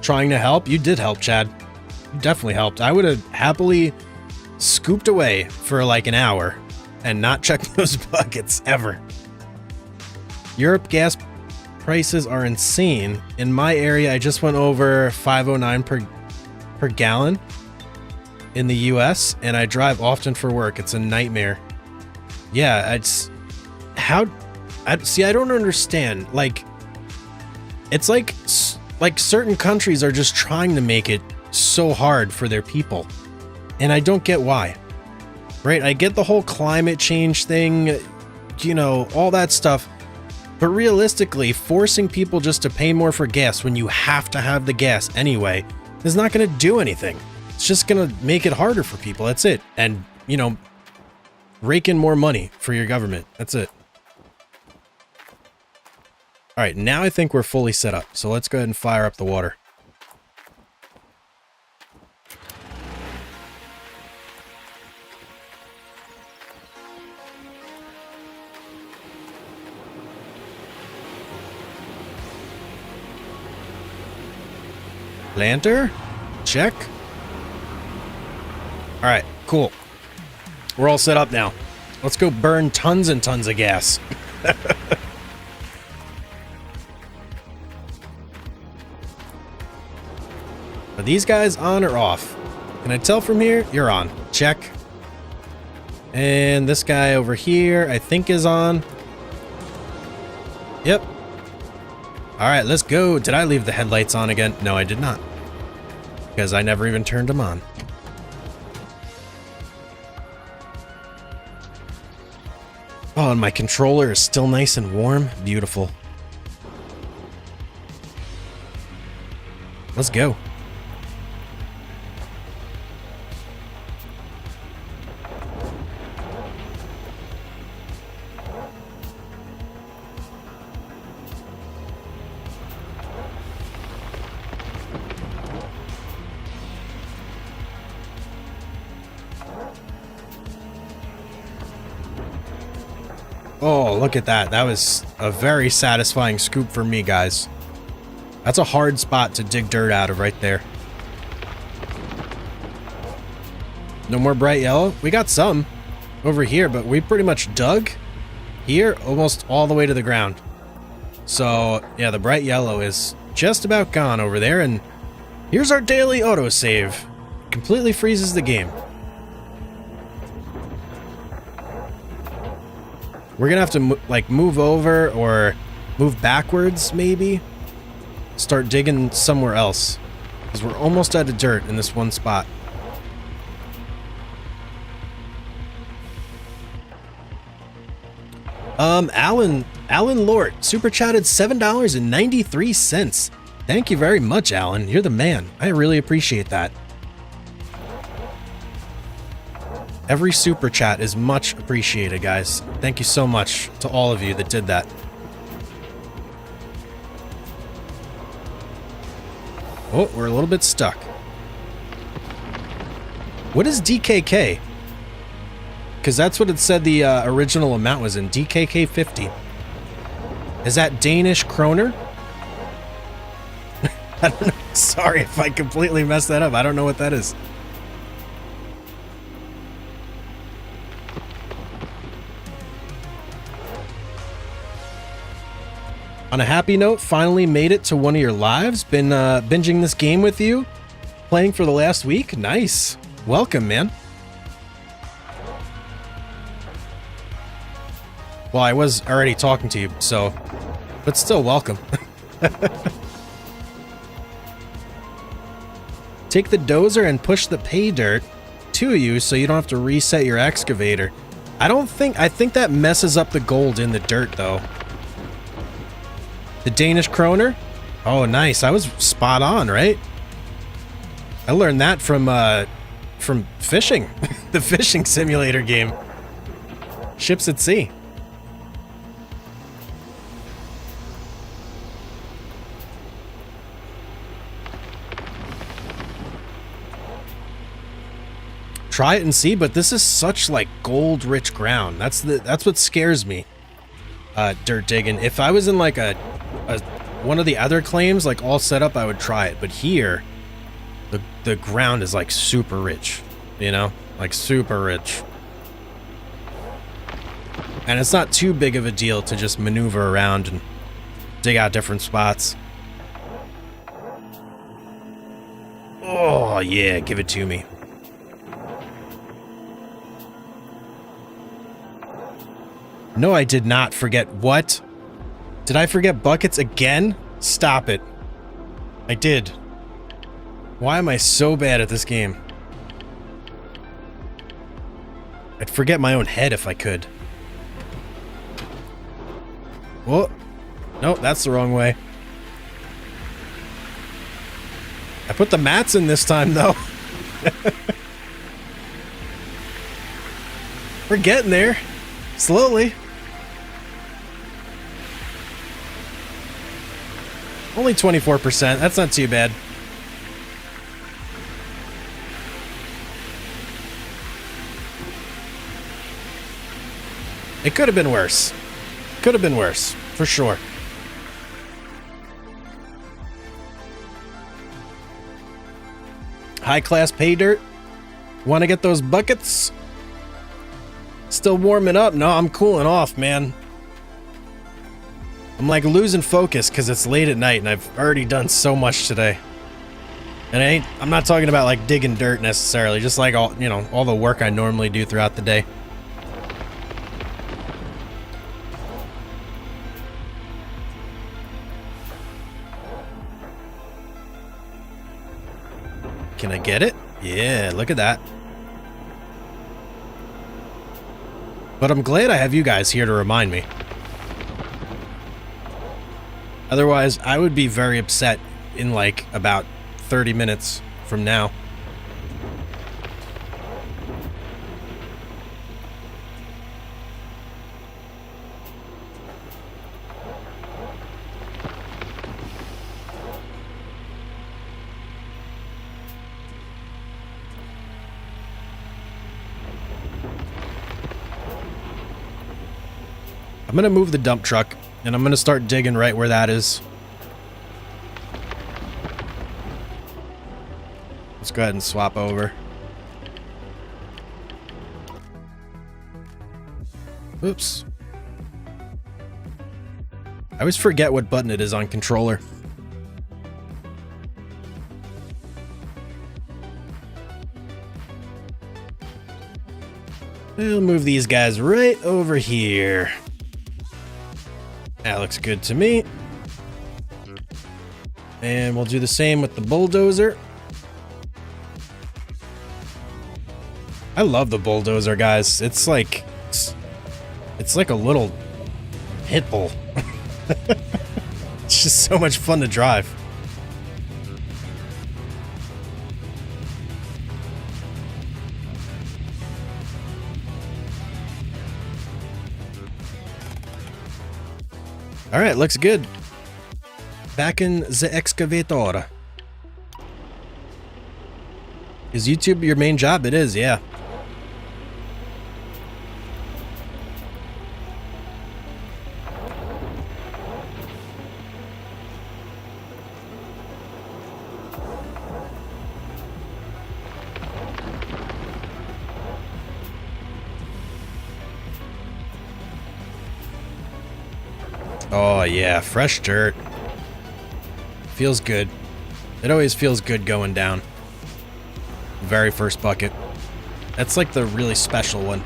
Trying to help? You did help, Chad. You definitely helped. I would have happily scooped away for like an hour and not checked those buckets ever. Europe gas prices are insane. In my area, I just went over $5.09 per gallon in the US, and I drive often for work. It's a nightmare. Yeah, I don't understand. Like, it's like certain countries are just trying to make it so hard for their people, and I don't get why. Right? I get the whole climate change thing, you know, all that stuff. But realistically, forcing people just to pay more for gas when you have to have the gas anyway is not going to do anything. It's just going to make it harder for people. That's it. And, you know, rake in more money for your government. That's it. All right, now I think we're fully set up. So let's go ahead and fire up the water. Planter? Check. All right, cool. We're all set up now. Let's go burn tons and tons of gas. Are these guys on or off? Can I tell from here? You're on. Check. And this guy over here, I think is on. Yep. All right, let's go. Did I leave the headlights on again? No, I did not. Because I never even turned them on. Oh, and my controller is still nice and warm. Beautiful. Let's go. Oh, look at that. That was a very satisfying scoop for me, guys. That's a hard spot to dig dirt out of right there. No more bright yellow? We got some over here, but we pretty much dug here almost all the way to the ground. So, yeah, the bright yellow is just about gone over there, and here's our daily autosave. Completely freezes the game. We're gonna have to, like, move over or move backwards, maybe. Start digging somewhere else. Because we're almost out of dirt in this one spot. Alan Lort, super chatted $7.93. Thank you very much, Alan. You're the man. I really appreciate that. Every super chat is much appreciated, guys. Thank you so much to all of you that did that. Oh, we're a little bit stuck. What is DKK? Because that's what it said the original amount was in. DKK 50. Is that Danish kroner? I don't know. Sorry if I completely messed that up. I don't know what that is. On a happy note, finally made it to one of your lives. Been binging this game with you. Playing for the last week. Nice. Welcome, man. Well, I was already talking to you, so... But still, welcome. Take the dozer and push the pay dirt to you so you don't have to reset your excavator. I think that messes up the gold in the dirt, though. The Danish kroner? Oh, nice. I was spot on, right? I learned that from fishing. The fishing simulator game. Ships at sea. Try it and see, but this is such like gold-rich ground. That's what scares me. Dirt digging. If I was in like a one of the other claims, like all set up, I would try it. But here, the ground is like super rich, you know, like super rich. And it's not too big of a deal to just maneuver around and dig out different spots. Oh yeah, give it to me. No, I did not forget. What? Did I forget buckets again? Stop it. I did. Why am I so bad at this game? I'd forget my own head if I could. Whoa. Nope, that's the wrong way. I put the mats in this time, though. We're getting there. Slowly. Only 24%. That's not too bad. It could have been worse. Could have been worse, for sure. High-class pay dirt. Want to get those buckets? Still warming up? No, I'm cooling off, man. I'm like losing focus because it's late at night and I've already done so much today. And I'm not talking about like digging dirt necessarily, just like all, you know, all the work I normally do throughout the day. Can I get it? Yeah, look at that. But I'm glad I have you guys here to remind me. Otherwise, I would be very upset in like about 30 minutes from now. I'm going to move the dump truck, and I'm going to start digging right where that is. Let's go ahead and swap over. Oops. I always forget what button it is on controller. We'll move these guys right over here. That looks good to me. And we'll do the same with the bulldozer. I love the bulldozer, guys. It's like a little pit bull. It's just so much fun to drive. All right, looks good. Back in the excavator. Is YouTube your main job? It is, yeah. Oh yeah, fresh dirt. Feels good. It always feels good going down. Very first bucket. That's like the really special one.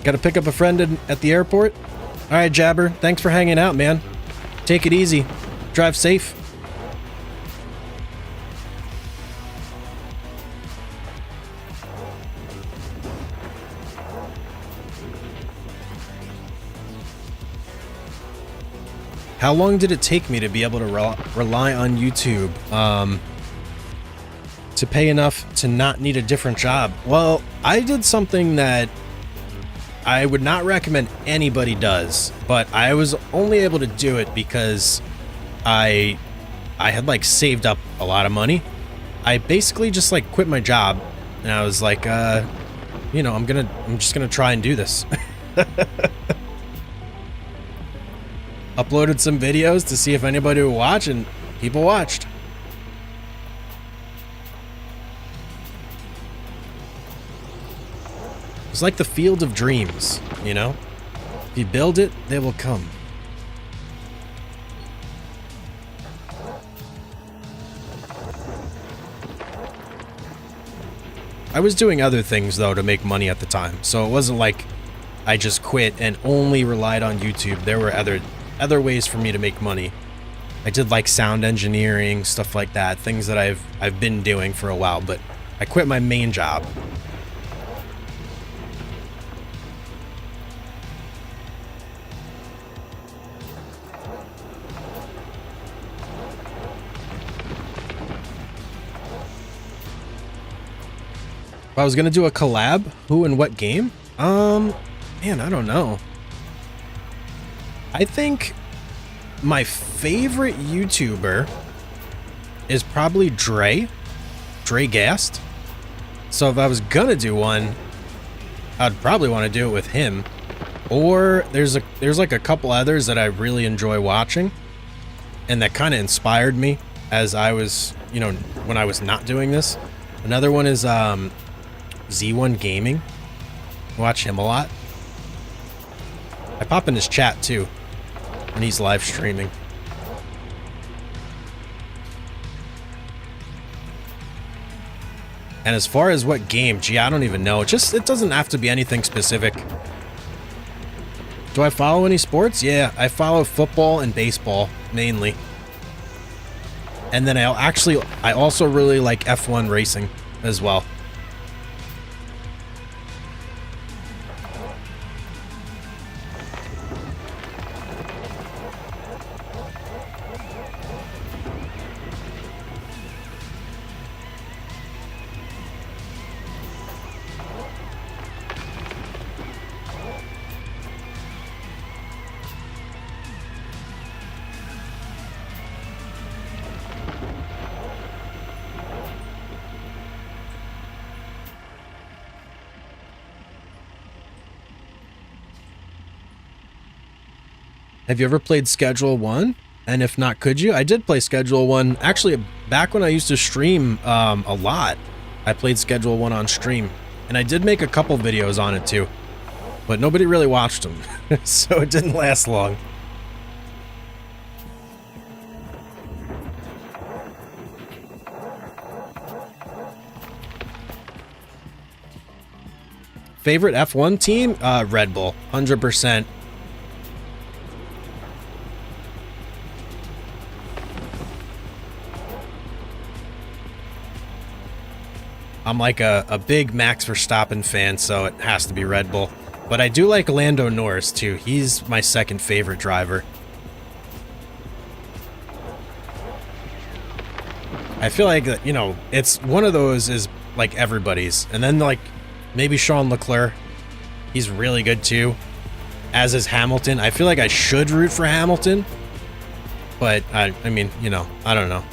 Gotta pick up a friend at the airport? Alright, Jabber. Thanks for hanging out, man. Take it easy. Drive safe. How long did it take me to be able to rely on YouTube to pay enough to not need a different job? Well, I did something that I would not recommend anybody does, but I was only able to do it because I had like saved up a lot of money. I basically just like quit my job, and I was like, you know, I'm just gonna try and do this. Uploaded some videos to see if anybody would watch, and people watched. It's like the field of dreams, you know? If you build it, they will come. I was doing other things, though, to make money at the time, so it wasn't like I just quit and only relied on YouTube. There were other ways for me to make money. I did like sound engineering, stuff like that, things that I've been doing for a while, but I quit my main job. If I was gonna do a collab, who and what game? Man, I don't know. I think my favorite YouTuber is probably Dre Gast. So if I was gonna do one, I'd probably want to do it with him. Or there's like a couple others that I really enjoy watching and that kind of inspired me as I was, you know, when I was not doing this. Another one is Z1 Gaming. I watch him a lot. I pop in his chat too when he's live streaming. And as far as what game, gee, I don't even know. It doesn't have to be anything specific. Do I follow any sports? Yeah, I follow football and baseball mainly. And then I also really like F1 racing as well. Have you ever played Schedule 1? And if not, could you? I did play Schedule 1. Actually, back when I used to stream a lot, I played Schedule 1 on stream. And I did make a couple videos on it too. But nobody really watched them. So it didn't last long. Favorite F1 team? Red Bull. 100%. I'm like a big Max Verstappen fan, so it has to be Red Bull. But I do like Lando Norris, too. He's my second favorite driver. I feel like, you know, it's one of those is like everybody's. And then, like, maybe Sean Leclerc. He's really good, too. As is Hamilton. I feel like I should root for Hamilton. But, I mean, you know, I don't know.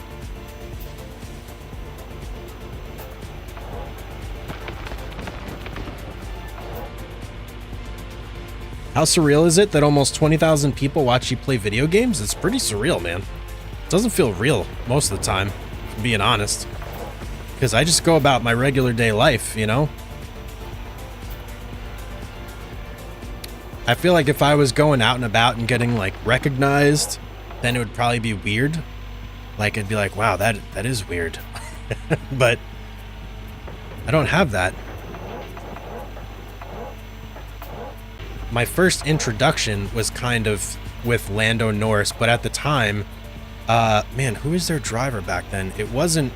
How surreal is it that almost 20,000 people watch you play video games? It's pretty surreal, man. It doesn't feel real most of the time, if I'm being honest. Because I just go about my regular day life, you know? I feel like if I was going out and about and getting, like, recognized, then it would probably be weird. Like, it'd be like, wow, that is weird. But I don't have that. My first introduction was kind of with Lando Norris, but at the time, man, who was their driver back then? It wasn't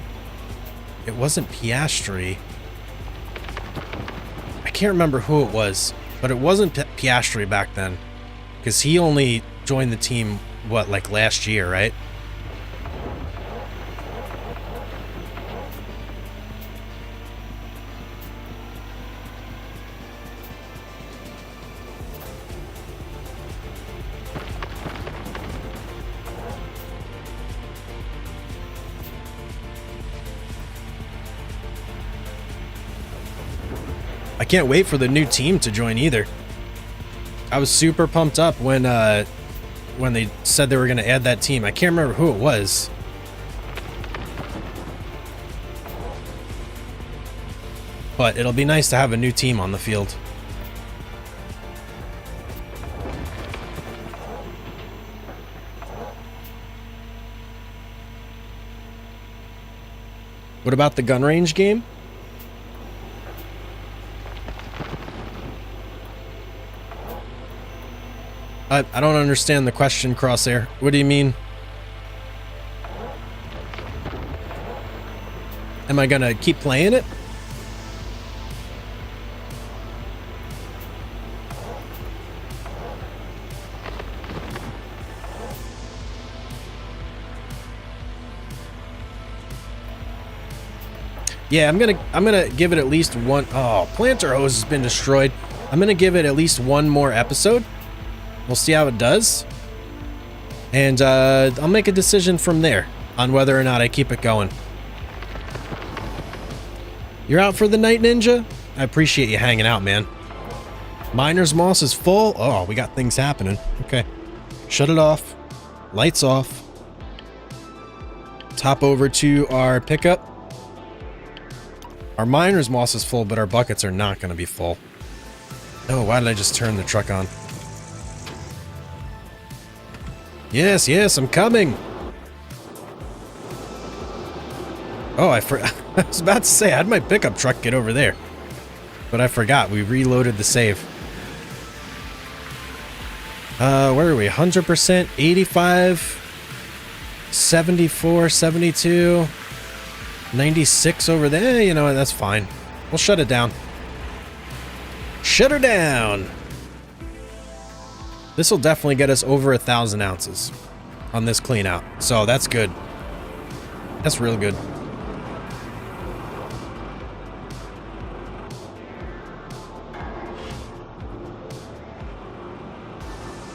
Piastri. I can't remember who it was, but it wasn't Piastri back then, because he only joined the team, what, like last year, right? I can't wait for the new team to join either. I was super pumped up when they said they were going to add that team. I can't remember who it was. But it'll be nice to have a new team on the field. What about the gun range game? I don't understand the question, Crosshair. What do you mean? Am I gonna keep playing it? Yeah, I'm gonna give it at least one. Oh, planter hose has been destroyed. I'm gonna give it at least one more episode. We'll see how it does. And I'll make a decision from there on whether or not I keep it going. You're out for the night, Ninja? I appreciate you hanging out, man. Miner's Moss is full. Oh, we got things happening. Okay. Shut it off. Lights off. Top over to our pickup. Our Miner's Moss is full, but our buckets are not going to be full. Oh, why did I just turn the truck on? Yes, yes, I'm coming. Oh, I was about to say, I had my pickup truck get over there. But I forgot, we reloaded the save. Where are we? 100%, 85, 74, 72, 96 over there. You know what, that's fine. We'll shut it down. Shut her down! This will definitely get us over 1,000 ounces on this clean out. So that's good. That's real good.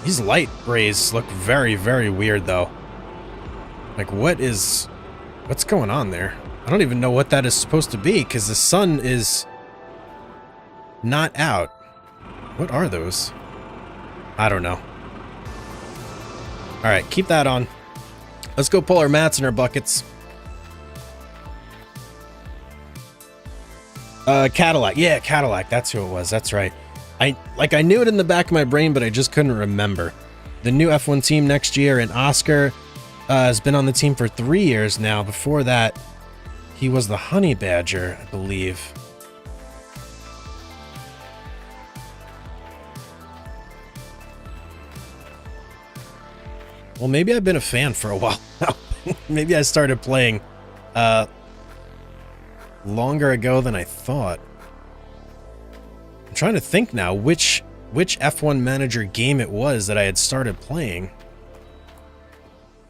These light rays look very, very weird though. Like what's going on there? I don't even know what that is supposed to be because the sun is not out. What are those? I don't know. All right, keep that on. Let's go pull our mats and our buckets. Cadillac. Yeah, Cadillac. That's who it was. That's right. I knew it in the back of my brain, but I just couldn't remember. The new F1 team next year, and Oscar has been on the team for 3 years now. Before that, he was the Honey Badger, I believe. Well, maybe I've been a fan for a while now. Maybe I started playing longer ago than I thought. I'm trying to think now which F1 Manager game it was that I had started playing.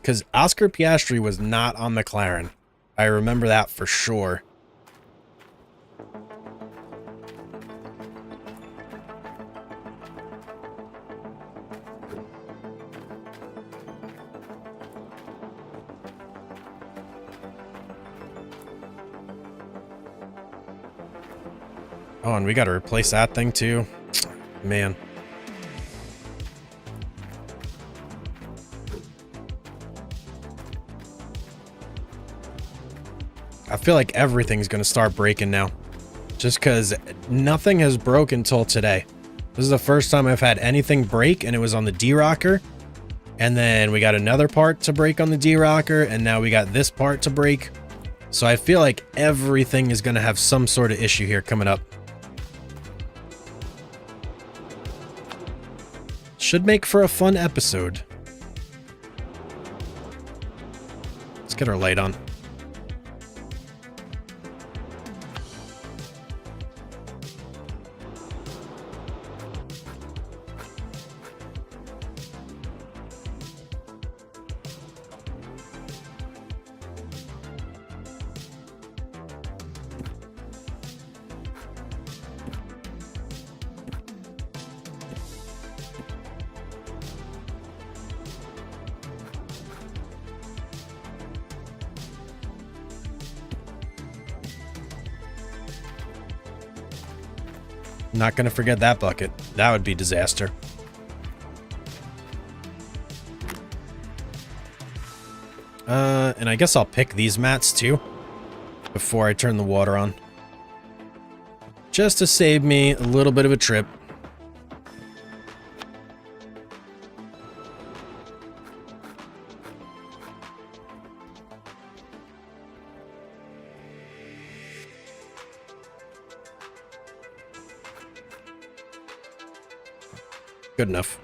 Because Oscar Piastri was not on McLaren. I remember that for sure. Oh, and we got to replace that thing too. Man. I feel like everything's going to start breaking now. Just because nothing has broken until today. This is the first time I've had anything break, and it was on the D-Rocker. And then we got another part to break on the D-Rocker, and now we got this part to break. So I feel like everything is going to have some sort of issue here coming up. Should make for a fun episode. Let's get our light on. Not gonna forget that bucket. That would be disaster. And I guess I'll pick these mats too before I turn the water on. Just to save me a little bit of a trip. Good enough.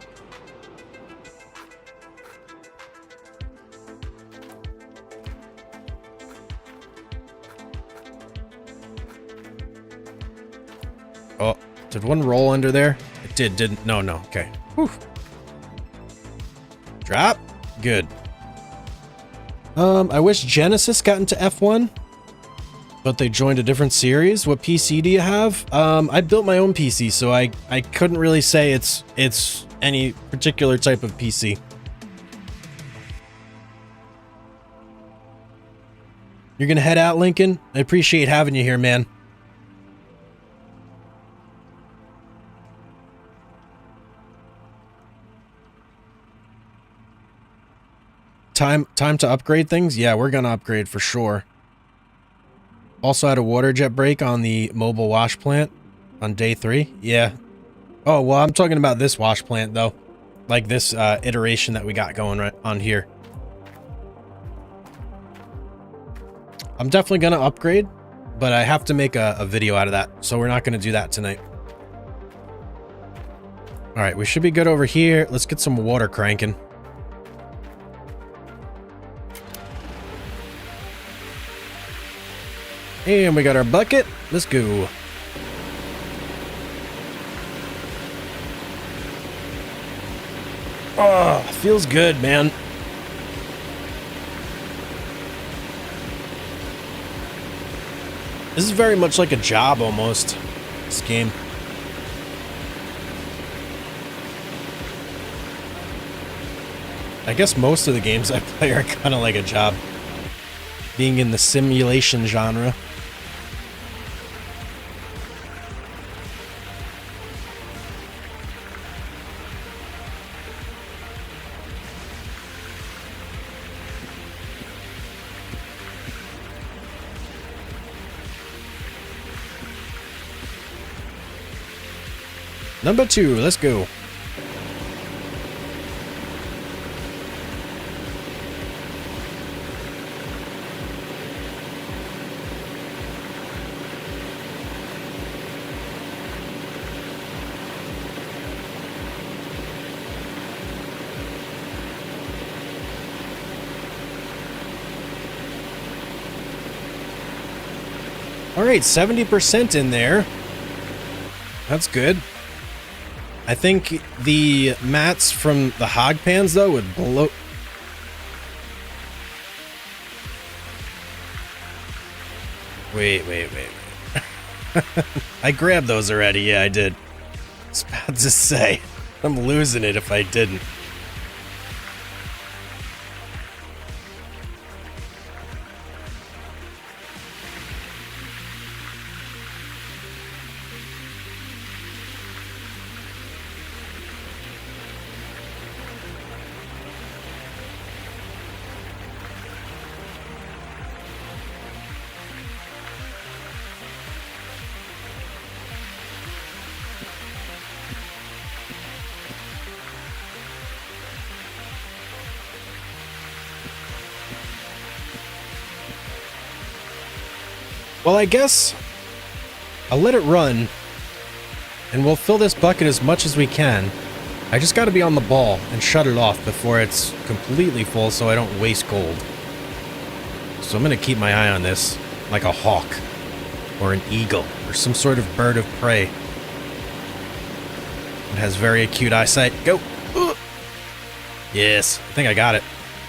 Oh, did one roll under there? It did, didn't? No, no. Okay. Whew. Drop. Good. I wish Genesis got into F1, but they joined a different series. What PC do you have? I built my own PC, so I couldn't really say it's any particular type of PC. You're gonna head out, Lincoln? I appreciate having you here, man. Time to upgrade things? Yeah, we're gonna upgrade for sure. Also had a water jet break on the mobile wash plant on day 3. Yeah. Oh, well, I'm talking about this wash plant, though. Like this iteration that we got going right on here. I'm definitely going to upgrade, but I have to make a video out of that. So we're not going to do that tonight. All right, we should be good over here. Let's get some water cranking. And we got our bucket. Let's go. Oh, feels good, man. This is very much like a job almost, this game. I guess most of the games I play are kind of like a job, being in the simulation genre. Number 2, let's go. All right, 70% in there. That's good. I think the mats from the hog pans, though, would blow... Wait. I grabbed those already. Yeah, I did. I was about to say, I'm losing it if I didn't. Well, I guess I'll let it run, and we'll fill this bucket as much as we can. I just got to be on the ball and shut it off before it's completely full so I don't waste gold. So I'm going to keep my eye on this like a hawk or an eagle or some sort of bird of prey. It has very acute eyesight. Go! Ooh. Yes, I think I got it.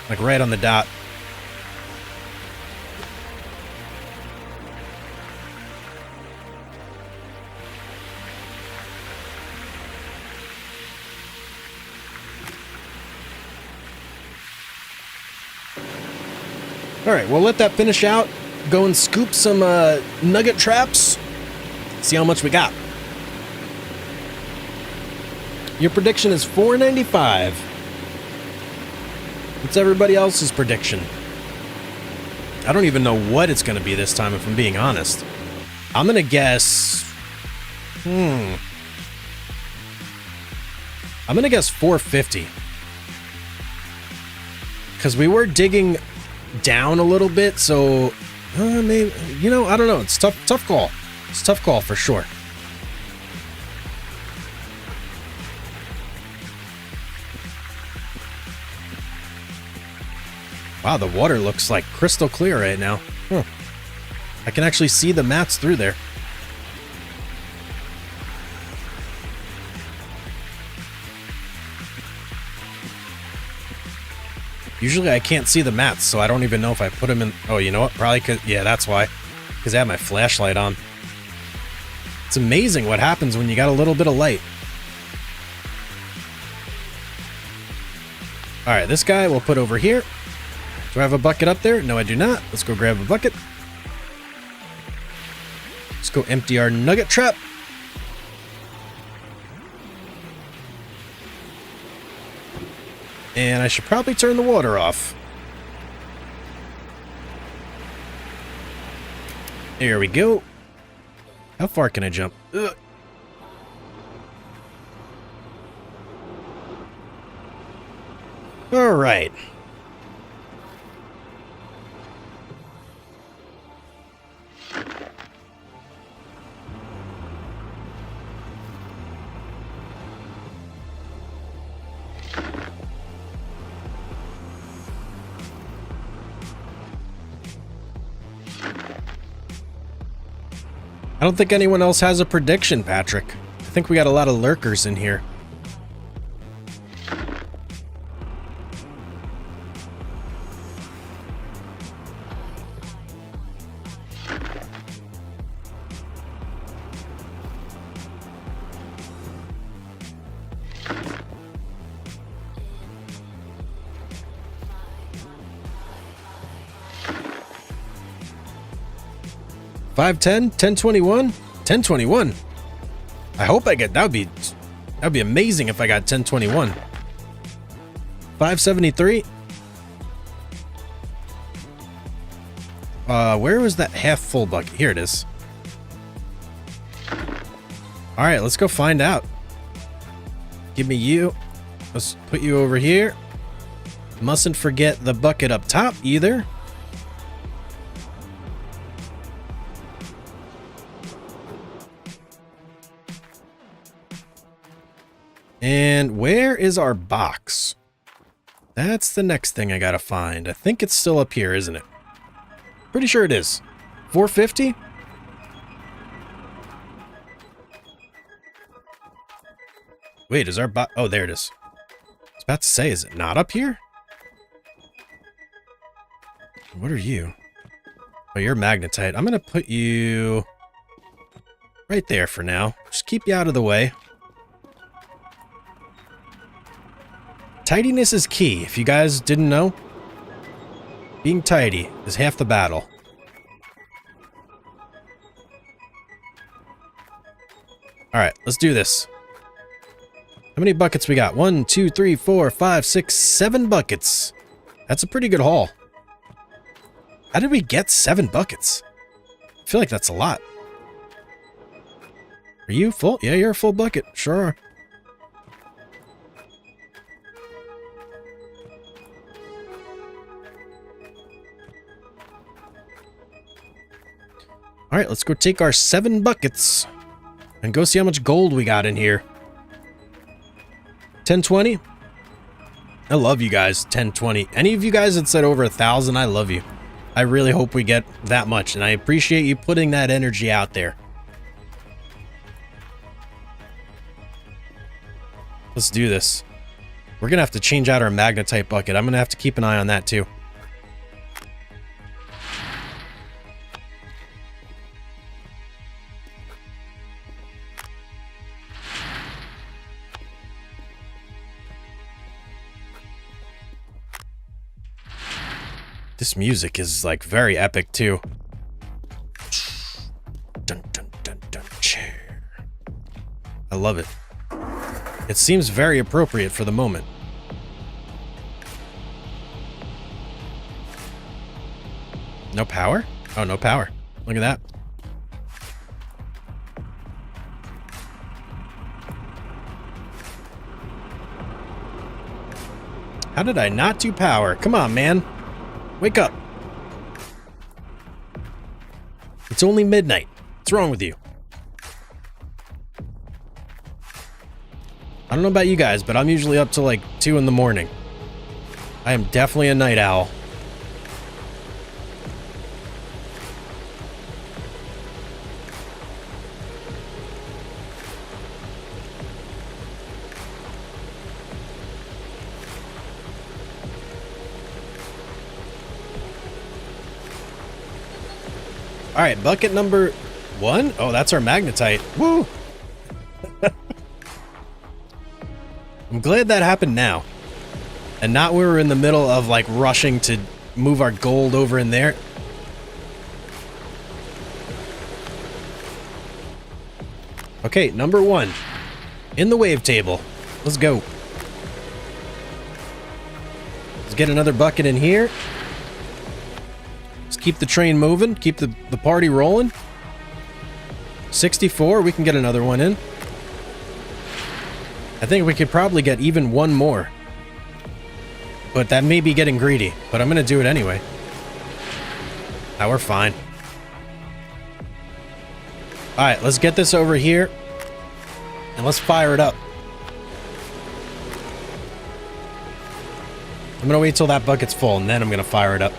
Like right on the dot. Alright, we'll let that finish out. Go and scoop some nugget traps. See how much we got. Your prediction is $4.95. What's everybody else's prediction? I don't even know what it's going to be this time, if I'm being honest. I'm going to guess... I'm going to guess $4.50. Because we were digging down a little bit, so maybe, you know, I don't know. It's tough call. It's a tough call for sure. Wow, the water looks like crystal clear right now. Huh. I can actually see the mats through there. Usually I can't see the mats, so I don't even know if I put them in... Oh, you know what? Probably because... Yeah, that's why. Because I have my flashlight on. It's amazing what happens when you got a little bit of light. Alright, this guy we'll put over here. Do I have a bucket up there? No, I do not. Let's go grab a bucket. Let's go empty our nugget trap. And I should probably turn the water off. There we go. How far can I jump? Ugh. All right. I don't think anyone else has a prediction, Patrick. I think we got a lot of lurkers in here. $5.10, $10.21, $10.21. I hope I get that'd be amazing if I got $10.21. $5.73. Where was that half full bucket? Here it is. All right, let's go find out. Give me you. Let's put you over here. Mustn't forget the bucket up top either. And where is our box? That's the next thing I gotta find. I think it's still up here, isn't it? Pretty sure it is. 450? Wait, is our box... Oh, there it is. I was about to say, is it not up here? What are you? Oh, you're magnetite. I'm gonna put you right there for now. Just keep you out of the way. Tidiness is key, if you guys didn't know. Being tidy is half the battle. Alright, let's do this. How many buckets we got? 1, 2, 3, 4, 5, 6, 7 buckets. That's a pretty good haul. How did we get 7 buckets? I feel like that's a lot. Are you full? Yeah, you're a full bucket. Sure are. Alright, let's go take our 7 buckets and go see how much gold we got in here. 1020? I love you guys, 1020. Any of you guys that said over 1,000, I love you. I really hope we get that much, and I appreciate you putting that energy out there. Let's do this. We're gonna have to change out our magnetite bucket. I'm gonna have to keep an eye on that too. This music is like very epic too. Dun, dun, dun, dun, chair. I love it. It seems very appropriate for the moment. No power? Oh, no power. Look at that. How did I not do power? Come on, man. Wake up. It's only midnight. What's wrong with you? I don't know about you guys, but I'm usually up till like 2 in the morning. I am definitely a night owl. All right, bucket number 1. Oh, that's our magnetite. Woo! I'm glad that happened now. And not we were in the middle of like rushing to move our gold over in there. Okay, number 1. In the wave table. Let's go. Let's get another bucket in here. Let's keep the train moving. Keep the party rolling. 64, we can get another one in. I think we could probably get even one more. But that may be getting greedy. But I'm going to do it anyway. Now we're fine. Alright, let's get this over here. And let's fire it up. I'm going to wait till that bucket's full and then I'm going to fire it up.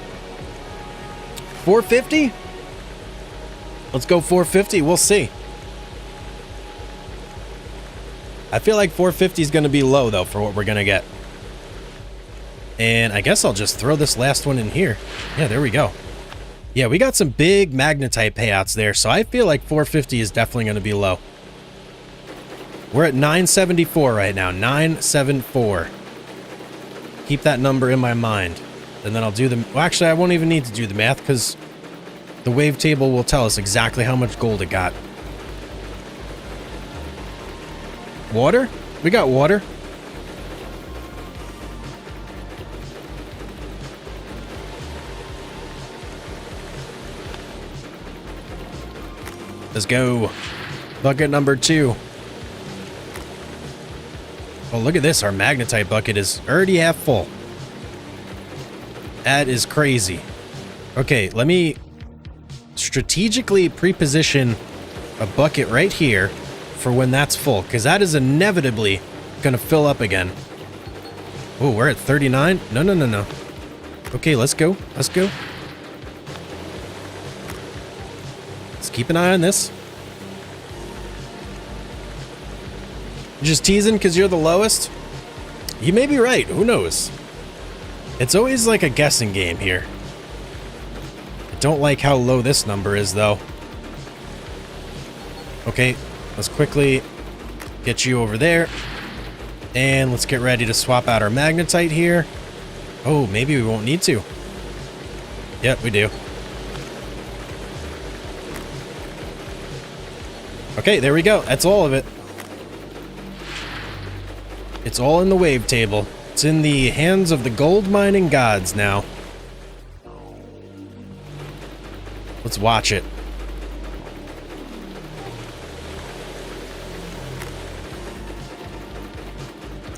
450? Let's go 450. We'll see. I feel like 450 is going to be low, though, for what we're going to get. And I guess I'll just throw this last one in here. Yeah, there we go. Yeah, we got some big magnetite payouts there, so I feel like 450 is definitely going to be low. We're at 974 right now. 974. Keep that number in my mind. And then I'll do the... Well, actually, I won't even need to do the math, because the wave table will tell us exactly how much gold it got. Water? We got water. Let's go. Bucket number 2. Oh, look at this. Our magnetite bucket is already half full. That is crazy. Okay, let me strategically pre-position a bucket right here for when that's full, because that is inevitably going to fill up again. Oh, we're at 39? No, no, no, no. Okay, let's go. Let's go. Let's keep an eye on this. Just teasing because you're the lowest? You may be right. Who knows? It's always like a guessing game here. I don't like how low this number is, though. Okay, let's quickly get you over there. And let's get ready to swap out our magnetite here. Oh, maybe we won't need to. Yep, we do. Okay, there we go. That's all of it. It's all in the wave table. It's in the hands of the gold mining gods now. Let's watch it.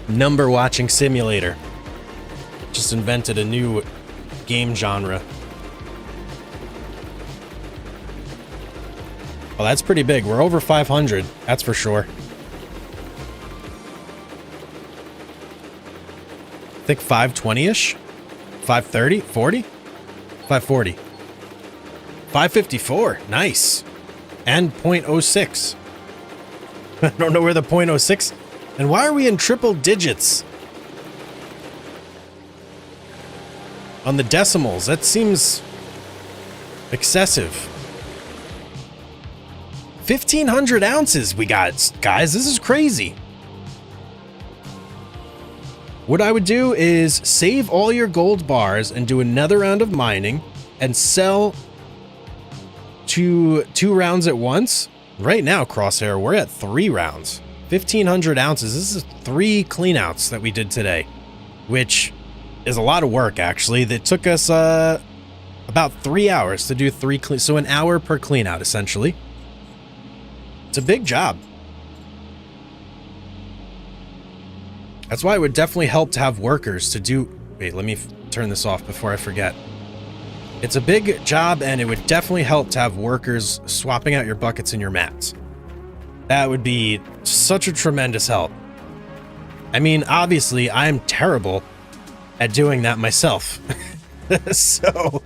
Number watching simulator. Just invented a new game genre. Well, that's pretty big. We're over 500, that's for sure. I think 520-ish? 530? 40? 540. 554. Nice. And 0.06. I don't know where the 0.06... And why are we in triple digits? On the decimals, that seems excessive. 1,500 ounces we got, guys. This is crazy. What I would do is save all your gold bars and do another round of mining and sell 2 rounds at once. Right now, Crosshair, we're at 3 rounds. 1,500 ounces. This is 3 cleanouts that we did today, which is a lot of work, actually. That took us about 3 hours to do 3 clean. So an hour per cleanout, essentially. It's a big job. That's why it would definitely help to have workers to do... Wait, let me turn this off before I forget. It's a big job, and it would definitely help to have workers swapping out your buckets and your mats. That would be such a tremendous help. I mean, obviously, I'm terrible at doing that myself. So,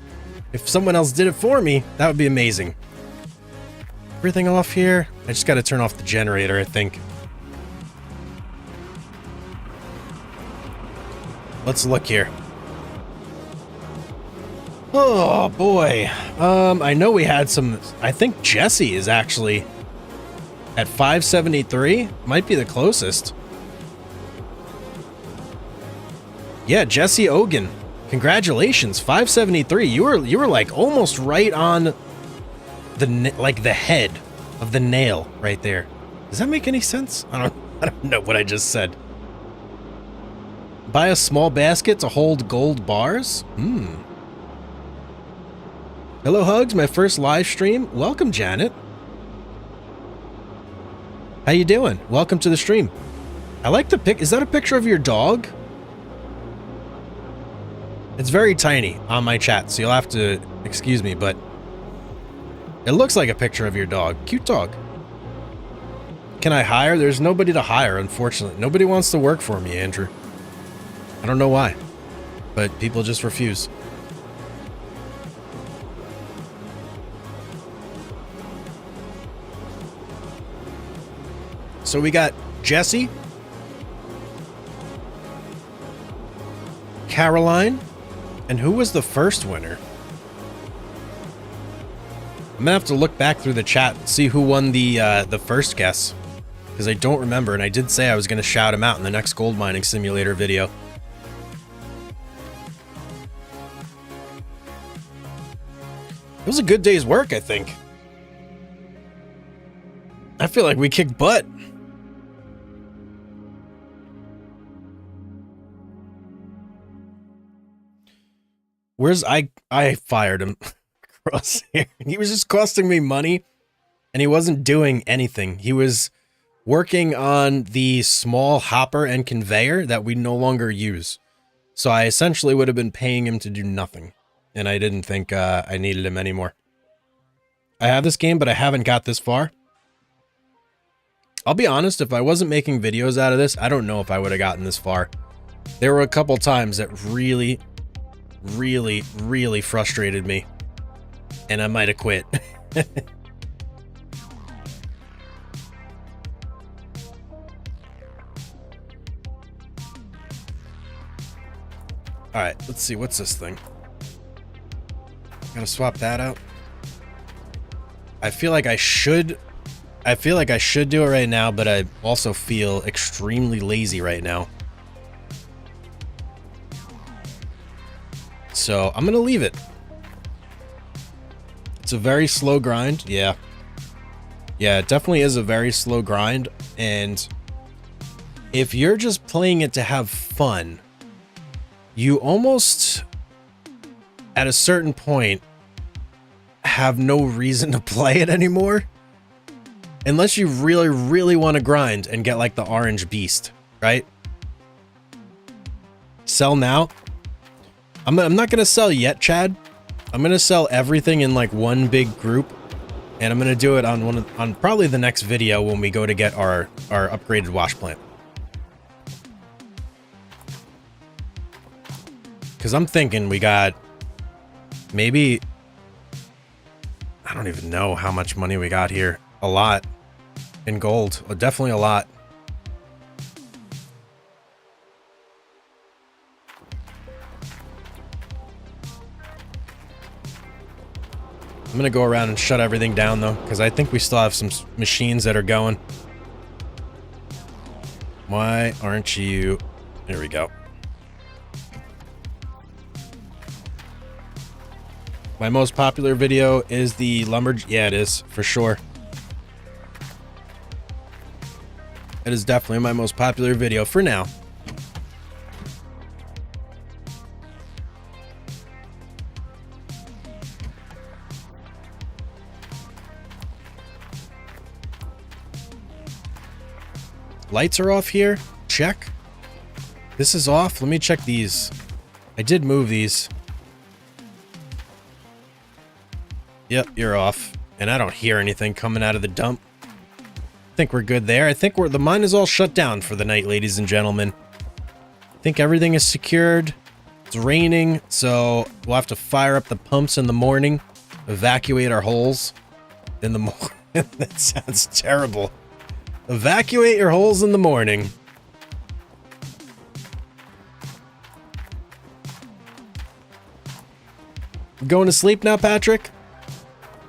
if someone else did it for me, that would be amazing. Everything off here? I just got to turn off the generator, I think. Let's look here. Oh, boy. I know we had some... I think Jesse is actually... at 573, might be the closest. Yeah, Jesse Ogan, congratulations, 573. You were like almost right on the head of the nail right there. Does that make any sense? I don't know what I just said. Buy a small basket to hold gold bars. Hello, Hugs, my first live stream. Welcome, Janet. How you doing? Welcome to the stream. I like the pic. Is that a picture of your dog? It's very tiny on my chat, so you'll have to excuse me, but it looks like a picture of your dog. Cute dog. Can I hire? There's nobody to hire, unfortunately. Nobody wants to work for me, Andrew. I don't know why, but people just refuse. So we got Jesse, Caroline, and who was the first winner? I'm gonna have to look back through the chat and see who won the first guess, because I don't remember, and I did say I was gonna shout him out in the next gold mining simulator video. It was a good day's work, I think. I feel like we kicked butt. Where's I fired him. Crosshair. He was just costing me money, and he wasn't doing anything. He was working on the small hopper and conveyor that we no longer use. So I essentially would have been paying him to do nothing. And I didn't think I needed him anymore. I have this game, but I haven't got this far. I'll be honest, if I wasn't making videos out of this, I don't know if I would have gotten this far. There were a couple times that really, really, really frustrated me. And I might have quit. Alright, let's see. What's this thing? Gotta swap that out. I feel like I should do it right now, but I also feel extremely lazy right now. So I'm gonna leave it. It's a very slow grind. Yeah. Yeah, it definitely is a very slow grind. And if you're just playing it to have fun, you almost, at a certain point, have no reason to play it anymore. Unless you really, really want to grind and get like the orange beast, right? Sell now. I'm not going to sell yet, Chad. I'm going to sell everything in like one big group. And I'm going to do it on probably the next video when we go to get our upgraded wash plant. Because I'm thinking we got maybe, I don't even know how much money we got here. A lot in gold. Definitely a lot. I'm going to go around and shut everything down though, because I think we still have some machines that are going. Why aren't you? There we go. My most popular video is the lumber. Yeah, it is for sure. It is definitely my most popular video for now. Lights are off here. Check. This is off. Let me check these. I did move these. Yep, you're off. And I don't hear anything coming out of the dump. I think we're good there. I think the mine is all shut down for the night, ladies and gentlemen. I think everything is secured. It's raining, so we'll have to fire up the pumps in the morning. Evacuate our holes in the morning. That sounds terrible. Evacuate your holes in the morning. Going to sleep now, Patrick?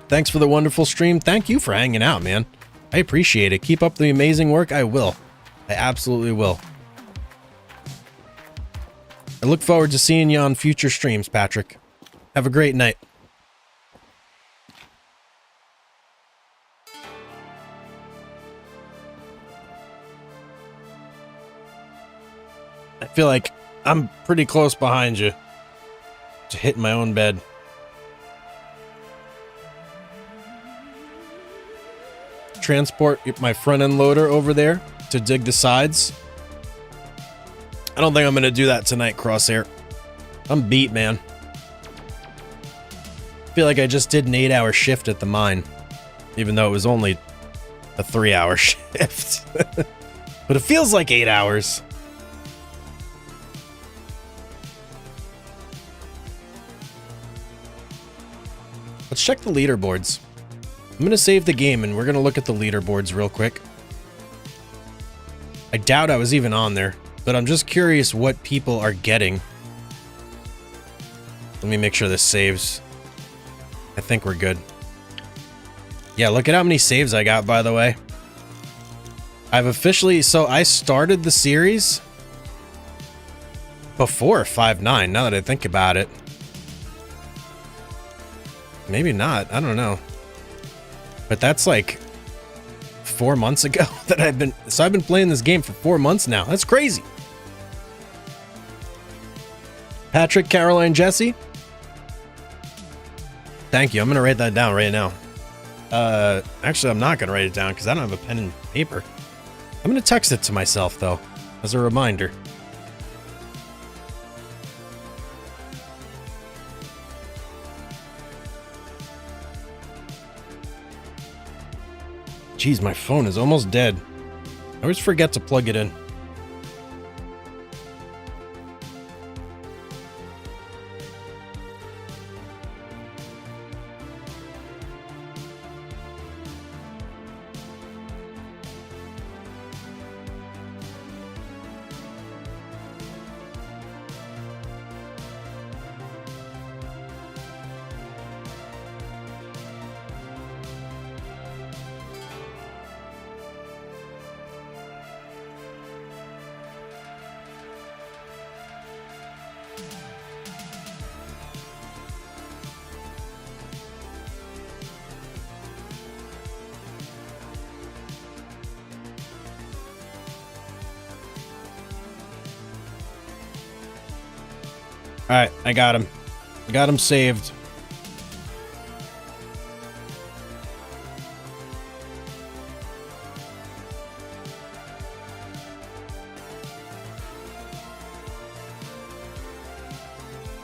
Thanks for the wonderful stream. Thank you for hanging out, man. I appreciate it. Keep up the amazing work. I will. I absolutely will. I look forward to seeing you on future streams, Patrick. Have a great night. I feel like I'm pretty close behind you to hit my own bed. Transport my front end loader over there to dig the sides. I don't think I'm going to do that tonight, Crosshair. I'm beat, man. I feel like I just did an 8-hour shift at the mine, even though it was only a 3-hour shift. But it feels like 8 hours. Let's check the leaderboards. I'm going to save the game and we're going to look at the leaderboards real quick. I doubt I was even on there, but I'm just curious what people are getting. Let me make sure this saves. I think we're good. Yeah, look at how many saves I got, by the way. I've officially... So I started the series before 5.9, now that I think about it. Maybe not. I don't know. But that's like 4 months ago that I've been... So I've been playing this game for 4 months now. That's crazy. Patrick, Caroline, Jesse. Thank you. I'm going to write that down right now. Actually, I'm not going to write it down because I don't have a pen and paper. I'm going to text it to myself, though, as a reminder. Jeez, my phone is almost dead. I always forget to plug it in. Alright, I got him. I got him saved.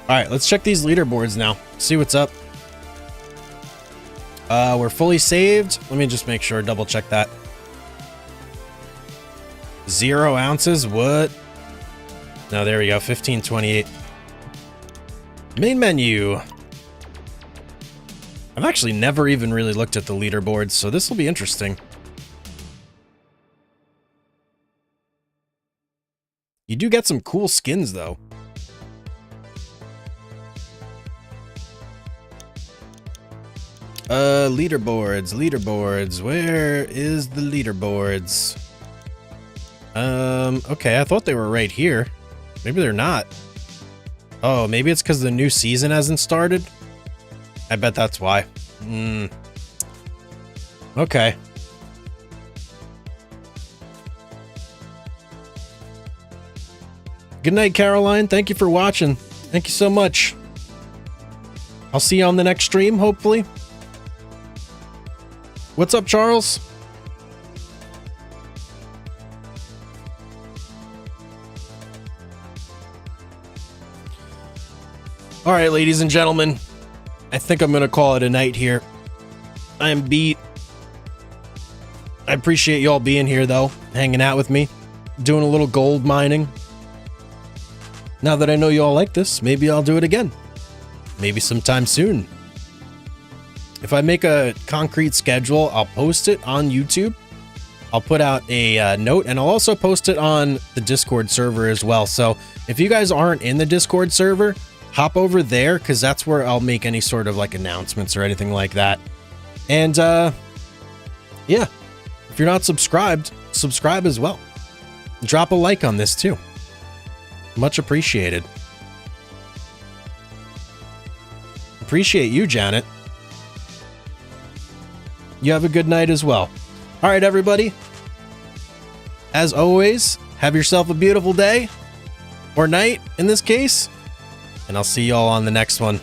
Alright, let's check these leaderboards now. See what's up. We're fully saved. Let me just make sure, double check that. 0 ounces? What? No, there we go. 1528. Main menu. I've actually never even really looked at the leaderboards, so this will be interesting. You do get some cool skins, though. Leaderboards. Where is the leaderboards? Okay, I thought they were right here. Maybe they're not. Oh, maybe it's because the new season hasn't started? I bet that's why. Okay. Good night, Caroline. Thank you for watching. Thank you so much. I'll see you on the next stream, hopefully. What's up, Charles? All right, ladies and gentlemen, I think I'm going to call it a night here. I am beat. I appreciate y'all being here, though, hanging out with me, doing a little gold mining. Now that I know y'all like this, maybe I'll do it again. Maybe sometime soon. If I make a concrete schedule, I'll post it on YouTube. I'll put out a note, and I'll also post it on the Discord server as well. So if you guys aren't in the Discord server, hop over there, because that's where I'll make any sort of like announcements or anything like that. And yeah, if you're not subscribed, subscribe as well. Drop a like on this too. Much appreciated. Appreciate you, Janet. You have a good night as well. All right, everybody. As always, have yourself a beautiful day, or night in this case, and I'll see y'all on the next one.